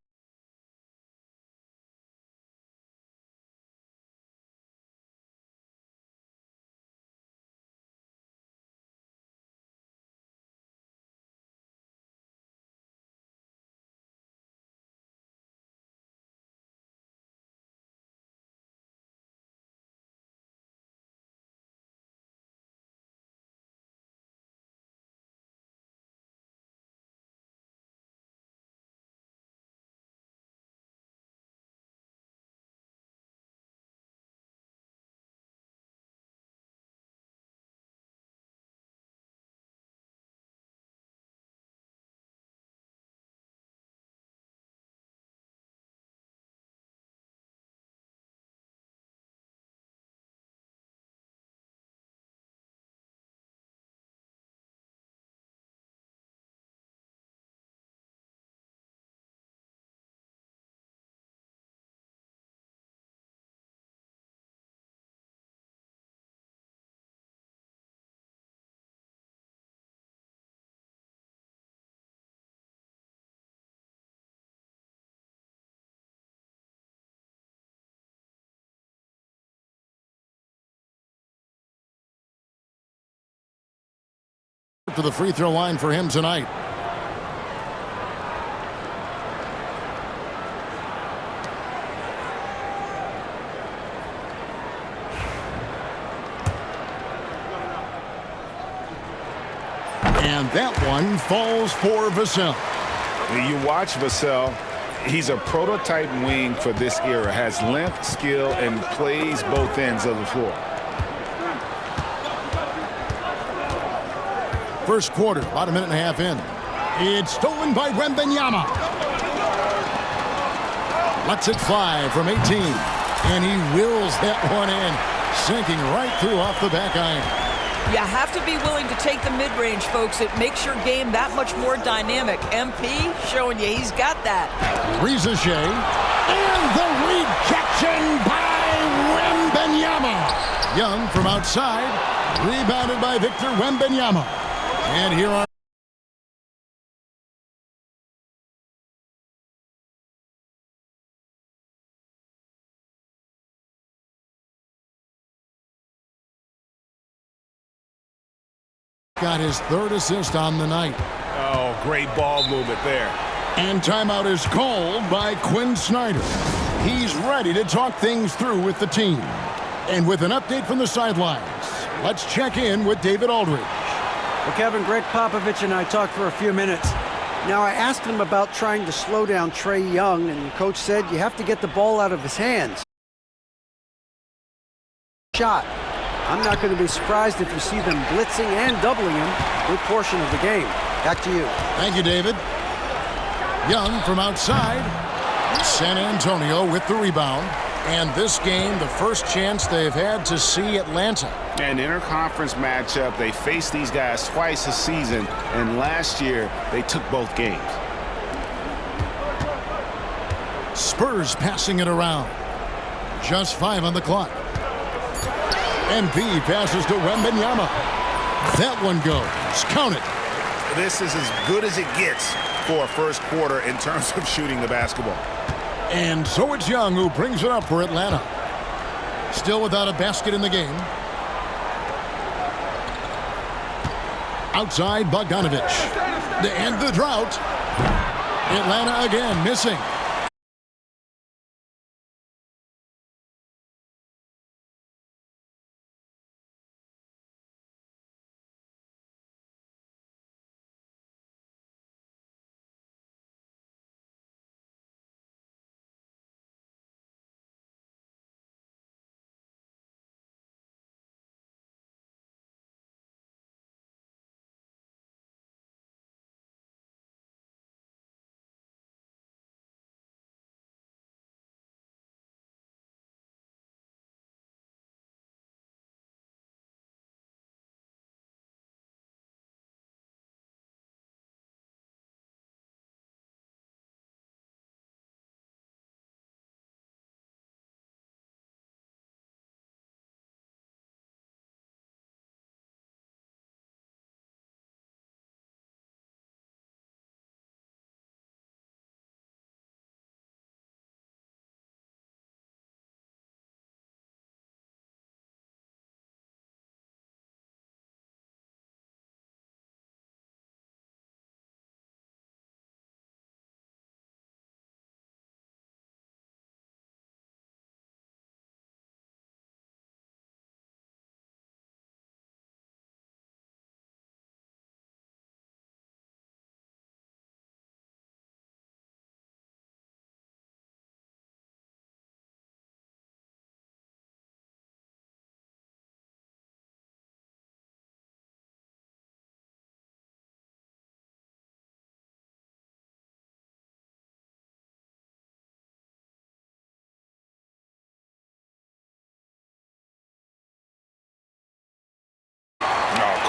to the free throw line for him tonight. And that one falls for Vassell. You watch Vassell. He's a prototype wing for this era. Has length, skill, and plays both ends of the floor. First quarter, about a minute and a half in. It's stolen by Wembanyama. Lets it fly from 18. And he wills that one in, sinking right through off the back iron. You have to be willing to take the mid-range, folks. It makes your game that much more dynamic. MP showing you he's got that. Ricochet. And the rejection by Wembanyama. Young from outside. Rebounded by Victor Wembanyama. And here are got his third assist on the night. oh, great ball movement there. And timeout is called by Quinn Snyder. He's ready to talk things through with the team. And with an update from the sidelines, let's check in with David Aldridge. Well, Kevin, Greg Popovich and I talked for a few minutes. Now, I asked him about trying to slow down Trae Young, and the coach said you have to get the ball out of his hands. Shot. I'm not going to be surprised if you see them blitzing and doubling him a good portion of the game. Back to you. Thank you, David. Young from outside. San Antonio with the rebound. And this game, the first chance they've had to see Atlanta. An interconference matchup. They faced these guys twice a season, and last year they took both games. Spurs passing it around. Just 5 on the clock. MP passes to Wembanyama. That one goes. Count it. This is as good as it gets for a first quarter in terms of shooting the basketball. And so it's Young who brings it up for Atlanta. Still without a basket in the game. Outside Bogdanovich. To end the drought. Atlanta again missing.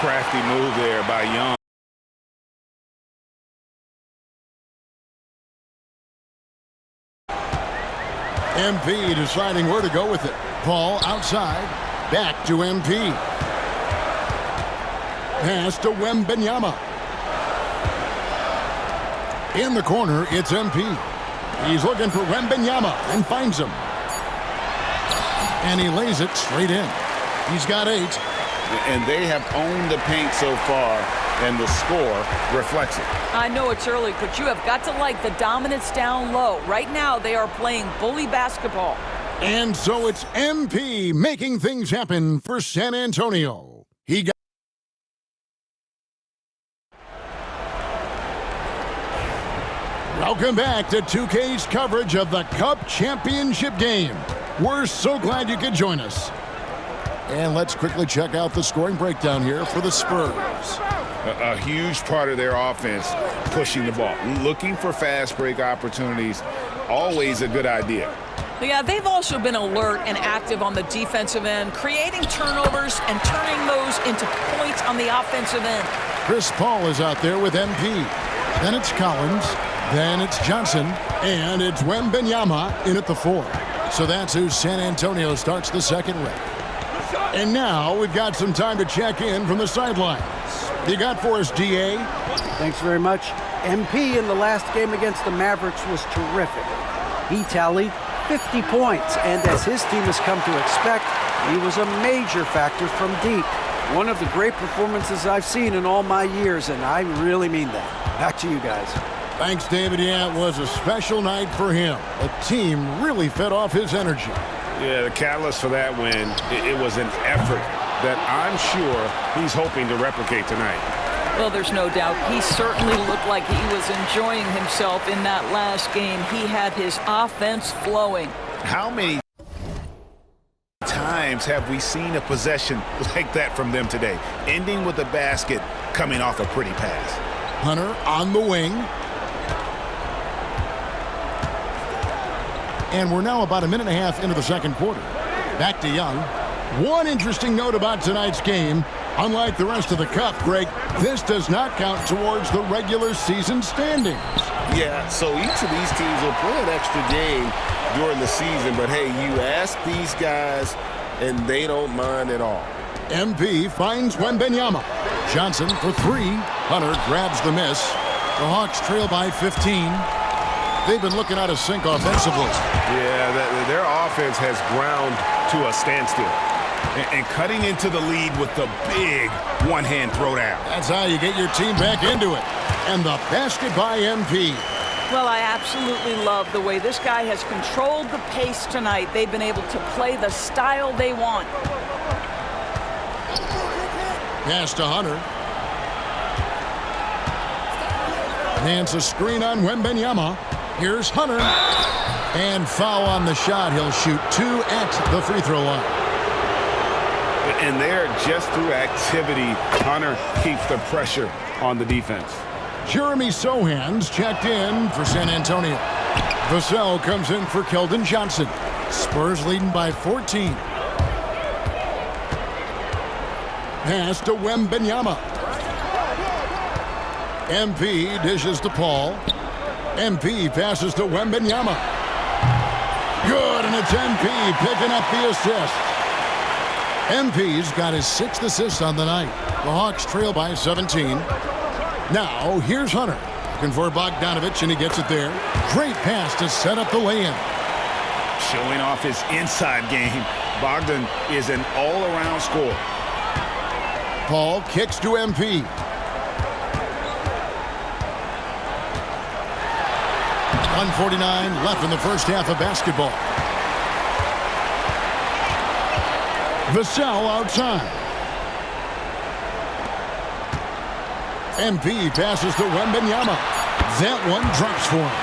crafty move there by Young. MP deciding where to go with it. Paul outside. Back to MP. Pass to Wembanyama. In the corner, it's MP. He's looking for Wembanyama and finds him. And he lays it straight in. He's got 8. And they have owned the paint so far, and the score reflects it. I know it's early, but you have got to like the dominance down low. Right now, they are playing bully basketball. And so it's MP making things happen for San Antonio. He got Welcome back to 2K's coverage of the Cup Championship game. We're so glad you could join us. And let's quickly check out the scoring breakdown here for the Spurs. A huge part of their offense, pushing the ball. Looking for fast break opportunities, always a good idea. Yeah, they've also been alert and active on the defensive end, creating turnovers and turning those into points on the offensive end. Chris Paul is out there with MP. Then it's Collins. Then it's Johnson. And it's Wembanyama in at the 4. So that's who San Antonio starts the second with. And now we've got some time to check in from the sidelines. You got for us, DA? Thanks very much. MP in the last game against the Mavericks was terrific. He tallied 50 points, and as his team has come to expect, he was a major factor from deep. One of the great performances I've seen in all my years, and I really mean that. Back to you guys. Thanks, David. Yeah, it was a special night for him. The team really fed off his energy. Yeah, the catalyst for that win, it was an effort that I'm sure he's hoping to replicate tonight. Well, there's no doubt. He certainly looked like he was enjoying himself in that last game. He had his offense flowing. How many times have we seen a possession like that from them today, ending with a basket coming off a pretty pass? Hunter on the wing. And we're now about a minute and a half into the second quarter. Back to Young. One interesting note about tonight's game, unlike the rest of the Cup, Greg, this does not count towards the regular season standings. Yeah, so each of these teams will play an extra game during the season, but hey, you ask these guys, and they don't mind at all. MP finds Wembanyama. Johnson for 3. Hunter grabs the miss. The Hawks trail by 15. They've been looking out of sync offensively. Yeah, their offense has ground to a standstill. And cutting into the lead with the big one-hand throwdown. That's how you get your team back into it. And the basket by MP. Well, I absolutely love the way this guy has controlled the pace tonight. They've been able to play the style they want. Pass to Hunter. Hands a screen on Wembanyama. Here's Hunter. And foul on the shot. He'll shoot 2 at the free throw line. And there, just through activity, Hunter keeps the pressure on the defense. Jeremy Sohan's checked in for San Antonio. Vassell comes in for Keldon Johnson. Spurs leading by 14. Pass to Wembanyama. MP dishes to Paul. MP passes to Wembanyama. Good, and it's MP picking up the assist. MP's got his 6th assist on the night. The Hawks trail by 17. Now, here's Hunter. Looking for Bogdanovich, and he gets it there. Great pass to set up the lay-in. Showing off his inside game. Bogdan is an all-around scorer. Paul kicks to MP. .149 left in the first half of basketball. Vassell outside. MP passes to Wembanyama. That one drops for him.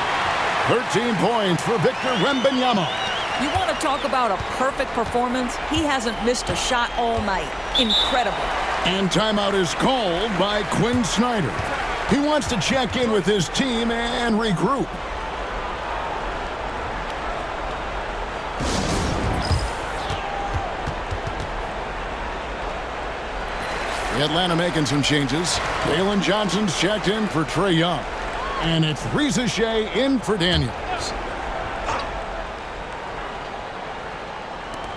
13 points for Victor Wembanyama. You want to talk about a perfect performance? He hasn't missed a shot all night. Incredible. And timeout is called by Quinn Snyder. He wants to check in with his team and regroup. Atlanta making some changes. Dalen Johnson's checked in for Trae Young. And it's Reza Shea in for Daniels.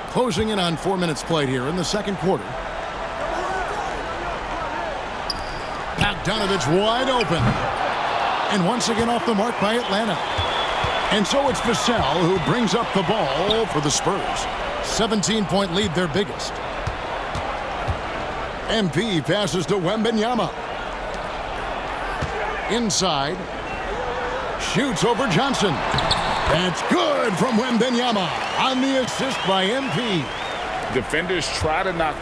Closing in on 4 minutes played here in the second quarter. Bogdanovich wide open. And once again off the mark by Atlanta. And so it's Vassell who brings up the ball for the Spurs. 17-point lead, their biggest. MP passes to Wembanyama. Inside. Shoots over Johnson. That's good from Wembanyama on the assist by MP. Defenders try to knock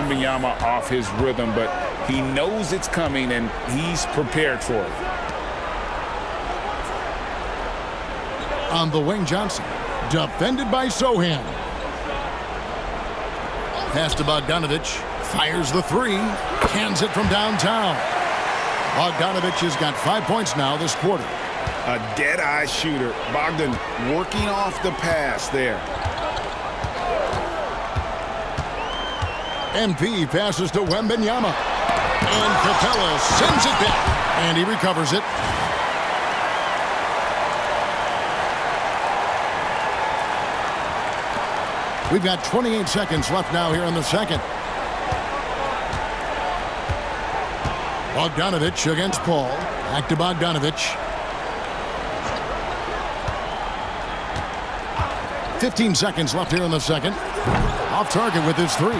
Wembanyama off his rhythm, but he knows it's coming and he's prepared for it. On the wing, Johnson. Defended by Sohan. Pass to Bogdanovich. Fires the three. Cans it from downtown. Bogdanovich has got 5 points now this quarter. A dead-eye shooter. Bogdan working off the pass there. MP passes to Wembanyama. And Capella sends it back. And he recovers it. We've got 28 seconds left now here in the second. Bogdanovich against Paul. Back to Bogdanovich. 15 seconds left here in the second. Off target with his three.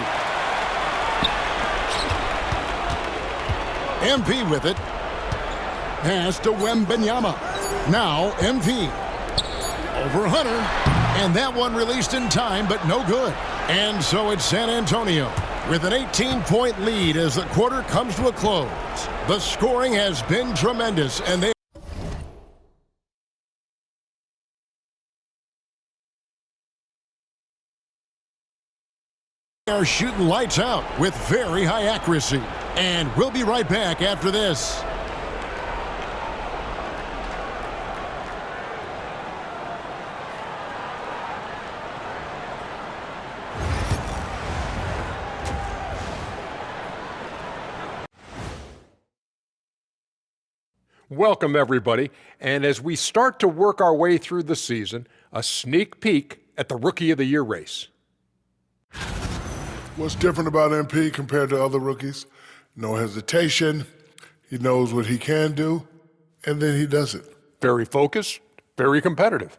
MP with it. Pass to Wembanyama. Now MP. Over Hunter. And that one released in time, but no good. And so it's San Antonio with an 18-point lead as the quarter comes to a close. The scoring has been tremendous, and they are shooting lights out with very high accuracy. And we'll be right back after this. Welcome, everybody. And as we start to work our way through the season, a sneak peek at the Rookie of the Year race. What's different about MP compared to other rookies? No hesitation. He knows what he can do, and then he does it. Very focused, very competitive.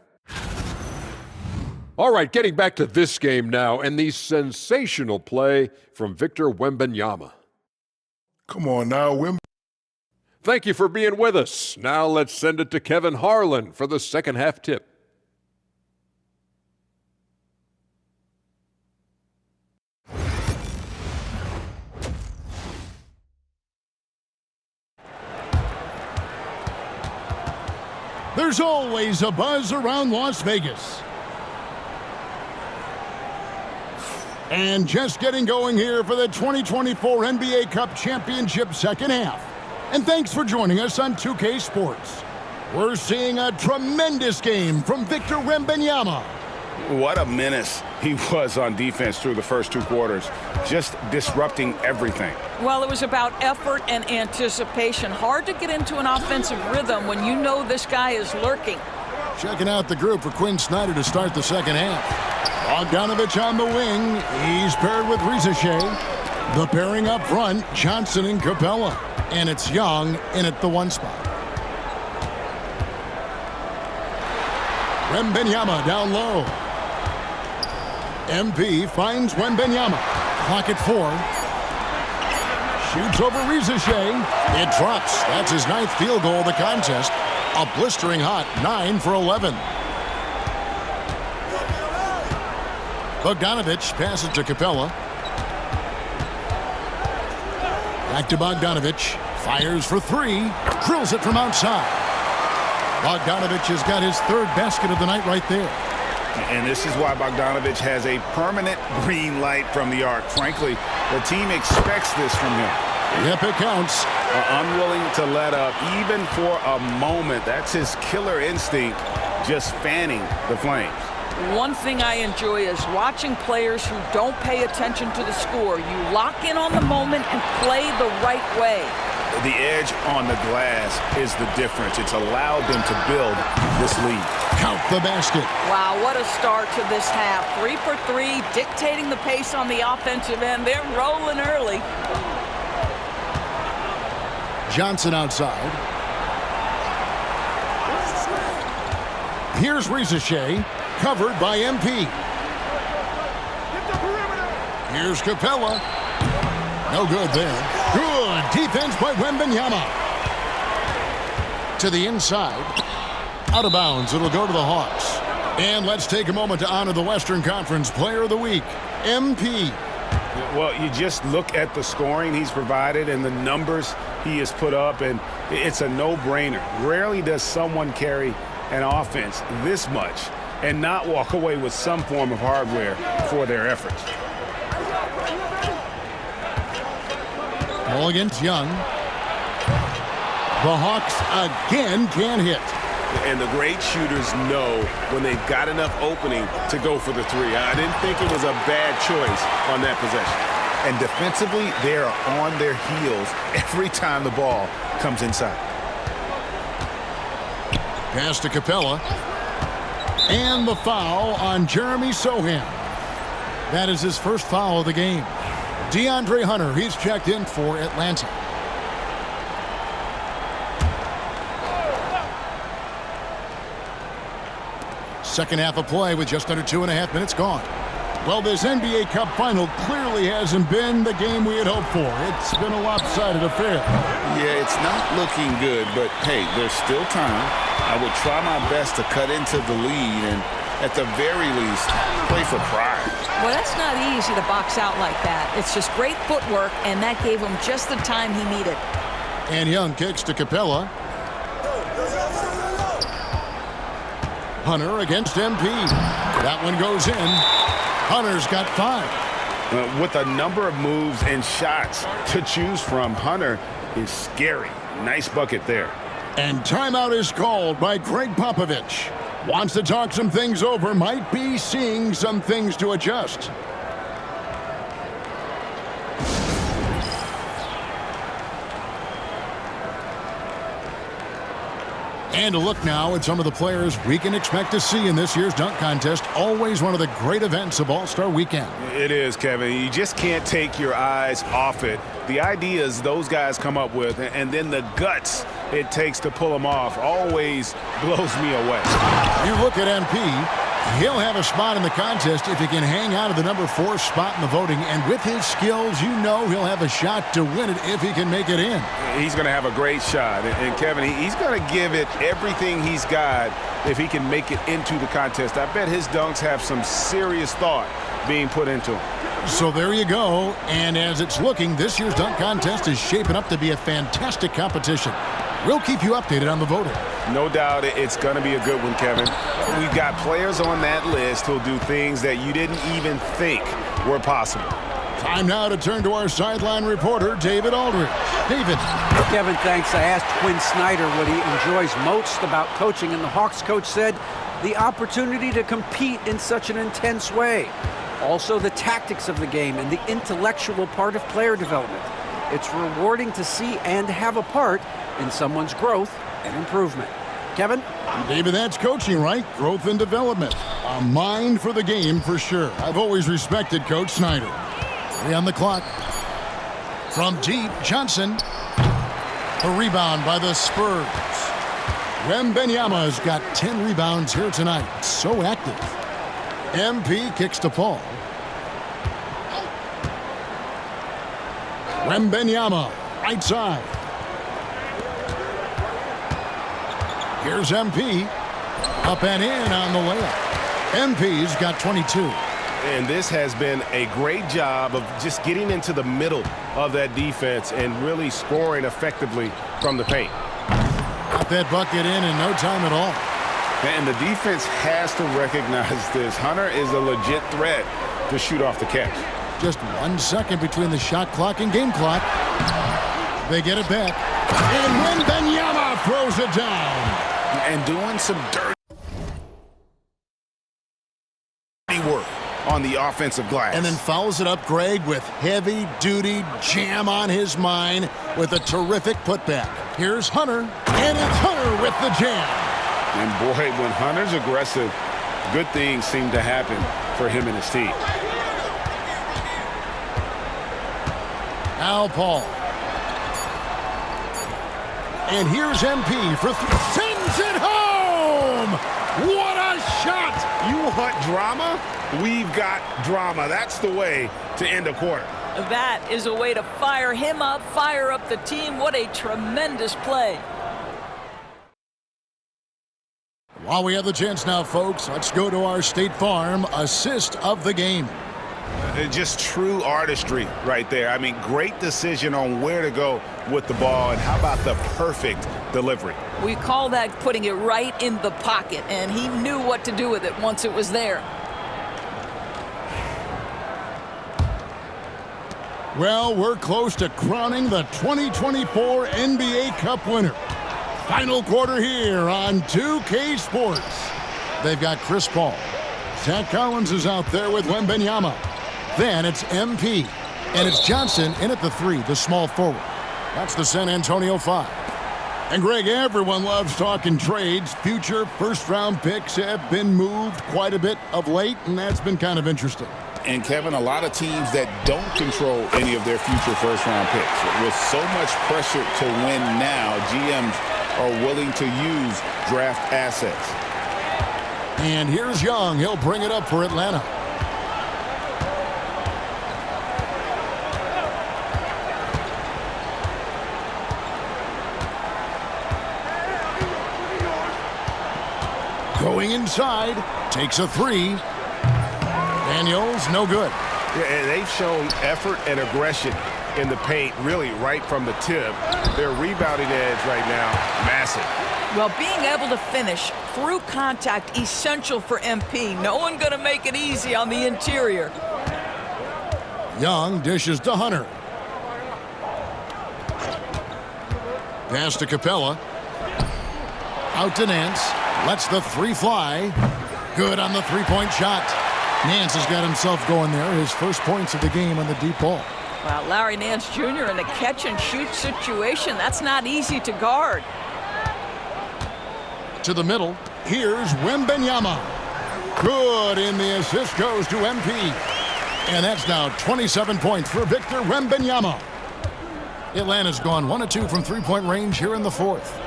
All right, getting back to this game now, and the sensational play from Victor Wembanyama. Come on now, Thank you for being with us. Now let's send it to Kevin Harlan for the second half tip. There's always a buzz around Las Vegas. And just getting going here for the 2024 NBA Cup Championship second half. And thanks for joining us on 2K Sports. We're seeing a tremendous game from Victor Wembanyama. What a menace he was on defense through the first 2 quarters, just disrupting everything. Well, it was about effort and anticipation. Hard to get into an offensive rhythm when you know this guy is lurking. Checking out the group for Quinn Snyder to start the second half. Bogdanovich on the wing. He's paired with Reza Shea. The pairing up front, Johnson and Capella. And it's Young in at the 1 spot. Wembanyama down low. MP finds Wembanyama. Clock at 4. Shoots over Reza Shea. It drops. That's his 9th field goal of the contest. A blistering hot 9 for 11. Bogdanovich passes to Capella. Back to Bogdanovich. Fires for 3. Drills it from outside. Bogdanovich has got his 3rd basket of the night right there. And this is why Bogdanovich has a permanent green light from the arc. Frankly, the team expects this from him. Yep, it counts. Unwilling to let up, even for a moment. That's his killer instinct, just fanning the flames. One thing I enjoy is watching players who don't pay attention to the score. You lock in on the moment and play the right way. The edge on the glass is the difference. It's allowed them to build this lead. Count the basket. Wow, what a start to this half. 3 for 3, dictating the pace on the offensive end. They're rolling early. Johnson outside. Here's Ricochet, covered by MP. Here's Capella. No good there. Good defense by Wembanyama. To the inside. Out of bounds. It'll go to the Hawks. And let's take a moment to honor the Western Conference Player of the Week, MP. Well, you just look at the scoring he's provided and the numbers he has put up, and it's a no-brainer. Rarely does someone carry an offense this much and not walk away with some form of hardware for their efforts. Ball against Young. The Hawks again can't hit. And the great shooters know when they've got enough opening to go for the three. I didn't think it was a bad choice on that possession. And defensively, they are on their heels every time the ball comes inside. Pass to Capella. And the foul on Jeremy Sohan. That is his first foul of the game. DeAndre Hunter, he's checked in for Atlanta. Second half of play with just under 2.5 minutes gone. Well, this NBA Cup final clearly hasn't been the game we had hoped for. It's been a lopsided affair. Yeah, it's not looking good, but hey, there's still time. I would try my best to cut into the lead and, at the very least, play for pride. Well, that's not easy to box out like that. It's just great footwork, and that gave him just the time he needed. And Young kicks to Capella. Hunter against MP. That one goes in. Hunter's got 5. With a number of moves and shots to choose from, Hunter is scary. Nice bucket there. And timeout is called by Greg Popovich. Wants to talk some things over, might be seeing some things to adjust. And a look now at some of the players we can expect to see in this year's dunk contest. Always one of the great events of All-Star Weekend. It is, Kevin. You just can't take your eyes off it. The ideas those guys come up with, and then the guts it takes to pull them off, always blows me away. You look at MP. He'll have a spot in the contest if he can hang out of the number 4 spot in the voting. And with his skills, you know he'll have a shot to win it if he can make it in. He's going to have a great shot. And Kevin, he's going to give it everything he's got if he can make it into the contest. I bet his dunks have some serious thought being put into them. So there you go. And as it's looking, this year's dunk contest is shaping up to be a fantastic competition. We'll keep you updated on the voting. No doubt it's going to be a good one, Kevin. We've got players on that list who'll do things that you didn't even think were possible. Time now to turn to our sideline reporter, David Aldridge. David. Kevin, thanks. I asked Quinn Snyder what he enjoys most about coaching, and the Hawks coach said the opportunity to compete in such an intense way. Also, the tactics of the game and the intellectual part of player development. It's rewarding to see and have a part in someone's growth and improvement. Kevin? David, that's coaching, right? Growth and development. A mind for the game for sure. I've always respected Coach Snyder. 3 on the clock. From deep, Johnson. The rebound by the Spurs. Wembanyama's got 10 rebounds here tonight. So active. MP kicks to Paul. Wembanyama, right side. Here's MP. Up and in on the layup. MP's got 22. And this has been a great job of just getting into the middle of that defense and really scoring effectively from the paint. Got that bucket in no time at all. And the defense has to recognize this. Hunter is a legit threat to shoot off the catch. Just 1 second between the shot clock and game clock. They get it back. And Wembanyama throws it down. And doing some dirty work on the offensive glass. And then follows it up, Greg, with heavy-duty jam on his mind with a terrific putback. Here's Hunter, and it's Hunter with the jam. And boy, when Hunter's aggressive, good things seem to happen for him and his team. Al Paul. And here's MP for sends it home! What a shot! You want drama? We've got drama. That's the way to end a quarter. That is a way to fire him up, fire up the team. What a tremendous play. While we have the chance now, folks, let's go to our State Farm assist of the game. Just true artistry right there. I mean, great decision on where to go with the ball, and how about the perfect delivery? We call that putting it right in the pocket, and he knew what to do with it once it was there. Well, we're close to crowning the 2024 NBA Cup winner. Final quarter here on 2K Sports. They've got Chris Paul. Zach Collins is out there with Wembanyama. Then it's MP. And it's Johnson in at the 3, the small forward. That's the San Antonio 5. And Greg, everyone loves talking trades. Future first-round picks have been moved quite a bit of late, and that's been kind of interesting. And Kevin, a lot of teams that don't control any of their future first-round picks. With so much pressure to win now, GMs are willing to use draft assets. And here's Young. He'll bring it up for Atlanta. Going inside, takes a 3. Daniels, no good. Yeah, and they've shown effort and aggression in the paint, really right from the tip. Their rebounding edge right now, massive. Well, being able to finish through contact, essential for MP. No one going to make it easy on the interior. Young dishes to Hunter. Pass to Capella. Out to Nance. Lets the 3 fly. Good on the three-point shot. Nance has got himself going there. His first points of the game on the deep ball. Wow, Larry Nance Jr. in a catch-and-shoot situation. That's not easy to guard. To the middle. Here's Wembanyama. Good, and the assist goes to MP. And that's now 27 points for Victor Wembanyama. Atlanta's gone 1 of 2 from three-point range here in the fourth.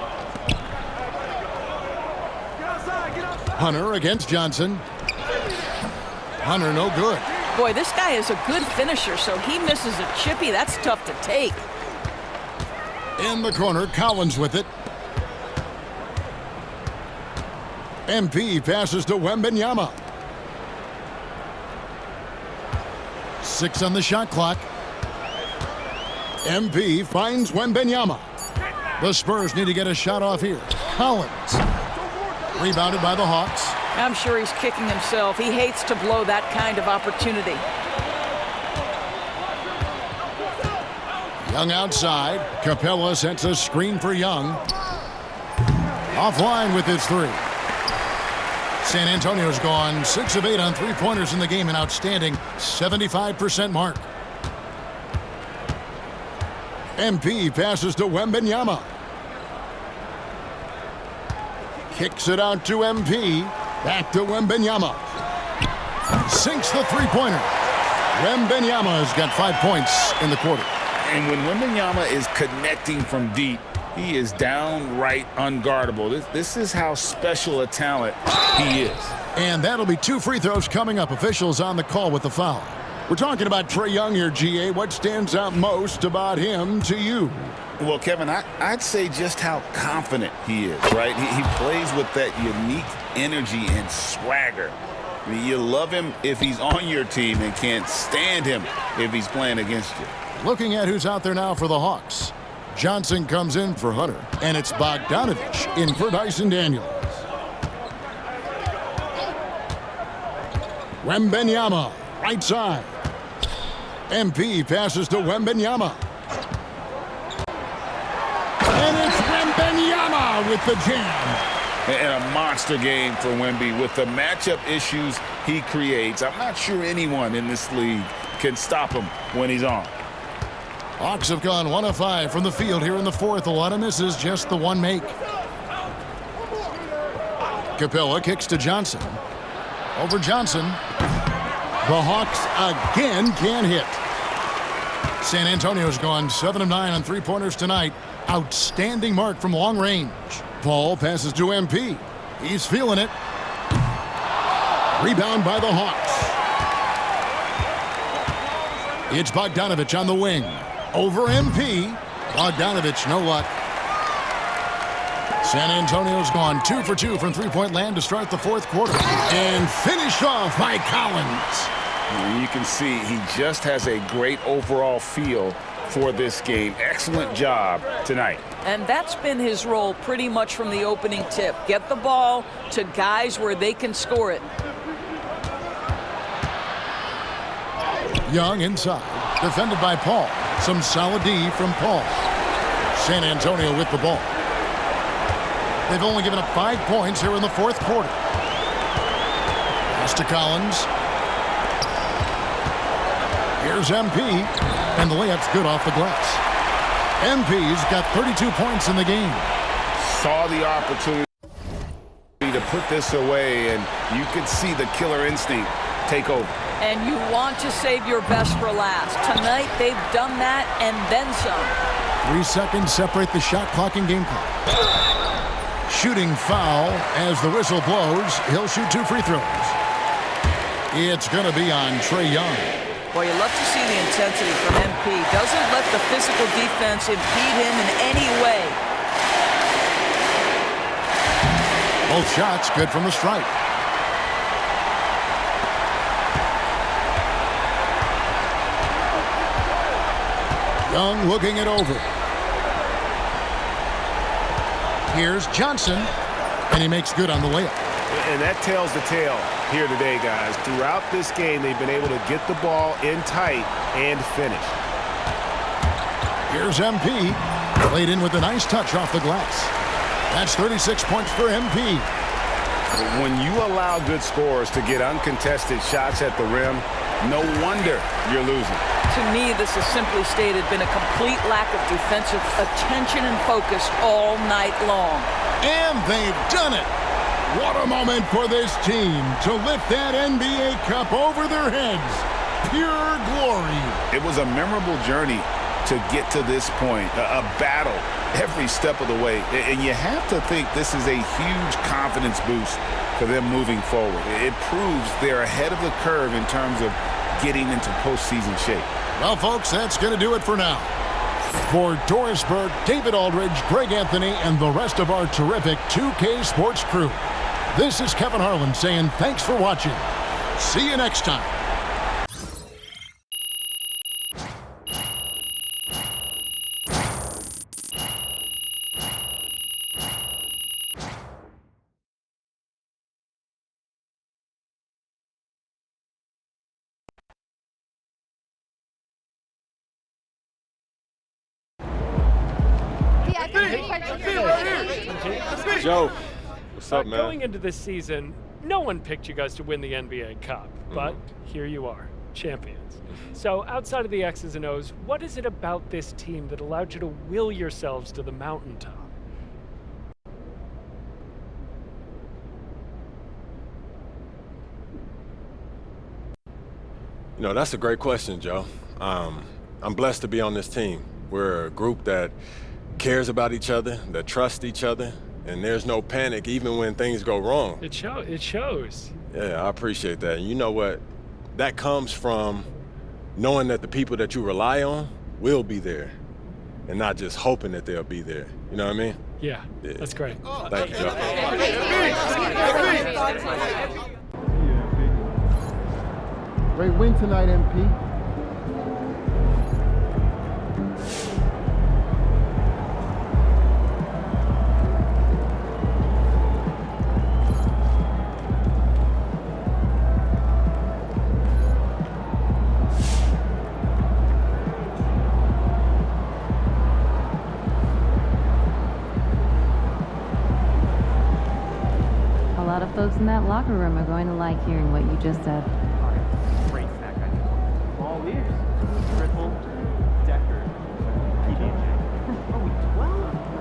Hunter against Johnson. Hunter no good. Boy, this guy is a good finisher, so he misses a chippy. That's tough to take. In the corner, Collins with it. MP passes to Wembanyama. 6 on the shot clock. MP finds Wembanyama. The Spurs need to get a shot off here. Collins. Rebounded by the Hawks. I'm sure he's kicking himself. He hates to blow that kind of opportunity. Young outside. Capella sets a screen for Young. Offline with his 3. San Antonio's gone 6 of 8 on three-pointers in the game, an outstanding 75% mark. MP passes to Wembanyama. Kicks it out to MP. Back to Wembanyama. Sinks the three-pointer. Wembanyama has got 5 points in the quarter. And when Wembanyama is connecting from deep, he is downright unguardable. This is how special a talent he is. And that'll be 2 free throws coming up. Officials on the call with the foul. We're talking about Trae Young here, GA. What stands out most about him to you? Well, Kevin, I'd say just how confident he is, right? He plays with that unique energy and swagger. I mean, you love him if he's on your team and can't stand him if he's playing against you. Looking at who's out there now for the Hawks. Johnson comes in for Hunter, and it's Bogdanovich in for Dyson Daniels. Wembanyama, right side. MP passes to Wembanyama. And it's Wembanyama with the jam. And a monster game for Wemby with the matchup issues he creates. I'm not sure anyone in this league can stop him when he's on. Hawks have gone 1 of 5 from the field here in the fourth. A lot of misses, just the one make. Capella kicks to Johnson. Over Johnson. The Hawks again can't hit. San Antonio's gone 7 of 9 on three-pointers tonight. Outstanding mark from long range. Paul passes to MP. He's feeling it. Rebound by the Hawks. It's Bogdanovich on the wing. Over MP. Bogdanovich, no luck. San Antonio's gone 2 for 2 from three-point land to start the fourth quarter. And finished off by Collins. You can see he just has a great overall feel for this game. Excellent job tonight. And that's been his role pretty much from the opening tip. Get the ball to guys where they can score it. Young inside, defended by Paul. Some solid D from Paul. San Antonio with the ball. They've only given up 5 points here in the fourth quarter. Pass to Collins. Here's MP, and the layup's good off the glass. MP's got 32 points in the game. Saw the opportunity to put this away, and you could see the killer instinct take over. And you want to save your best for last. Tonight, they've done that and then some. 3 seconds separate the shot clock and game clock. Shooting foul as the whistle blows. He'll shoot 2 free throws. It's going to be on Trae Young. Well, you love to see the intensity from MP. Doesn't let the physical defense impede him in any way. Both shots good from the stripe. Young looking it over. Here's Johnson, and he makes good on the layup. And that tells the tale here today, guys. Throughout this game, they've been able to get the ball in tight and finish. Here's MP, played in with a nice touch off the glass. That's 36 points for MP. When you allow good scorers to get uncontested shots at the rim, no wonder you're losing. To me, this has simply stated been a complete lack of defensive attention and focus all night long. And they've done it. What a moment for this team to lift that NBA Cup over their heads. Pure glory. It was a memorable journey to get to this point, a battle every step of the way. And you have to think this is a huge confidence boost for them moving forward. It proves they're ahead of the curve in terms of getting into postseason shape. Well, folks, that's going to do it for now. For Doris Burke, David Aldridge, Greg Anthony, and the rest of our terrific 2K Sports crew, this is Kevin Harlan saying thanks for watching. See you next time. Joe, what's up, man? Going into this season, no one picked you guys to win the NBA Cup, but here you are, champions. So outside of the X's and O's, what is it about this team that allowed you to will yourselves to the mountaintop? You know, that's a great question, Joe. I'm blessed to be on this team. We're a group that cares about each other, that trusts each other, and there's no panic even when things go wrong. It shows. Yeah, I appreciate that. And you know what? That comes from knowing that the people that you rely on will be there and not just hoping that they'll be there. You know what I mean? Yeah. That's great. Thank you, Joe. Great win tonight, MP. folks in that locker room are going to like hearing what you just said. Great snack idea. All ears. Triple decker. PDJ. Are we 12?